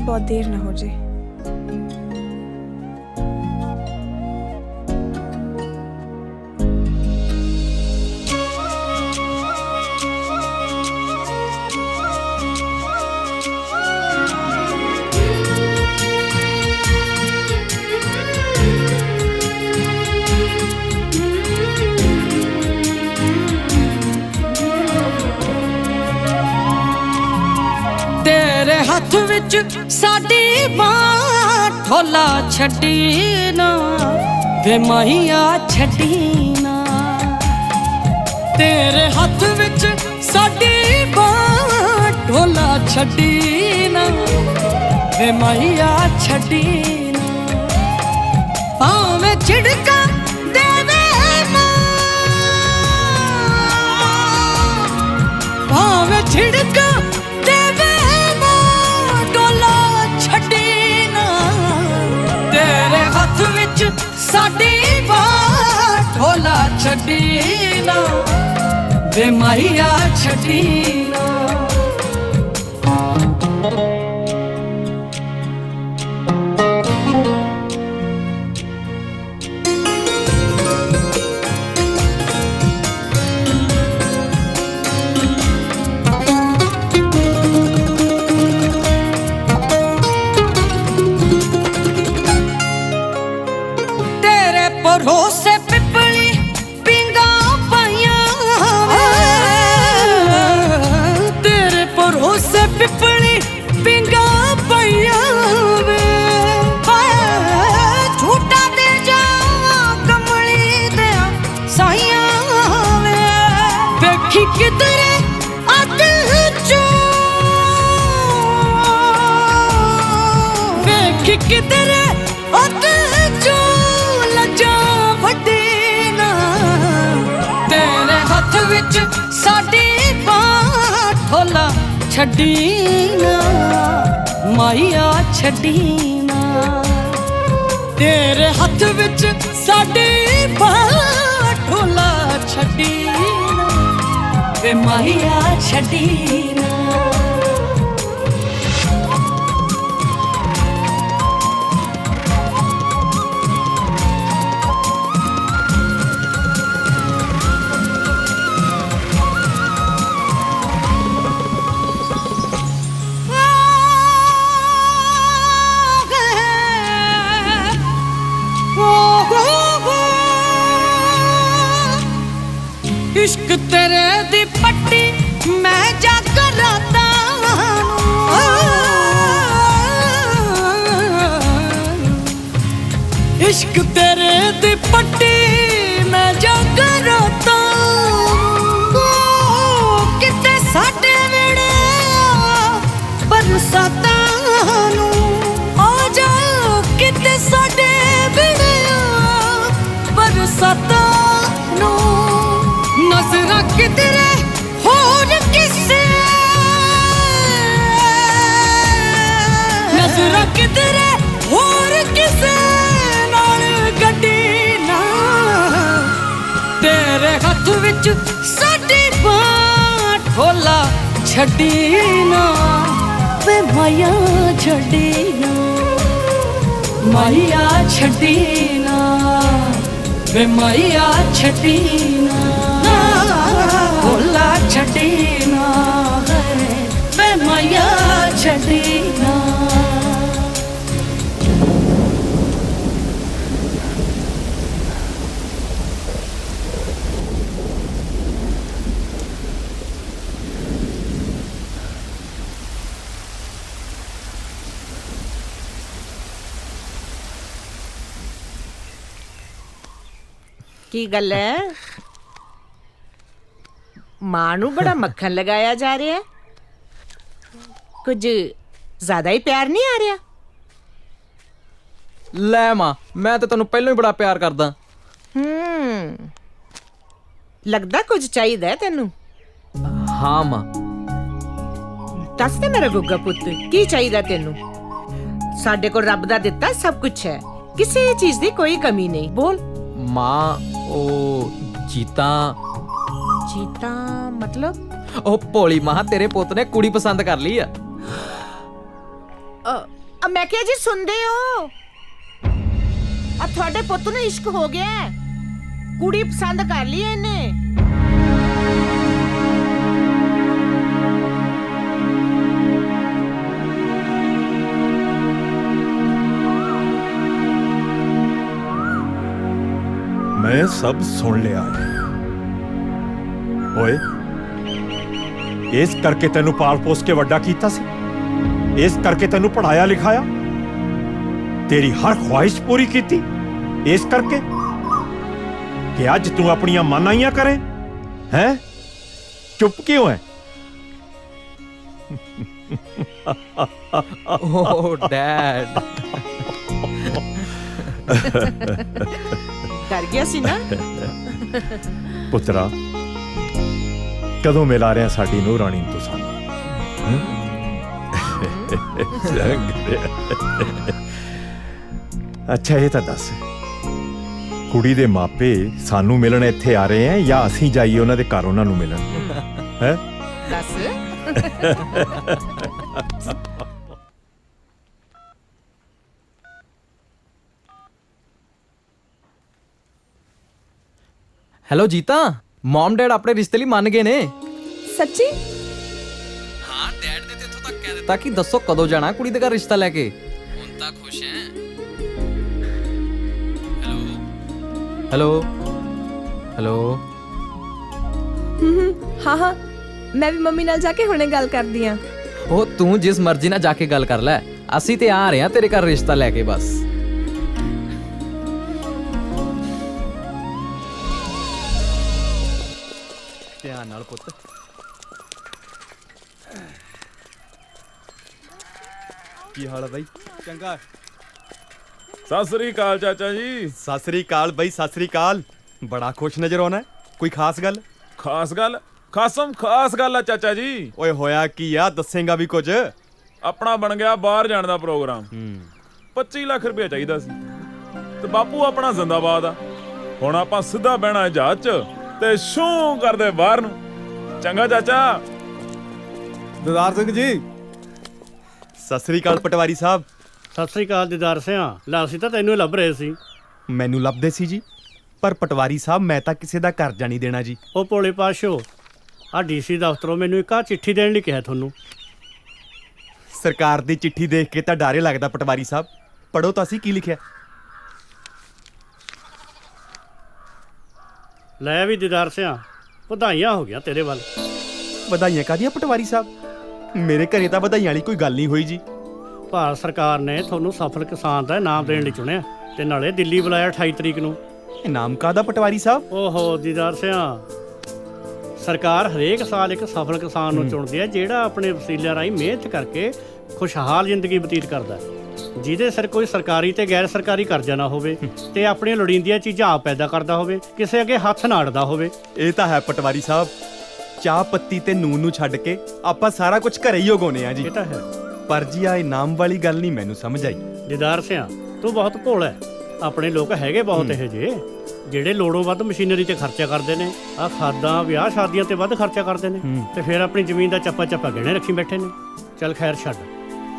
R: बहुत देर ना हो जाए।
H: तेरे हथ विच साडी बां ढोला छड्डी ना वे माहिया छड्डी ना। तेरे हथ विच साडी बां ढोला छड्डी ना वे माहिया छड्डी ना। भावें झिड़का देवे मां, भावें झिड़का देवे साडी बां ढोला छड्डी ना वे माहिया छड्डी ना। भरोसे पिपली पिंगा पाइया, तेरे भरोसे पिपली पिंगा पाइया वे। झूठा दे जा कमली दे साइया वे। देखी किधरे अग चो, देखी किधरे अग चो लजा वड्डी ना। तेरे हथ विच साडी बां ढोला छड्डी ना माहिया छड्डी ना। तेरे हथ विच साडी बां ढोला छड्डी ना वे माहिया छड्डी ना। इश्क तेरे दी पट्टी मैं जाकर राता, इश्क तेरे दी पट्टी मैं जाकर राता। किते साडे वेड़े बरसातां नू आ जाओ, किते साडे वेड़े बरसातां नू। नजरा किधरे होर किसे किधरे होर किसे नाल गड्डी ना तेरे हथ विच साडी बांह ठोला छड्डी ना वे माया छड्डी ना माया छड्डी ना वे माया छड्डी ना ठोला छड्डी ना वे माया छड्डी ना।
J: ਕੀ ਗੱਲ ਹੈ? ਮਾਂ ਨੂੰ ਬੜਾ ਮੱਖਣ ਲਗਾਇਆ ਜਾ ਰਿਹਾ ਹੈ। ਕੁਝ ਜ਼ਿਆਦਾ ਹੀ ਪਿਆਰ ਨਹੀਂ ਆ ਰਿਹਾ?
A: ਲੈ ਮਾਂ, ਮੈਂ ਤਾਂ ਤੈਨੂੰ ਪਹਿਲਾਂ ਹੀ ਬੜਾ ਪਿਆਰ ਕਰਦਾ।
J: ਲੱਗਦਾ ਕੁਝ ਚਾਹੀਦਾ ਹੈ ਤੈਨੂੰ।
A: ਹਾਂ ਮਾਂ।
J: ਦੱਸ ਤੇ ਮੇਰਾ ਗੁੱਗਾ ਪੁੱਤ, ਕੀ ਚਾਹੀਦਾ ਤੈਨੂੰ? ਸਾਡੇ ਕੋਲ ਰੱਬ ਦਾ ਦਿੱਤਾ ਸਭ ਕੁਝ ਹੈ, ਕਿਸੇ ਚੀਜ਼ ਦੀ ਕੋਈ ਕਮੀ ਨਹੀਂ। ਬੋਲ
A: ਮਾਂ, ਉਹ ਜੀਤਾ
J: ਮਤਲਬ?
A: ਉਹ ਭੋਲੀ ਮਾਂ, ਤੇਰੇ ਪੁੱਤ ਨੇ ਕੁੜੀ ਪਸੰਦ ਕਰ ਲਈ ਆ।
J: ਮੈਂ ਕਿਹਾ ਜੀ ਸੁਣਦੇ ਹੋ? ਆ ਤੁਹਾਡੇ ਪੁੱਤ ਨੂੰ ਇਸ਼ਕ ਹੋ ਗਿਆ ਹੈ, ਕੁੜੀ ਪਸੰਦ ਕਰ ਲਈ ਇਹਨੇ।
C: ਮੈਂ ਸਭ ਸੁਣ ਲਿਆ ਓਏ। ਇਸ ਕਰਕੇ ਤੈਨੂੰ ਪਾਲ ਪੋਸ ਕੇ ਵੱਡਾ ਕੀਤਾ ਸੀ, ਇਸ ਕਰਕੇ ਤੈਨੂੰ ਪੜਾਇਆ ਲਿਖਾਇਆ, ਤੇਰੀ ਹਰ ਖੁਆਇਸ਼ ਪੂਰੀ ਕੀਤੀ, ਇਸ ਕਰਕੇ ਕਿ ਅੱਜ ਤੂੰ ਆਪਣੀਆਂ ਮਨਾਈਆਂ ਕਰੇ ਹੈ? ਚੁੱਪ ਕਿਉਂ ਹੈ?
A: ਓ ਡੈਡ।
J: ਡਰ ਗਿਆ ਸੀ ਨਾ
C: ਪੁੱਤਰਾ? ਕਦੋਂ ਮਿਲਾ ਰਿਹਾ ਸਾਡੀ ਨੂੰਹ ਰਾਣੀ ਨੂੰ ਸਾਨੂੰ? ਅੱਛਾ ਇਹ ਤਾਂ ਦੱਸ, ਕੁੜੀ ਦੇ ਮਾਪੇ ਸਾਨੂੰ ਮਿਲਣ ਇੱਥੇ ਆ ਰਹੇ ਆ ਜਾਂ ਅਸੀਂ ਜਾਈਏ ਉਹਨਾਂ ਦੇ ਘਰ ਉਹਨਾਂ ਨੂੰ ਮਿਲਣ? ਹੈ
J: ਦੱਸ।
A: ਹੈਲੋ ਜੀਤਾ, ਮਮ ਡੈਡ ਆਪਣੇ ਰਿਸ਼ਤੇ ਲਈ ਮੰਨ ਗਏ ਨੇ।
R: ਸੱਚੀ?
A: ਹਾਂ, ਡੈਡ ਨੇ ਤੇ ਇੱਥੋਂ ਤੱਕ ਕਹਿ ਦਿੱਤਾ ਕਿ ਦੱਸੋ ਕਦੋਂ ਜਾਣਾ ਕੁੜੀ ਦੇ ਘਰ ਰਿਸ਼ਤਾ ਲੈ ਕੇ। ਹੁਣ ਤਾਂ ਖੁਸ਼ ਹੈ? Hello hello.
R: ਹਾਂ ਮੈਂ ਵੀ ਮੰਮੀ ਨਾਲ ਜਾ ਕੇ ਹੁਣੇ ਗੱਲ ਕਰਦੀ ਆ।
A: ਉਹ ਤੂੰ ਜਿਸ ਮਰਜ਼ੀ ਨਾਲ ਜਾ ਕੇ ਗੱਲ ਕਰ ਲੈ, ਅਸੀਂ ਤੇ ਆ ਰਹੇ ਹਾਂ ਤੇਰੇ ਘਰ ਰਿਸ਼ਤਾ ਲੈ ਕੇ ਬਸ। ਧਿਆਨ ਨਾਲ ਪੁੱਤ।
C: ਕੀ ਹਾਲ ਹੈ ਬਾਈ?
N: ਚੰਗਾ। ਸਤਿ ਸ੍ਰੀ ਅਕਾਲ ਚਾਚਾ ਜੀ।
C: ਸਤਿ ਸ੍ਰੀ ਅਕਾਲ ਬਾਈ, ਸਤਿ ਸ੍ਰੀ ਅਕਾਲ। ਬੜਾ ਖੁਸ਼ ਨਜ਼ਰ ਆਉਣਾ। ਕੋਈ ਖਾਸ ਗੱਲ?
N: ਖਾਸ ਗੱਲ? ਖਾਸਮ ਖਾਸ ਗੱਲ ਆ ਚਾਚਾ ਜੀ।
C: ਓਏ ਹੋਇਆ ਕੀ ਆ, ਦੱਸੇਗਾ ਵੀ ਕੁਝ?
N: ਆਪਣਾ ਬਣ ਗਿਆ ਬਾਹਰ ਜਾਣ ਦਾ ਪ੍ਰੋਗਰਾਮ। 25 ਲੱਖ ਰੁਪਏ ਚਾਹੀਦਾ ਸੀ ਤੇ ਬਾਪੂ ਆਪਣਾ ਜ਼ਿੰਦਾਬਾਦ ਆ। ਹੁਣ ਆਪਾਂ ਸਿੱਧਾ ਬਹਿਣਾ ਜਹਾਜ਼ 'ਚ ਤੇ ਸ਼ੂ ਕਰਦੇ ਬਾਹਰ ਨੂੰ। ਚੰਗਾ ਚਾਚਾ।
O: ਦਿਦਾਰ ਸਿੰਘ ਜੀ।
C: ਸਤਿ ਸ੍ਰੀ ਅਕਾਲ ਪਟਵਾਰੀ ਸਾਹਿਬ।
O: ਸਤਿ ਸ੍ਰੀ ਅਕਾਲ ਦਿਦਾਰ ਸਿੰਘ। ਲੈ ਅਸੀਂ ਤਾਂ ਤੈਨੂੰ ਲੱਭ ਰਹੇ ਸੀ।
C: ਮੈਨੂੰ ਲੱਭਦੇ ਸੀ ਜੀ, ਪਰ ਪਟਵਾਰੀ ਸਾਹਿਬ ਮੈਂ ਤਾਂ ਕਿਸੇ ਦਾ ਘਰ ਜਾਣੀ ਦੇਣਾ ਜੀ।
O: ਉਹ ਭੋਲੇ ਪਾਸ਼ੋ, ਆ ਡੀਸੀ ਦਫ਼ਤਰੋਂ ਮੈਨੂੰ ਇੱਕ ਚਿੱਠੀ ਦੇਣ ਲਈ ਕਿਹਾ ਤੁਹਾਨੂੰ।
C: ਸਰਕਾਰ ਦੀ ਚਿੱਠੀ ਦੇਖ ਕੇ ਤਾਂ ਡਾਰੇ ਲੱਗਦਾ ਪਟਵਾਰੀ ਸਾਹਿਬ। ਪੜੋ ਤਾਂ ਅਸੀਂ ਕੀ ਲਿਖਿਆ।
O: ਲੈ ਵੀ ਦਿਦਾਰ ਸਿੰਘ, ਵਧਾਈਆਂ ਹੋ ਗਿਆ ਤੇਰੇ ਵੱਲ।
C: ਵਧਾਈਆਂ ਕਾਹਦੀਆਂ ਪਟਵਾਰੀ ਸਾਹਿਬ? ਮੇਰੇ ਘਰੇ ਤਾਂ ਵਧਾਈਆਂ ਵਾਲੀ ਕੋਈ ਗੱਲ ਨਹੀਂ ਹੋਈ ਜੀ।
O: ਭਾਰਤ ਸਰਕਾਰ ਨੇ ਤੁਹਾਨੂੰ ਸਫਲ ਕਿਸਾਨ ਦਾ ਇਨਾਮ ਦੇਣ ਲਈ ਚੁਣਿਆ ਤੇ ਨਾਲੇ ਦਿੱਲੀ ਬੁਲਾਇਆ 28 ਤਰੀਕ ਨੂੰ।
C: ਇਨਾਮ ਕਾਹਦਾ ਪਟਵਾਰੀ ਸਾਹਿਬ?
O: ਓਹੋ ਦਿਦਾਰ ਸਿੰਘ, ਸਰਕਾਰ ਹਰੇਕ ਸਾਲ ਇੱਕ ਸਫਲ ਕਿਸਾਨ ਨੂੰ ਚੁਣਦੀ ਹੈ ਜਿਹੜਾ ਆਪਣੇ ਵਸੀਲਿਆਂ ਰਾਹੀਂ ਮਿਹਨਤ ਕਰਕੇ ਖੁਸ਼ਹਾਲ ਜ਼ਿੰਦਗੀ ਬਤੀਤ ਕਰਦਾ ਹੈ, ਜਿਹਦੇ ਸਿਰ ਕੋਈ ਸਰਕਾਰੀ ਤੇ ਗੈਰ ਸਰਕਾਰੀ ਕਰਜ਼ਾ ਨਾ ਹੋਵੇ ਤੇ ਆਪਣੀਆਂ ਲੋੜੀਂਦੀਆਂ ਚੀਜ਼ਾਂ ਆਪ ਪੈਦਾ ਕਰਦਾ ਹੋਵੇ, ਕਿਸੇ ਅੱਗੇ ਹੱਥ ਨਾ ਅੜਦਾ ਹੋਵੇ।
C: ਇਹ ਤਾਂ ਹੈ ਪਟਵਾਰੀ ਸਾਹਿਬ। ਚਾਹ ਪੱਤੀ ਤੇ ਨੂਨ ਨੂੰ ਛੱਡ ਕੇ ਆਪਾਂ ਸਾਰਾ ਕੁਝ ਘਰੇ ਹੀ ਉਗਾਉਂਦੇ ਆ ਜੀ।
O: ਇਹ ਤਾਂ ਹੈ।
C: ਪਰ ਜੀ ਆ ਇਨਾਮ ਵਾਲੀ ਗੱਲ ਨਹੀਂ ਮੈਨੂੰ ਸਮਝ ਆਈ।
O: ਦਿਦਾਰ ਸਿਆ ਤੂੰ ਬਹੁਤ ਭੋਲਾ ਹੈ। ਆਪਣੇ ਲੋਕ ਹੈਗੇ ਬਹੁਤ ਇਹੋ ਜਿਹੇ ਜਿਹੜੇ ਲੋੜੋਂ ਵੱਧ ਮਸ਼ੀਨਰੀ ਤੇ ਖਰਚਾ ਕਰਦੇ ਨੇ। ਆ ਖਾਦਾਂ ਵਿਆਹ ਸ਼ਾਦੀਆਂ ਤੇ ਵੱਧ ਖਰਚਾ ਕਰਦੇ ਨੇ ਤੇ ਫਿਰ ਆਪਣੀ ਜ਼ਮੀਨ ਦਾ ਚੱਪਾ ਚੱਪਾ ਗਹਿਣੇ ਰੱਖੀ ਬੈਠੇ ਨੇ। ਚੱਲ ਖੈਰ ਛੱਡ,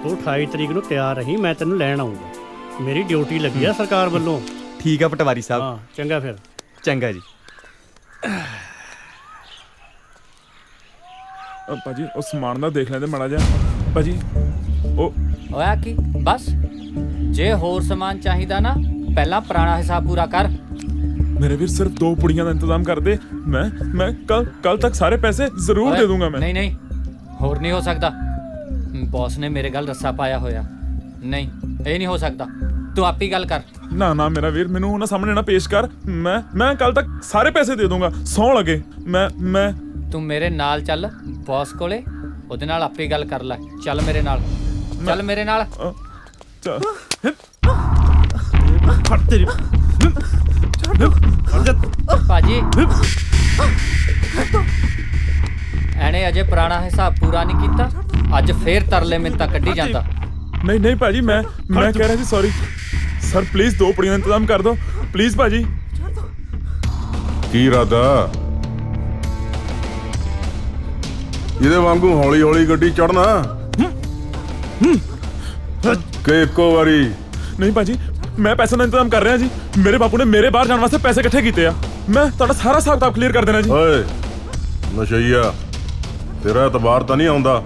O: ਤੂੰ 28 ਤਰੀਕ ਨੂੰ ਤਿਆਰ ਰਹੀਂ, ਮੈਂ ਤੈਨੂੰ ਲੈਣ ਆਉਂਗਾ। ਮੇਰੀ ਡਿਊਟੀ ਲੱਗੀ ਆ ਸਰਕਾਰ ਵੱਲੋਂ।
C: ਠੀਕ ਆ ਪਟਵਾਰੀ ਸਾਹਿਬ।
O: ਹਾਂ ਚੰਗਾ ਫਿਰ।
C: ਚੰਗਾ ਜੀ।
N: ਭਾਜੀ ਉਹ ਸਮਾਨ ਦਾ ਦੇਖ ਲੈਂਦੇ ਮਾੜਾ ਜਿਹਾ ਭਾਜੀ। ਉਹ
P: ਹੋਇਆ ਕੀ? ਬਸ ਜੇ ਹੋਰ ਸਮਾਨ ਚਾਹੀਦਾ ਨਾ ਪਹਿਲਾਂ ਪੁਰਾਣਾ ਹਿਸਾਬ ਪੂਰਾ ਕਰ।
N: ਮੇਰੇ ਵੀਰ ਸਿਰਫ 2 ਪੁੜੀਆਂ ਦਾ ਇੰਤਜ਼ਾਮ ਕਰ ਦੇ। ਮੈਂ ਕੱਲ ਤੱਕ ਸਾਰੇ ਪੈਸੇ ਜ਼ਰੂਰ ਦੇ ਦੂੰਗਾ। ਮੈਂ
P: ਨਹੀਂ ਹੋਰ ਨਹੀਂ ਹੋ ਸਕਦਾ। ਬੌਸ ਨੇ ਮੇਰੇ ਗੱਲ ਰੱਸਾ ਪਾਇਆ ਹੋਇਆ। ਨਹੀਂ ਇਹ ਨਹੀਂ ਹੋ ਸਕਦਾ, ਤੂੰ ਆਪ ਹੀ ਗੱਲ ਕਰ।
N: ਨਾ ਮੇਰਾ ਵੀਰ, ਮੈਨੂੰ ਉਹਨਾਂ ਸਾਹਮਣੇ ਨਾ ਪੇਸ਼ ਕਰ। ਮੈਂ ਕੱਲ ਤੱਕ ਸਾਰੇ ਪੈਸੇ ਦੇ ਦੂੰਗਾ, ਸੌਂ ਲੱਗੇ। ਮੈਂ
P: ਤੂੰ ਮੇਰੇ ਨਾਲ ਚੱਲ ਬੌਸ ਕੋਲੇ, ਉਹਦੇ ਨਾਲ ਆਪੇ ਗੱਲ ਕਰ ਲੈ। ਚੱਲ ਮੇਰੇ ਨਾਲ, ਚੱਲ ਮੇਰੇ ਨਾਲ। ਭਾਜੀ ਐਨੇ ਅਜੇ ਪੁਰਾਣਾ ਹਿਸਾਬ ਪੂਰਾ ਨਹੀਂ ਕੀਤਾ, ਅੱਜ ਫੇਰ ਤਰਲੇ ਮਿੰਤਾਂ ਕੱਢੀ ਜਾਂਦਾ।
N: ਨਹੀਂ ਭਾਜੀ, ਮੈਂ ਕਹਿ ਰਿਹਾ ਸੀ ਸੌਰੀ ਸਰ। ਪਲੀਜ਼ 2 ਪੁੜੀਆਂ ਦਾ ਇੰਤਜ਼ਾਮ ਕਰ ਦਿਓ ਪਲੀਜ਼ ਭਾਜੀ।
Q: ਕੀ ਇਰਾਦਾ? ਇਹਦੇ ਵਾਂਗੂ ਹੌਲੀ ਹੌਲੀ ਗੱਡੀ ਚੜਨਾ ਕਿ ਇੱਕੋ ਵਾਰੀ?
N: ਨਹੀਂ ਭਾਜੀ, ਮੈਂ ਪੈਸੇ ਦਾ ਇੰਤਜ਼ਾਮ ਕਰ ਰਿਹਾ ਜੀ। ਮੇਰੇ ਬਾਪੂ ਨੇ ਮੇਰੇ ਬਾਹਰ ਜਾਣ ਵਾਸਤੇ ਪੈਸੇ ਇਕੱਠੇ ਕੀਤੇ ਆ। ਮੈਂ ਤੁਹਾਡਾ ਸਾਰਾ ਹਿਸਾਬ ਕਿਤਾਬ ਕਲੀਅਰ ਕਰ ਦੇਣਾ ਜੀ।
Q: ਓਏ ਨਸ਼ਈਆ, ਤੇਰਾ ਇਤਬਾਰ ਤਾਂ ਨਹੀਂ ਆਉਂਦਾ,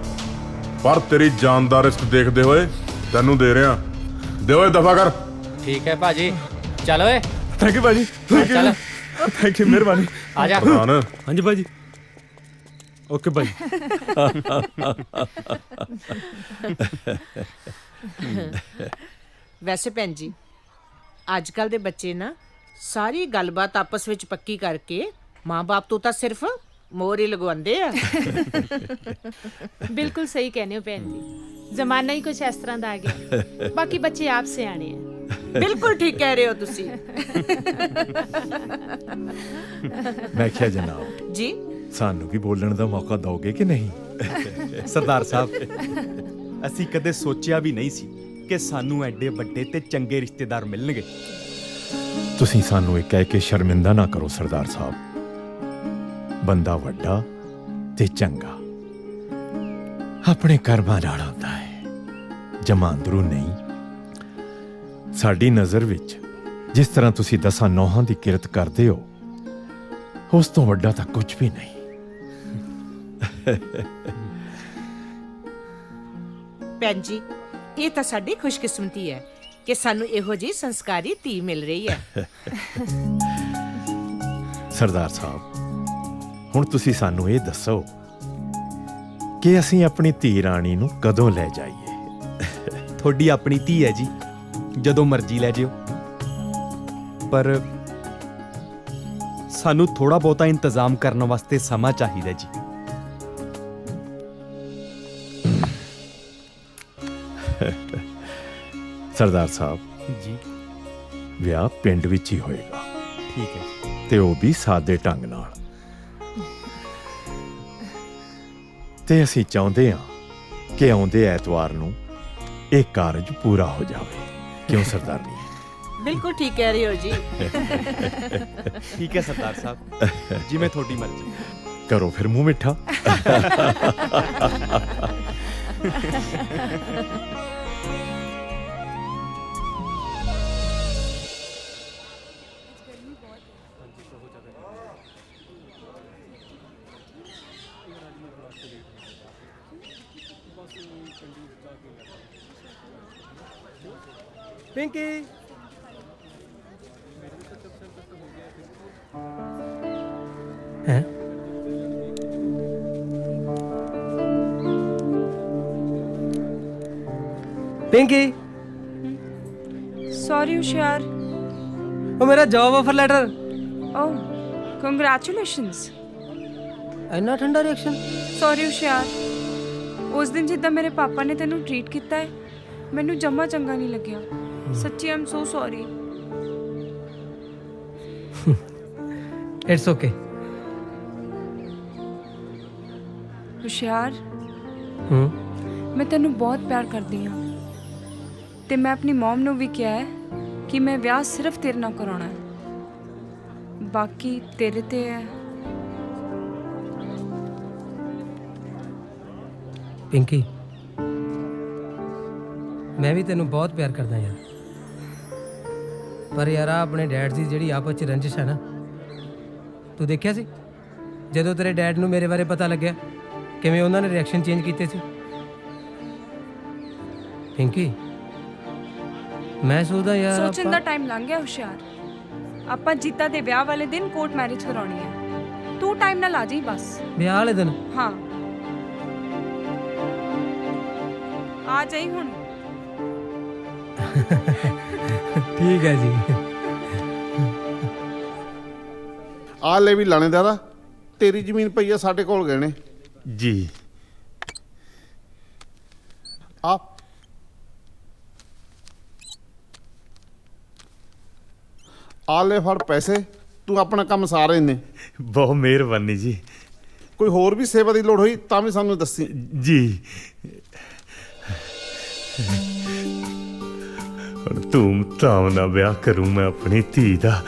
Q: ਪਰ ਤੇਰੀ ਜਾਨ ਦਾ ਰਿਸਕ ਦੇਖਦੇ ਹੋਏ ਤੈਨੂੰ ਦੇ ਰਿਹਾ। ਦੇ ਓਏ ਦਫਾ ਕਰ।
P: ਠੀਕ ਹੈ ਭਾਜੀ, ਚੱਲ ਓਏ।
N: ਥੈਂਕ ਯੂ ਭਾਜੀ,
P: ਚੱਲ।
N: ਥੈਂਕ ਯੂ, ਮਿਹਰਬਾਨੀ।
P: ਆ ਜਾ।
N: ਹਾਂਜੀ ਭਾਜੀ। ਓਕੇ ਭਾਈ।
T: ਵੈਸੇ ਭੈਣ ਜੀ, ਅੱਜ ਕੱਲ ਦੇ ਬੱਚੇ ਨਾ ਸਾਰੀ ਗੱਲਬਾਤ ਆਪਸ ਵਿੱਚ ਪੱਕੀ ਕਰਕੇ ਮਾਂ-ਬਾਪ ਤੋਂ ਤਾਂ ਸਿਰਫ ਮੋਹਰ ਹੀ ਲਗਵਾਉਂਦੇ ਆ।
L: ਬਿਲਕੁਲ ਸਹੀ ਕਹਿੰਦੇ ਹੋ ਭੈਣ ਜੀ, ਜ਼ਮਾਨਾ ਹੀ ਕੁਝ ਇਸ ਤਰ੍ਹਾਂ ਦਾ ਆ ਗਿਆ। ਬਾਕੀ ਬੱਚੇ ਆਪ ਸਿਆਣੇ ਆ।
T: ਬਿਲਕੁਲ ਠੀਕ ਕਹਿ ਰਹੇ ਹੋ ਤੁਸੀਂ।
C: ਮੈਂ ਕਿਹਾ ਜਨਾਬ
T: ਜੀ,
C: ਸਾਨੂੰ ਵੀ ਬੋਲਣ ਦਾ ਮੌਕਾ ਦਿਓਗੇ ਕਿ ਨਹੀਂ? ਸਰਦਾਰ ਸਾਹਿਬ, ਅਸੀਂ ਕਦੇ ਸੋਚਿਆ ਵੀ ਨਹੀਂ ਸੀ ਕਿ ਸਾਨੂੰ ਐਡੇ ਵੱਡੇ ਤੇ ਚੰਗੇ ਰਿਸ਼ਤੇਦਾਰ ਮਿਲਣਗੇ। ਤੁਸੀਂ ਸਾਨੂੰ ਇਹ ਕਹਿ ਕੇ ਸ਼ਰਮਿੰਦਾ ਨਾ ਕਰੋ ਸਰਦਾਰ ਸਾਹਿਬ। ਬੰਦਾ ਵੱਡਾ ਤੇ ਚੰਗਾ ਆਪਣੇ ਕਰਮਾਂ ਨਾਲ ਆਉਂਦਾ ਹੈ, ਜਮਾਂ ਅੰਦਰੋਂ ਨਹੀਂ। ਸਾਡੀ ਨਜ਼ਰ ਵਿੱਚ ਜਿਸ ਤਰ੍ਹਾਂ ਤੁਸੀਂ 10 ਨੌਹਾਂ ਦੀ ਕਿਰਤ ਕਰਦੇ ਹੋ, ਉਸ ਤੋਂ ਵੱਡਾ ਤਾਂ ਕੁਝ ਵੀ ਨਹੀਂ।
T: ਭੈਣ ਜੀ, ਇਹ ਤਾਂ ਸਾਡੀ ਖੁਸ਼ਕਿਸਮਤੀ ਹੈ ਕਿ ਸਾਨੂੰ ਇਹੋ ਜਿਹੀ ਸੰਸਕਾਰੀ ਧੀ ਮਿਲ ਰਹੀ ਹੈ।
C: ਸਰਦਾਰ ਸਾਹਿਬ, ਹੁਣ ਤੁਸੀਂ ਸਾਨੂੰ ਇਹ ਦੱਸੋ ਕਿ ਅਸੀਂ ਆਪਣੀ ਧੀ ਰਾਣੀ ਨੂੰ ਕਦੋਂ ਲੈ ਜਾਈਏ? ਤੁਹਾਡੀ ਆਪਣੀ ਧੀ ਹੈ ਜੀ, ਜਦੋਂ ਮਰਜ਼ੀ ਲੈ ਜਿਓ, ਪਰ ਸਾਨੂੰ ਥੋੜਾ ਬਹੁਤਾ ਇੰਤਜ਼ਾਮ ਕਰਨ ਵਾਸਤੇ ਸਮਾਂ ਚਾਹੀਦਾ ਜੀ। ਸਰਦਾਰ ਸਾਹਿਬ ਜੀ, ਵਿਆਹ ਪਿੰਡ ਵਿੱਚ ਹੀ ਹੋਏਗਾ। ਠੀਕ ਹੈ, ਤੇ ਉਹ ਵੀ ਸਾਦੇ ਢੰਗ ਨਾਲ। ਤੇ ਅਸੀਂ ਚਾਹੁੰਦੇ ਹਾਂ ਕਿ ਆਉਂਦੇ ਐਤਵਾਰ ਨੂੰ ਇਹ ਕਾਰਜ ਪੂਰਾ ਹੋ ਜਾਵੇ। ਕਿਉਂ ਸਰਦਾਰਨੀ?
T: ਬਿਲਕੁਲ ਠੀਕ ਕਹਿ ਰਹੇ ਹੋ ਜੀ।
C: ਠੀਕ ਹੈ ਸਰਦਾਰ ਸਾਹਿਬ, ਜਿਵੇਂ ਤੁਹਾਡੀ ਮਰਜ਼ੀ। ਕਰੋ ਫਿਰ ਮੂੰਹ ਮਿੱਠਾ।
U: पिंकी हैं? पिंकी
R: सॉरी होशियार।
U: वो मेरा जॉब ऑफर लेटर।
R: ओह कंग्रेचुलेशंस।
U: इन्ना ठंडा रिएक्शन?
R: सॉरी होशियार, उस दिन जिद्दां मेरे पापा ने तेनू ट्रीट किया है, मैनू जम्मा चंगा नहीं लग्या। सच्ची I am so sorry.
U: It's okay.
R: होशियार, ਮੈਂ ਤੈਨੂੰ ਬਹੁਤ ਪਿਆਰ ਕਰਦੀ ਹਾਂ ਤੇ ਮੈਂ ਆਪਣੀ ਮਮ ਨੂੰ ਵੀ ਕਿਹਾ ਹੈ ਕਿ ਮੈਂ ਵਿਆਹ ਸਿਰਫ ਤੇਰੇ ਨਾਲ ਕਰਾਉਣਾ ਹੈ, ਬਾਕੀ ਤੇਰੇ ਤੇ ਹੈ।
U: ਪਿੰਕੀ, ਮੈਂ ਵੀ ਤੈਨੂੰ ਬਹੁਤ ਪਿਆਰ ਕਰਦਾ ਯਾਰ, ਪਰ ਯਾਰ ਆਹ ਆਪਣੇ ਡੈਡ ਦੀ ਜਿਹੜੀ ਆਪਸ ਚ ਰੰਜਿਸ਼ ਹੈ ਨਾ, ਤੂੰ ਦੇਖਿਆ ਸੀ ਜਦੋਂ ਤੇਰੇ ਡੈਡ ਨੂੰ ਮੇਰੇ ਬਾਰੇ ਪਤਾ ਲੱਗਿਆ ਕਿਵੇਂ ਉਹਨਾਂ ਨੇ ਰਿਐਕਸ਼ਨ ਚੇਂਜ ਕੀਤੇ ਸੀ। ਪਿੰਕੀ, ਮੈਂ ਸੋਚਦਾ ਯਾਰ
R: ਸੋਚਣ ਦਾ ਟਾਈਮ ਲੰਘ ਗਿਆ ਹੁਸ਼ਿਆਰ। ਆਪਾਂ ਜੀਤਾ ਦੇ ਵਿਆਹ ਵਾਲੇ ਦਿਨ ਕੋਰਟ ਮੈਰਿਜ ਕਰਾਉਣੀ ਹੈ, ਤੂੰ ਟਾਈਮ ਨਾਲ ਆ ਜਾਈ ਬਸ।
U: ਵਿਆਹ ਵਾਲੇ ਦਿਨ?
R: ਹਾਂ ਆ ਜਾਈ ਹੁਣ।
U: ਠੀਕ ਹੈ ਜੀ।
E: ਆ ਲੈ ਵੀ ਲਾਣੇਦਾਰਾ, ਤੇਰੀ ਜ਼ਮੀਨ ਪਈ ਆ ਸਾਡੇ ਕੋਲ ਗਏ ਨੇ
M: ਜੀ।
E: ਆ ਲੈ ਫੜ ਪੈਸੇ, ਤੂੰ ਆਪਣਾ ਕੰਮ ਸਾਰੇ ਨੇ।
M: ਬਹੁਤ ਮਿਹਰਬਾਨੀ ਜੀ।
E: ਕੋਈ ਹੋਰ ਵੀ ਸੇਵਾ ਦੀ ਲੋੜ ਹੋਈ ਤਾਂ ਵੀ ਸਾਨੂੰ ਦੱਸੀ
M: ਜੀ। ਹੁਣ ਧੂਮ ਧਾਮ ਨਾਲ ਵਿਆਹ ਕਰੂੰ ਮੈਂ ਆਪਣੀ ਧੀ ਦਾ।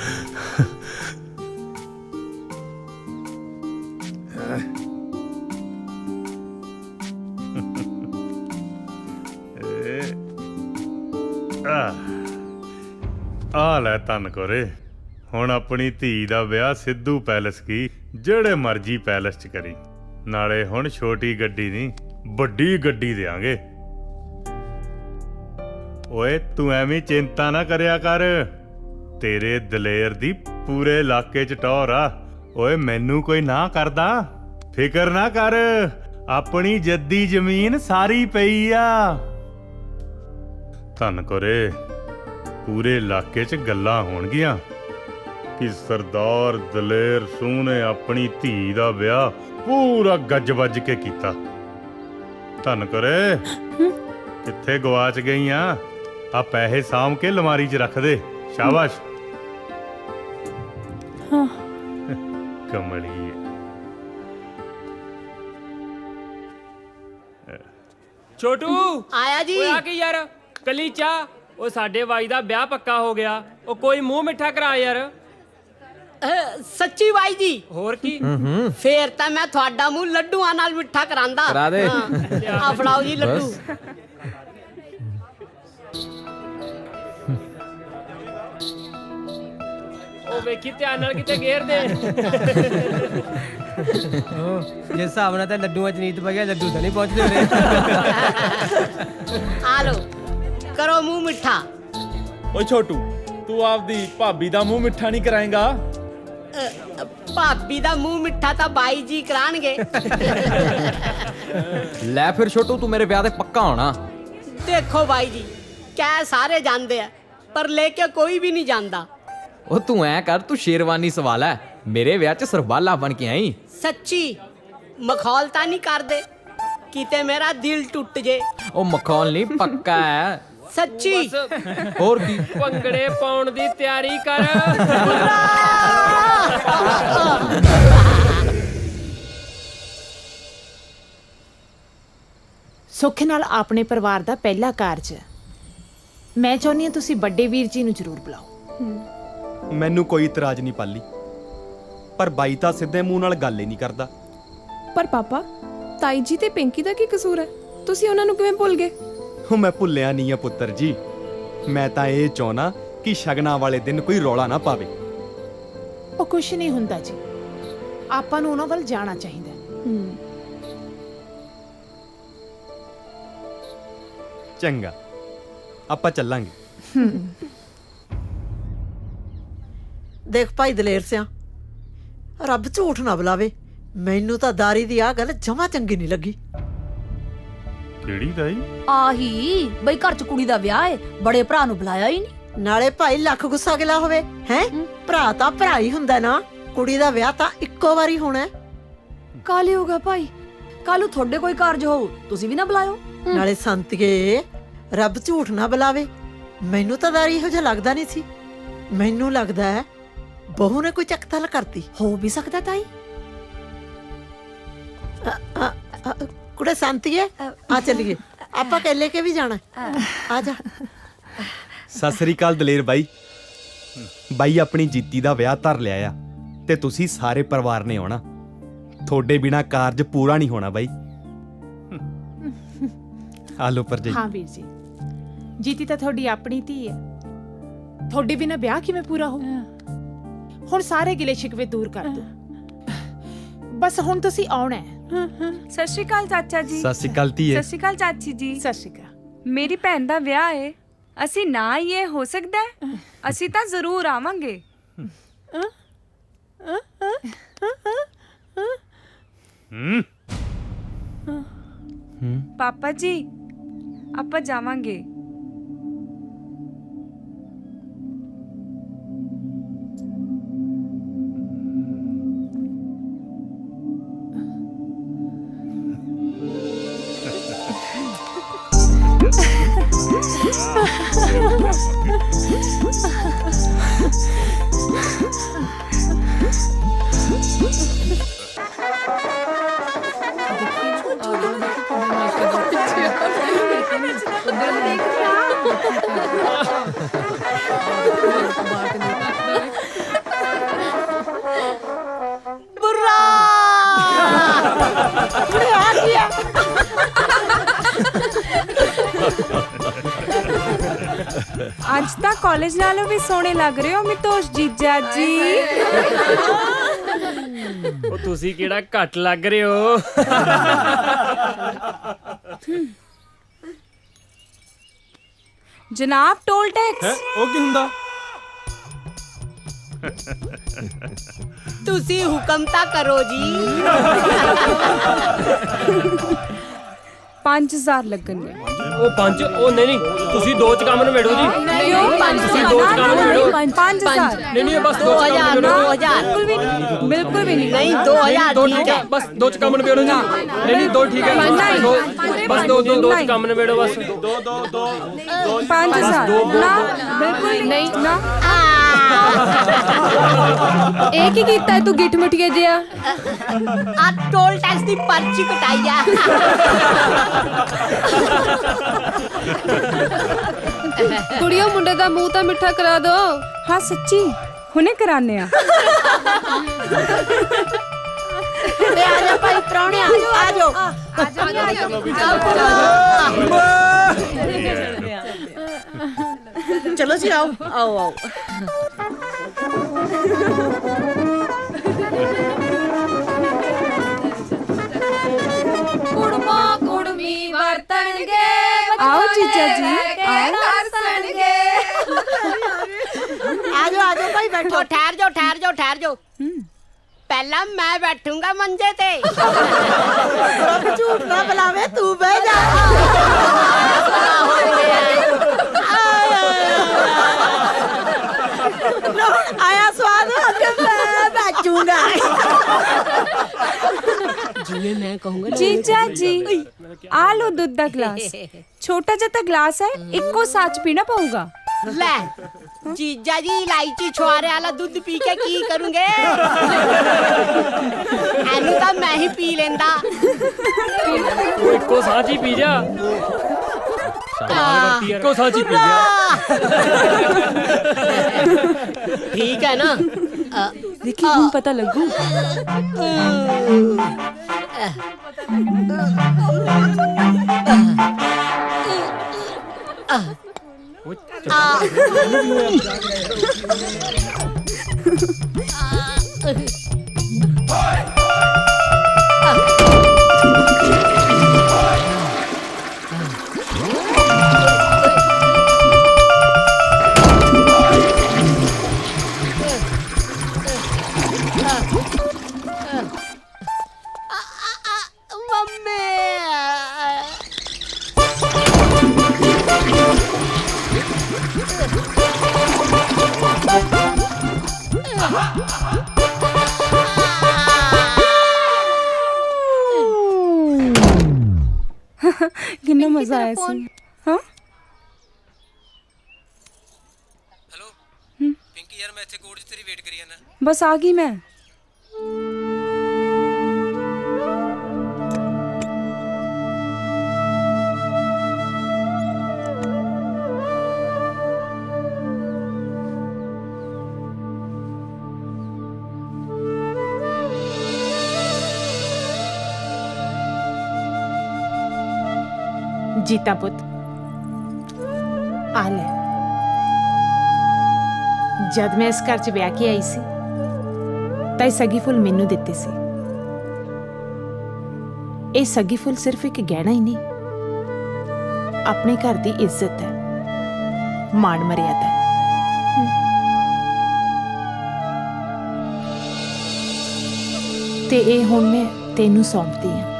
M: ਆ ਲੈ ਧੰਨ ਕੋਰੇ, ਹੁਣ ਆਪਣੀ ਧੀ ਦਾ ਵਿਆਹ ਸਿੱਧੂ ਪੈਲਸ ਕੀ ਜਿਹੜੇ ਮਰਜੀ ਪੈਲਸ 'ਚ ਕਰੀ, ਨਾਲੇ ਹੁਣ ਛੋਟੀ ਗੱਡੀ ਨਹੀਂ ਵੱਡੀ ਗੱਡੀ ਦੇਾਂਗੇ। ਓਏ ਤੂੰ ਐਵੇਂ ਚਿੰਤਾ ਨਾ ਕਰਿਆ ਕਰ, ਤੇਰੇ ਦਲੇਰ ਦੀ ਪੂਰੇ ਇਲਾਕੇ 'ਚ ਟੌਰ ਆ। ਓਏ ਮੈਨੂੰ ਕੋਈ ਨਾ ਕਰਦਾ, ਫਿਕਰ ਨਾ ਕਰ, ਆਪਣੀ ਜੱਦੀ ਜ਼ਮੀਨ ਸਾਰੀ ਪਈ ਆ। ਧੰਨ ਕੋਰੇ, ਪੂਰੇ ਇਲਾਕੇ 'ਚ ਗੱਲਾਂ ਹੋਣਗੀਆਂ ਕਿ ਸਰਦਾਰ ਦਲੇਰ ਸਿੰਘ ਨੇ ਆਪਣੀ ਧੀ ਦਾ ਵਿਆਹ ਪੂਰਾ ਗੱਜ ਵੱਜ ਕੇ ਕੀਤਾ। ਧੰਨ ਕੋਰੇ, ਕਿੱਥੇ ਗਵਾਚ ਗਈਆਂ? ਆ ਪੈਸੇ ਸਾਂਭ ਕੇ ਅਲਮਾਰੀ 'ਚ ਰੱਖ ਦੇ। ਸ਼ਾਬਾਸ਼।
L: ਹਾਂ
M: ਕਮਲੀ।
I: ਛੋਟੂ
J: ਆਇਆ ਜੀ।
I: ਓਏ ਆ ਕੀ ਯਾਰ, ਕੱਲੀ ਚਾਹ? ਉਹ ਸਾਡੇ ਬਾਈ ਦਾ ਵਿਆਹ ਪੱਕਾ ਹੋ ਗਿਆ, ਉਹ ਕੋਈ ਮੂੰਹ ਮਿੱਠਾ ਕਰਾ ਯਾਰ।
V: ਸੱਚੀ ਬਾਈ ਜੀ?
I: ਹੋਰ ਕੀ,
V: ਫੇਰ ਤਾਂ ਮੈਂ ਤੁਹਾਡਾ ਮੂੰਹ ਲੱਡੂਆਂ ਨਾਲ ਮਿੱਠਾ ਕਰਾਂਦਾ।
A: ਕਰਾ ਦੇ।
V: ਆ ਫੜਾਓ ਜੀ ਲੱਡੂ।
I: ਉਹ ਵੇਖੀ ਧਿਆਨ ਨਾਲ ਕਿਤੇ ਗੇਰ ਦੇ।
U: ਜਿਸ ਹਿਸਾਬ ਨਾਲ ਤਾਂ ਲੱਡੂਆਂ 'ਚ ਨੀਤ ਪੈ ਗਿਆ, ਲੱਡੂ ਤਾਂ ਨਹੀਂ ਪਹੁੰਚਦੇ ਉਰੇ।
V: ਆ ਲੋ, ਕਰੋ ਮੂੰਹ ਮਿੱਠਾ।
N: ਓਏ ਛੋਟੂ, ਤੂੰ ਆਪਦੀ ਭਾਬੀ ਦਾ ਮੂੰਹ ਮਿੱਠਾ ਨਹੀਂ ਕਰਾਏਗਾ?
V: ਭਾਬੀ ਦਾ ਮੂੰਹ ਮਿੱਠਾ ਤਾਂ ਬਾਈ ਜੀ ਕਰਾਣਗੇ।
A: ਲੈ ਫਿਰ ਛੋਟੂ, ਤੂੰ ਮੇਰੇ ਵਿਆਹ ਤੇ ਪੱਕਾ ਹੋਣਾ।
V: ਦੇਖੋ ਬਾਈ ਜੀ, ਕਹਿ ਸਾਰੇ ਜਾਂਦੇ ਆ ਪਰ ਲੈ ਕੇ ਕੋਈ ਵੀ ਨਹੀਂ ਜਾਂਦਾ।
A: ਉਹ ਤੂੰ ਐ ਕਰ, ਤੂੰ ਸ਼ੇਰਵਾਨੀ ਸਵਾ ਲੈ, ਮੇਰੇ ਵਿਆਹ 'ਚ ਸਰਬਾਲਾ ਬਣ ਕੇ ਆਈ।
V: ਸੱਚੀ ਮਖੌਲ ਤਾਂ ਨਹੀਂ ਕਰਦੇ, ਕਿਤੇ ਮੇਰਾ ਦਿਲ ਟੁੱਟ ਜੇ।
A: ਉਹ ਮਖੌਲ ਨਹੀਂ, ਪੱਕਾ ਹੈ।
V: ਸੱਚੀ?
A: ਹੋਰ ਕੀ,
I: ਭੰਗੜੇ ਪਾਉਣ ਦੀ ਤਿਆਰੀ ਕਰ।
L: ਸੁੱਖ ਨਾਲ ਆਪਣੇ ਪਰਿਵਾਰ ਦਾ ਪਹਿਲਾ ਕਾਰਜ। ਮੈਂ ਚਾਹੁੰਦੀ ਹਾਂ ਤੁਸੀਂ ਵੱਡੇ ਵੀਰ ਜੀ ਨੂੰ ਜ਼ਰੂਰ ਬੁਲਾਓ।
C: ਮੈਨੂੰ ਕੋਈ ਇਤਰਾਜ਼ ਨਹੀਂ ਪਾਲੀ, ਪਰ ਬਾਈ ਤਾਂ ਸਿੱਧੇ ਮੂੰਹ ਨਾਲ ਗੱਲ ਹੀ ਨਹੀਂ ਕਰਦਾ।
R: ਪਰ ਪਾਪਾ, ਤਾਈ ਜੀ ਤੇ ਪਿੰਕੀ ਦਾ ਕੀ ਕਸੂਰ ਹੈ? ਤੁਸੀਂ ਉਹਨਾਂ ਨੂੰ ਕਿਵੇਂ ਭੁੱਲ ਗਏ?
C: ਉਹ ਮੈਂ ਭੁੱਲਿਆ ਨਹੀਂ ਆ ਪੁੱਤਰ ਜੀ, ਮੈਂ ਤਾਂ ਇਹ ਚਾਹਣਾ ਕਿ ਸ਼ਗਨਾਂ ਵਾਲੇ ਦਿਨ ਕੋਈ ਰੌਲਾ ਨਾ ਪਾਵੇ।
L: ਉਹ ਕੁਛ ਨਹੀਂ ਹੁੰਦਾ ਜੀ, ਆਪਾਂ ਨੂੰ ਉਹਨਾਂ ਵੱਲ ਜਾਣਾ ਚਾਹੀਦਾ।
C: ਚੰਗਾ, ਆਪਾਂ ਚੱਲਾਂਗੇ।
J: ਦੇਖ ਭਾਈ ਦਲੇਰ ਸਿਆ, ਰੱਬ ਝੂਠ ਨਾ ਬੁਲਾਵੇ, ਮੈਨੂੰ ਤਾਂ ਦਾਰੀ ਦੀ ਆ ਗੱਲ ਜਮਾ ਚੰਗੀ ਨਹੀਂ ਲੱਗੀ।
M: ਕਿਹੜੀ ਦਾਈ?
V: ਆਹੀ ਬਈ ਘਰ 'ਚ ਕੁੜੀ ਦਾ ਵਿਆਹ ਏ, ਬੜੇ ਭਰਾ ਨੂੰ ਬੁਲਾਇਆ ਹੀ ਨਹੀਂ।
J: ਨਾਲੇ ਭਾਈ ਲੱਖ ਗੁੱਸਾ ਗਿਲਾ ਹੋਵੇ ਹੈ, ਭਰਾ ਤਾਂ ਭਰਾ ਹੀ ਹੁੰਦਾ ਨਾ, ਕੁੜੀ ਦਾ ਵਿਆਹ ਤਾਂ ਇੱਕੋ ਵਾਰੀ ਹੋਣਾ।
V: ਕਾਲੇ ਹੋਗਾ ਭਾਈ, ਕੱਲ ਤੁਹਾਡੇ ਕੋਈ ਕਾਰਜ ਹੋਊ, ਤੁਸੀਂ ਵੀ ਨਾ ਬੁਲਾਇਓ।
J: ਨਾਲੇ ਸੰਤੀਏ, ਰੱਬ ਝੂਠ ਨਾ ਬੁਲਾਵੇ, ਮੈਨੂੰ ਤਾਂ ਦਾਰੀ ਇਹੋ ਜਿਹਾ ਲੱਗਦਾ ਨਹੀਂ ਸੀ। ਮੈਨੂੰ ਲੱਗਦਾ ਹੈ ਬਹੂ ਨੇ ਕੋਈ ਚੱਕਤਲ ਕਰਤੀ।
V: ਹੋ ਵੀ ਸਕਦਾ ਤਾਈ।
J: ਕੁੜੇ ਸੰਤੀਏ, ਆ ਚੱਲੀਏ। ਆਪਾਂ केले के भी जाना आ जा।
C: ਸਤਿ ਸ੍ਰੀ ਅਕਾਲ ਦਲੇਰ ਬਾਈ। ਬਾਈ ਆਪਣੀ ਜੀਤੀ ਦਾ ਵਿਆਹ ਧਰ ਲਿਆ ਆ ਤੇ ਤੁਸੀਂ ਸਾਰੇ ਪਰਿਵਾਰ ਨੇ ਆਉਣਾ। ਤੁਹਾਡੇ ਬਿਨਾ ਕਾਰਜ ਪੂਰਾ ਨਹੀਂ ਹੋਣਾ ਬਾਈ। ਆ ਲੋ ਪਰਜਾਈ।
L: ਹਾਂ ਵੀਰ ਜੀ, ਜੀਤੀ ਤਾਂ ਤੁਹਾਡੀ ਆਪਣੀ ਧੀ ਹੈ। ਤੁਹਾਡੇ ਬਿਨਾ ਵਿਆਹ ਕਿਵੇਂ ਪੂਰਾ ਹੋਊ? ਹੁਣ ਸਾਰੇ ਗਿਲੇ ਸ਼ਿਕਵੇ ਦੂਰ ਕਰ ਦੋ। ਬਸ ਹੁਣ ਤੁਸੀਂ ਆਉਣਾ ਹੈ।
R: ਸਤਿ ਸ਼੍ਰੀ ਅਕਾਲ ਚਾਚਾ ਜੀ।
C: ਸਤਿ ਸ਼੍ਰੀ ਅਕਾਲ ਧੀਏ।
R: ਸਤਿ ਸ਼੍ਰੀ ਅਕਾਲ ਚਾਚੀ ਜੀ।
L: ਸਤਿ ਸ਼੍ਰੀ ਅਕਾਲ।
R: ਮੇਰੀ ਭੈਣ ਦਾ ਵਿਆਹ ਹੈ, ਅਸੀਂ ਨਾ ਆਈਏ ਹੋ ਸਕਦਾ ਹੈ? ਅਸੀਂ ਤਾਂ ਜ਼ਰੂਰ ਆਵਾਂਗੇ। ਪਾਪਾ ਜੀ ਆਪਾਂ ਜਾਵਾਂਗੇ।
J: बुर्रा आ गया।
R: ਅੱਜ ਤਾਂ ਕਾਲਜ ਨਾਲੋਂ ਵੀ ਸੋਹਣੇ ਲੱਗ ਰਹੇ ਹੋ ਮਿਤੋਸ਼ ਜੀਜਾ ਜੀ।
I: ਉਹ ਤੁਸੀਂ ਕਿਹੜਾ ਘੱਟ ਲੱਗ ਰਹੇ ਹੋ।
R: ਜਨਾਬ ਟੋਲ ਟੈਕਸ।
I: ਉਹ ਕੀ ਹੁੰਦਾ?
V: ਤੁਸੀਂ ਹੁਕਮ ਤਾਂ ਕਰੋ ਜੀ।
R: 5000 ਲੱਗਣਗੇ।
I: ਉਹ 5 ਉਹ ਨਹੀਂ ਤੁਸੀਂ 2 ਚ ਕੰਮ ਨਿਬੇੜੋ ਜੀ।
R: ਨਹੀਂ ਉਹ 5
I: ਤੁਸੀਂ 2 ਚ ਕੰਮ ਨਿਬੇੜੋ।
R: 5000
I: ਨਹੀਂ ਬਸ 2 ਚ ਕੰਮ ਨਿਬੇੜੋ।
V: 2000
R: ਬਿਲਕੁਲ ਵੀ ਨਹੀਂ।
V: ਨਹੀਂ 2000
I: 2
V: ਠੀਕ
I: ਠੀਕ ਹੈ
V: ਹੈ।
I: ਬਸ 2 ਚ ਕੰਮ ਨਿਬੇੜੋ ਜੀ। ਨਹੀਂ 2 ਠੀਕ ਹੈ ਬਸ 2 ਚ ਕੰਮ ਨਿਬੇੜੋ ਬਸ 2
R: 5000 ਨਾ ਬਿਲਕੁਲ ਨਹੀਂ ਨਾ।
V: ਇਹ ਕੀ ਕੀਤਾ ਤੂੰ ਗਿੱਠ ਮੁੱਠੀਏ ਜਿਆ? ਆ ਟੋਲ ਟੈਕਸ ਦੀ ਪਰਚੀ ਕਟਾਈ ਆ।
R: ਕੁੜੀਓ ਮੁੰਡੇ ਦਾ ਮੂੰਹ ਤਾਂ ਮਿੱਠਾ ਕਰਾ ਦੋ। ਹਾਂ ਸੱਚੀ ਹੁਣੇ ਕਰਾਨੇ ਆ।
J: ए आ जा भाई प्राहुणे आ जाओ चलो जी आओ आओ आओ।
V: ਕੁੜਮਾ ਕੁੜਮੀ ਵਰਤਣਗੇ।
R: आओ जीजा जी
V: हंसणगे।
J: आ जाओ भाई बैठो।
V: ठहर जाओ ठहर जाओ ठहर जाओ। पहला मैं बैठूंगा मंजे ते।
J: झूठ ना बुलावे तू बह जा। आया स्वाद मैं बैठूंगा।
V: जिन्हें मैं कहूंगा
R: जीजा जी आ लो दूध का ग्लास। छोटा जिहा ग्लास है इक्को साथ पीना पऊगा।
V: ले जीजा जी इलायची छुआरे वाला दूध पी के की करूंगे? एनू तो मैं ही पी लेंदा।
I: इक्को साथ ही पी जा। इक्को साथ ही पी जा।
V: ठीक है ना?
R: देखिए हूं पता लगू। कितना मजा आया सी। हाँ
U: हेलो पिंकी यार मैं इथे कोर्ट 'ਚ तेरी वेट करी जाना।
R: बस आ गई मैं।
L: जीता पुत आ ले। जद मैं इस घर च ब्याह के आई सी तां सगी फुल मैनू दिते सी। ये सगी फुल सिर्फ एक गहना ही नहीं, अपने घर की इज्जत है, मान मर्यादा है। ते ये हुण मैं तेनू सौंपदी हां।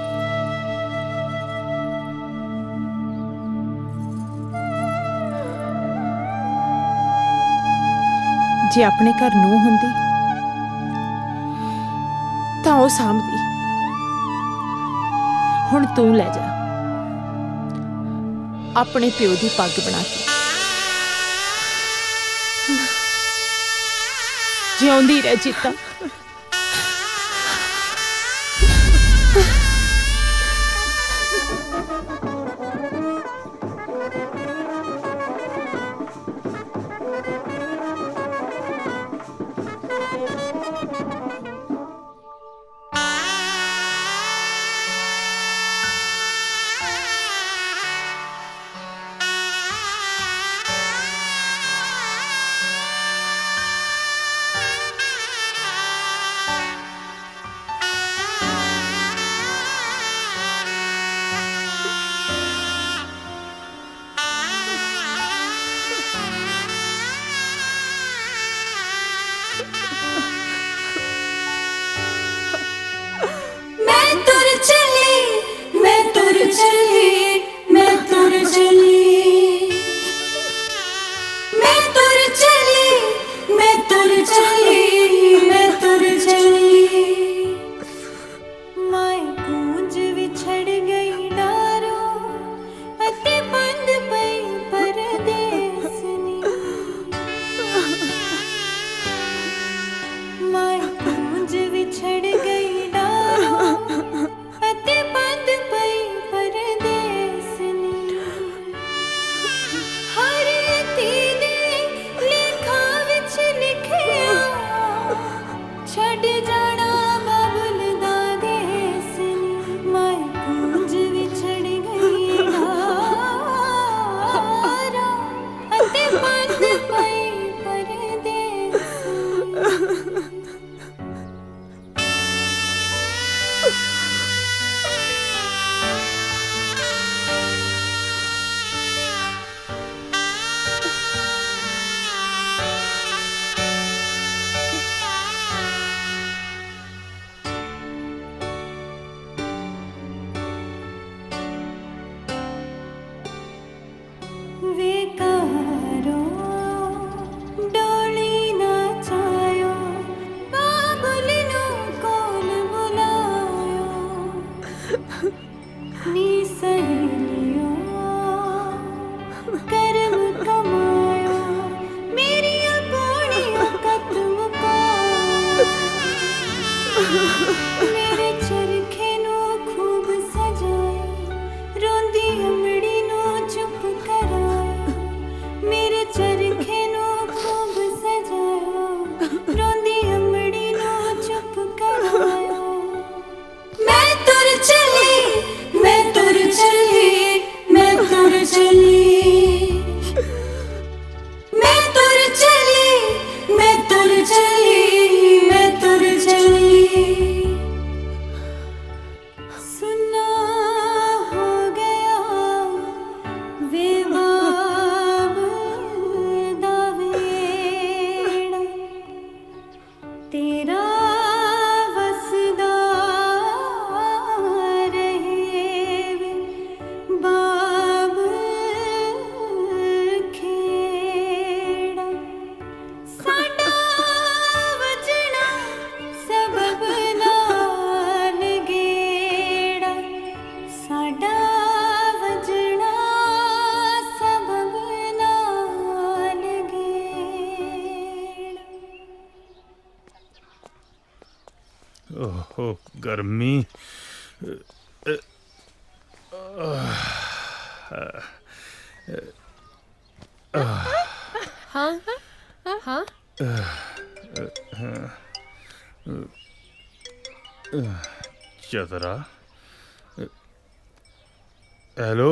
L: जे अपने घर नूंह हुंदी तां ओह सामदी। हुण तू लै जा अपने प्यो दी पग बना के। जिउंदी रह जीता।
M: ओहो गर्मी।
R: हाँ हाँ
M: चतरा। हेलो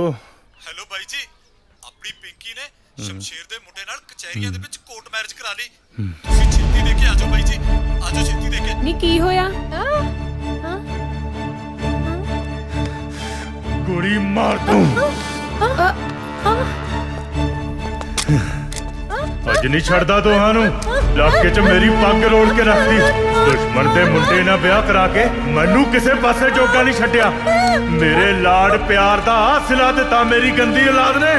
C: ਸ਼ਮਸ਼ੀਰ ਦੇ ਮੁੰਡੇ ਨਾਲ ਕਚਹਿਰੀਆਂ ਦੇ ਵਿੱਚ ਕੋਰਟ ਮੈਰਿਜ ਕਰਾ ਲਈ। ਤੁਸੀਂ ਛੇਤੀ ਦੇ ਕੇ ਆਜੋ ਬਾਈ ਜੀ, ਆਜੋ ਛੇਤੀ ਦੇ ਕੇ।
L: ਨੀ ਕੀ ਹੋਇਆ?
M: ਗੋਲੀ ਮਾਰ ਦੂੰ। ਅੱਜ ਨਹੀਂ ਛੱਡਦਾ ਤੁਹਾਨੂੰ। ਇਲਾਕੇ 'ਚ ਮੇਰੀ ਪੱਗ ਰੋੜ ਕੇ ਰੱਖਦੀ। ਦੁਸ਼ਮਣ ਦੇ ਮੁੰਡੇ ਨਾਲ ਵਿਆਹ ਕਰਾ ਕੇ ਮੈਨੂੰ ਕਿਸੇ ਪਾਸੇ ਜੋਗਾ ਨਹੀਂ ਛੱਡਿਆ। ਮੇਰੇ ਲਾਡ ਪਿਆਰ ਦਾ ਹਾਸਿਲਾ ਦਿੱਤਾ ਮੇਰੀ ਗੰਦੀ ਔਲਾਦ ਨੇ।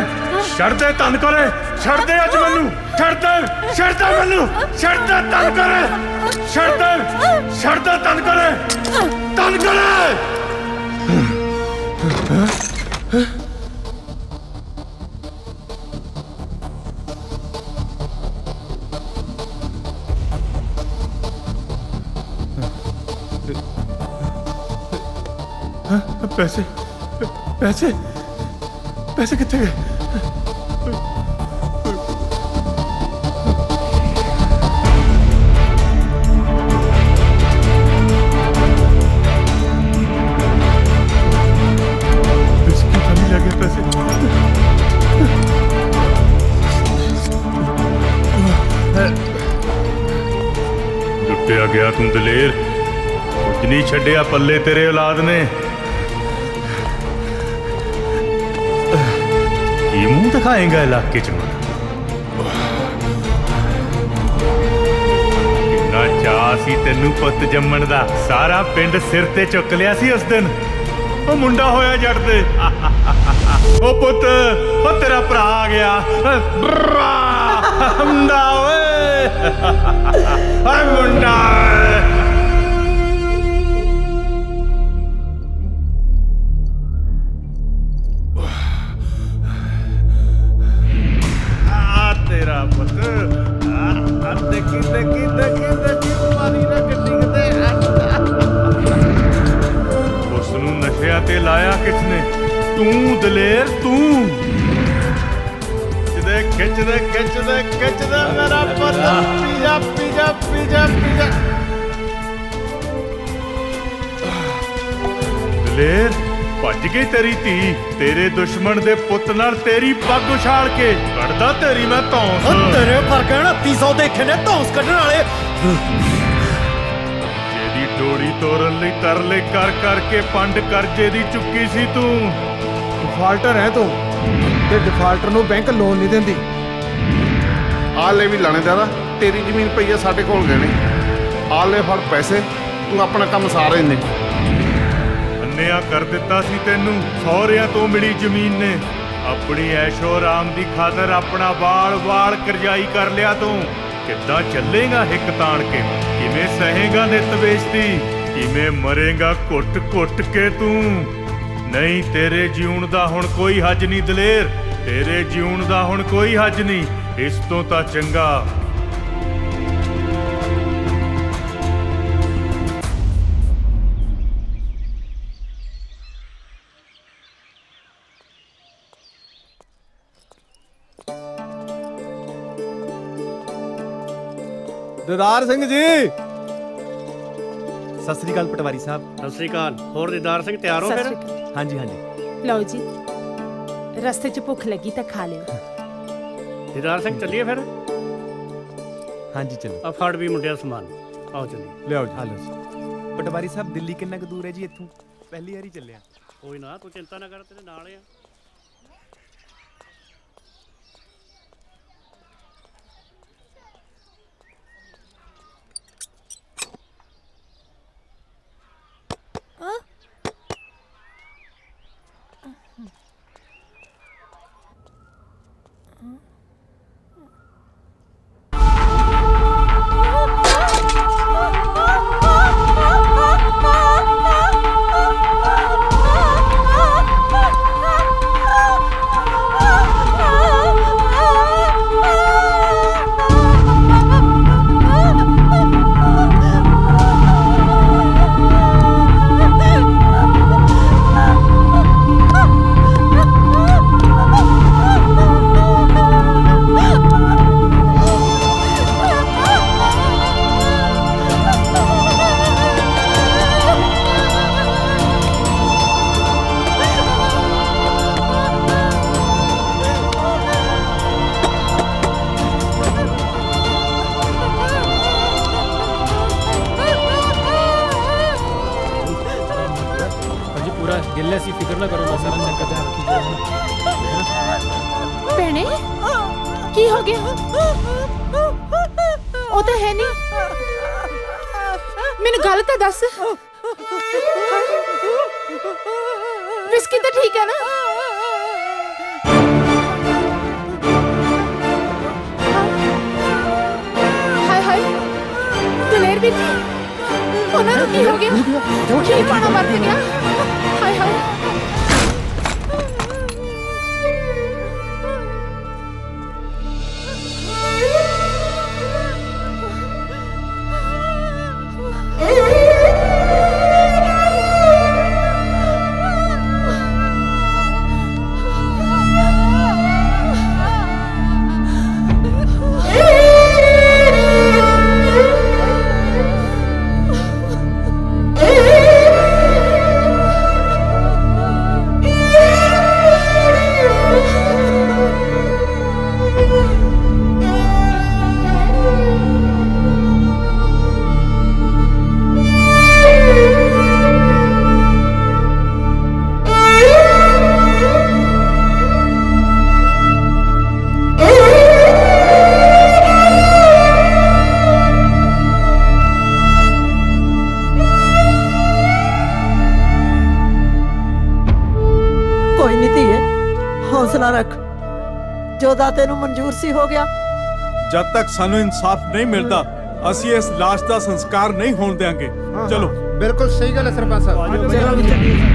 M: ਛੱਡ ਦੇ ਤਨ ਕਰੇ, ਛੱਡ ਦੇ ਅੱਜ ਮੈਨੂੰ, ਛੱਡ ਦੇ, ਛੱਡ ਦੇ ਮੈਨੂੰ, ਛੱਡ ਦੇ ਤਨ ਕਰੇ, ਛੱਡ ਦੇ, ਛੱਡ ਦੇ ਤਨ ਕਰੇ, ਤਨ ਕਰੇ। ਪੈਸੇ ਪੈਸੇ ਪੈਸੇ ਕਿੱਥੇ ਗਏ? ਲੁੱਟਿਆ ਗਿਆ ਤੂੰ ਦਲੇਰ, ਕੁਝ ਨਹੀਂ ਛੱਡਿਆ ਪੱਲੇ ਤੇਰੇ ਔਲਾਦ ਨੇ। ਕੀ ਮੂੰਹ ਦਿਖਾਏਗਾ ਇਲਾਕੇ 'ਚ? ਕਿੰਨਾ ਚਾਅ ਸੀ ਤੈਨੂੰ ਪੁੱਤ ਜੰਮਣ ਦਾ, ਸਾਰਾ ਪਿੰਡ ਸਿਰ ਤੇ ਚੁੱਕ ਲਿਆ ਸੀ ਉਸ ਦਿਨ। ਉਹ ਮੁੰਡਾ ਹੋਇਆ ਜੱਟ ਦੇ। ਉਹ ਪੁੱਤ, ਉਹ ਤੇਰਾ ਭਰਾ ਆ ਗਿਆ। ਮੁੰਡਾ ਓਏ, ਹਾਏ ਮੁੰਡਾ। ਤੇਰਾ ਪੁੱਤ ਦੇਖੀ ਦੇਖੀ ਦੇਖੀ ਦੇਖੀ ਮਾਰੀ ਨਾ ਗੱਡੀ ਕਿਤੇ। ਉਸ ਨੂੰ ਨਸ਼ਿਆਂ ਤੇ ਲਾਇਆ ਕਿਸਨੇ? ਤੂੰ ਦਲੇਰ, ਤੂੰ। ਖਿੱਚਦੇ ਖਿੱਚਦੇ ਖਿੱਚਦੇ ਮੇਰਾ ਪੁੱਤ ਪੀਜਾ ਪੀਜਾ ਪੀਜਾ ਪੀਜਾ। ਦਲੇਰ ਭੱਜ ਗਈ ਤੇਰੀ ਧੀ ਤੇਰੇ ਦੁਸ਼ਮਣ ਦੇ ਪੁੱਤ ਨਾਲ ਤੇਰੀ ਪੱਗ ਉਛਾਲ ਕੇ। ਕੱਢਦਾ ਤੇਰੀ ਮੈਂ ਧੌਂਸ।
C: ਤੇਰੇ ਫਰਕ 2900 ਦੇਖੇ ਨੇ ਧੌਂਸ ਕੱਢਣ ਵਾਲੇ।
M: ਜਿਹਦੀ ਡੋਰੀ ਤੋੜਨ ਲਈ ਤਰਲੇ ਕਰ ਕਰਕੇ ਪੰਡ ਕਰਜ਼ੇ ਦੀ ਚੁੱਕੀ ਸੀ ਤੂੰ।
E: ਡਿਫਾਲਟਰ ਹੈ ਤੂੰ, ਤੇ ਡਿਫਾਲਟਰ ਨੂੰ ਬੈਂਕ ਲੋਨ ਨਹੀਂ ਦਿੰਦੀ। ਆ ਲੈ ਵੀ ਲਾਣੇਦਾਰਾ, ਤੇਰੀ ਜ਼ਮੀਨ ਪਈ ਆ ਸਾਡੇ ਕੋਲ ਗਏ ਨੇ। ਆ ਲੈ ਫੜ ਪੈਸੇ, ਤੂੰ ਆਪਣਾ ਕੰਮ ਸਾਰਾ ਹੀ ਨੇ।
M: ਅੰਨਿਆ ਕਰ ਦਿੱਤਾ ਸੀ ਤੈਨੂੰ ਸਹੁਰਿਆਂ ਤੋਂ ਮਿਲੀ ਜ਼ਮੀਨ ਨੇ। ਆਪਣੀ ਐਸ਼ੋ ਆਰਾਮ ਦੀ ਖਾਤਰ ਆਪਣਾ ਵਾਲ ਕਰਜ਼ਾਈ ਕਰ ਲਿਆ ਤੂੰ। ਕਿੱਦਾਂ ਚੱਲੇਗਾ ਹਿੱਕ ਤਾਣ ਕੇ? ਕਿਵੇਂ ਸਹੇਗਾ ਨਿੱਤ ਬੇਇੱਜ਼ਤੀ? ਕਿਵੇਂ ਮਰੇਗਾ ਘੁੱਟ ਘੁੱਟ ਕੇ ਤੂੰ? ਨਹੀਂ, ਤੇਰੇ ਜਿਉਣ ਦਾ ਹੁਣ ਕੋਈ ਹੱਜ ਨਹੀਂ ਦਲੇਰ, ਤੇਰੇ ਜਿਉਣ ਦਾ ਹੁਣ ਕੋਈ ਹੱਜ ਨਹੀਂ। ਇਸ ਤੋਂ ਤਾਂ ਚੰਗਾ
C: ਦਿਦਾਰ ਸਿੰਘ ਜੀ। ਸਤਿ ਸ੍ਰੀ ਅਕਾਲ ਪਟਵਾਰੀ ਸਾਹਿਬ।
O: ਸਤਿ ਸ੍ਰੀ ਅਕਾਲ। ਹੋਰ ਦਿਦਾਰ ਸਿੰਘ ਤਿਆਰ ਹੋ ਫਿਰ?
C: ਹਾਂਜੀ ਹਾਂਜੀ।
L: ਲਓ ਜੀ, ਰਸਤੇ 'ਚ ਭੁੱਖ ਲੱਗੀ ਤਾਂ ਖਾ ਲਿਓ।
O: ਦਿਦਾਰ ਸਿੰਘ ਚੱਲੀਏ ਫਿਰ?
C: ਹਾਂਜੀ ਚਲੋ।
O: ਆ ਫੜ ਵੀ ਮੁੰਡਿਆ ਸਮਾਨ, ਆਓ ਚੱਲੀਏ।
C: ਲਿਆਓ ਜੀ। ਹਲੋ ਜੀ। ਪਟਵਾਰੀ ਸਾਹਿਬ ਦਿੱਲੀ ਕਿੰਨਾ ਕੁ ਦੂਰ ਹੈ ਜੀ ਇੱਥੋਂ? ਪਹਿਲੀ ਵਾਰੀ ਚੱਲਿਆ।
O: ਕੋਈ ਨਾ, ਤੂੰ ਚਿੰਤਾ ਨਾ ਕਰ, ਤੇਰੇ ਨਾਲ ਆ।
I: ਪੂਰਾ ਗਿੱਲੇ ਸੀ, ਫਿਕਰ ਨਾ ਕਰੋ, ਮੈਂ ਸਾਰਾ ਚੈੱਕ ਕਰਦਾ।
L: ਭੈਣੇ ਕੀ ਹੋ ਗਿਆ? ਉਹ ਤਾਂ ਹੈ ਨਹੀਂ, ਮੈਨੂੰ ਗੱਲ ਤਾਂ ਦੱਸ। ਵਿਸਕੀ ਤਾਂ ਠੀਕ ਹੈ ਨਾ? ਹਾਏ ਹਾਏ ਦਲੇਰ ਵੀ ਉਹਨਾਂ ਨੂੰ ਕੀ ਹੋ ਗਿਆ? ਕੀ ਪਾਣਾ ਵਰਤ ਗਿਆ? ਹਾਏ ਹਾਏ
J: ਹੌਸਲਾ ਰੱਖ। ਜੋ ਦਾ ਤੈਨੂੰ ਮਨਜ਼ੂਰ ਸੀ ਹੋ ਗਿਆ।
B: ਜਦ ਤੱਕ ਸਾਨੂੰ ਇਨਸਾਫ ਨਹੀਂ ਮਿਲਦਾ ਅਸੀਂ ਇਸ ਲਾਸ਼ ਦਾ ਸੰਸਕਾਰ ਨਹੀਂ ਹੋਣ ਦੇਵਾਂਗੇ। ਚਲੋ
E: ਬਿਲਕੁਲ ਸਹੀ ਗੱਲ ਹੈ ਸਰਪੰਚ ਸਾਹਿਬ।
J: ਚਲੋ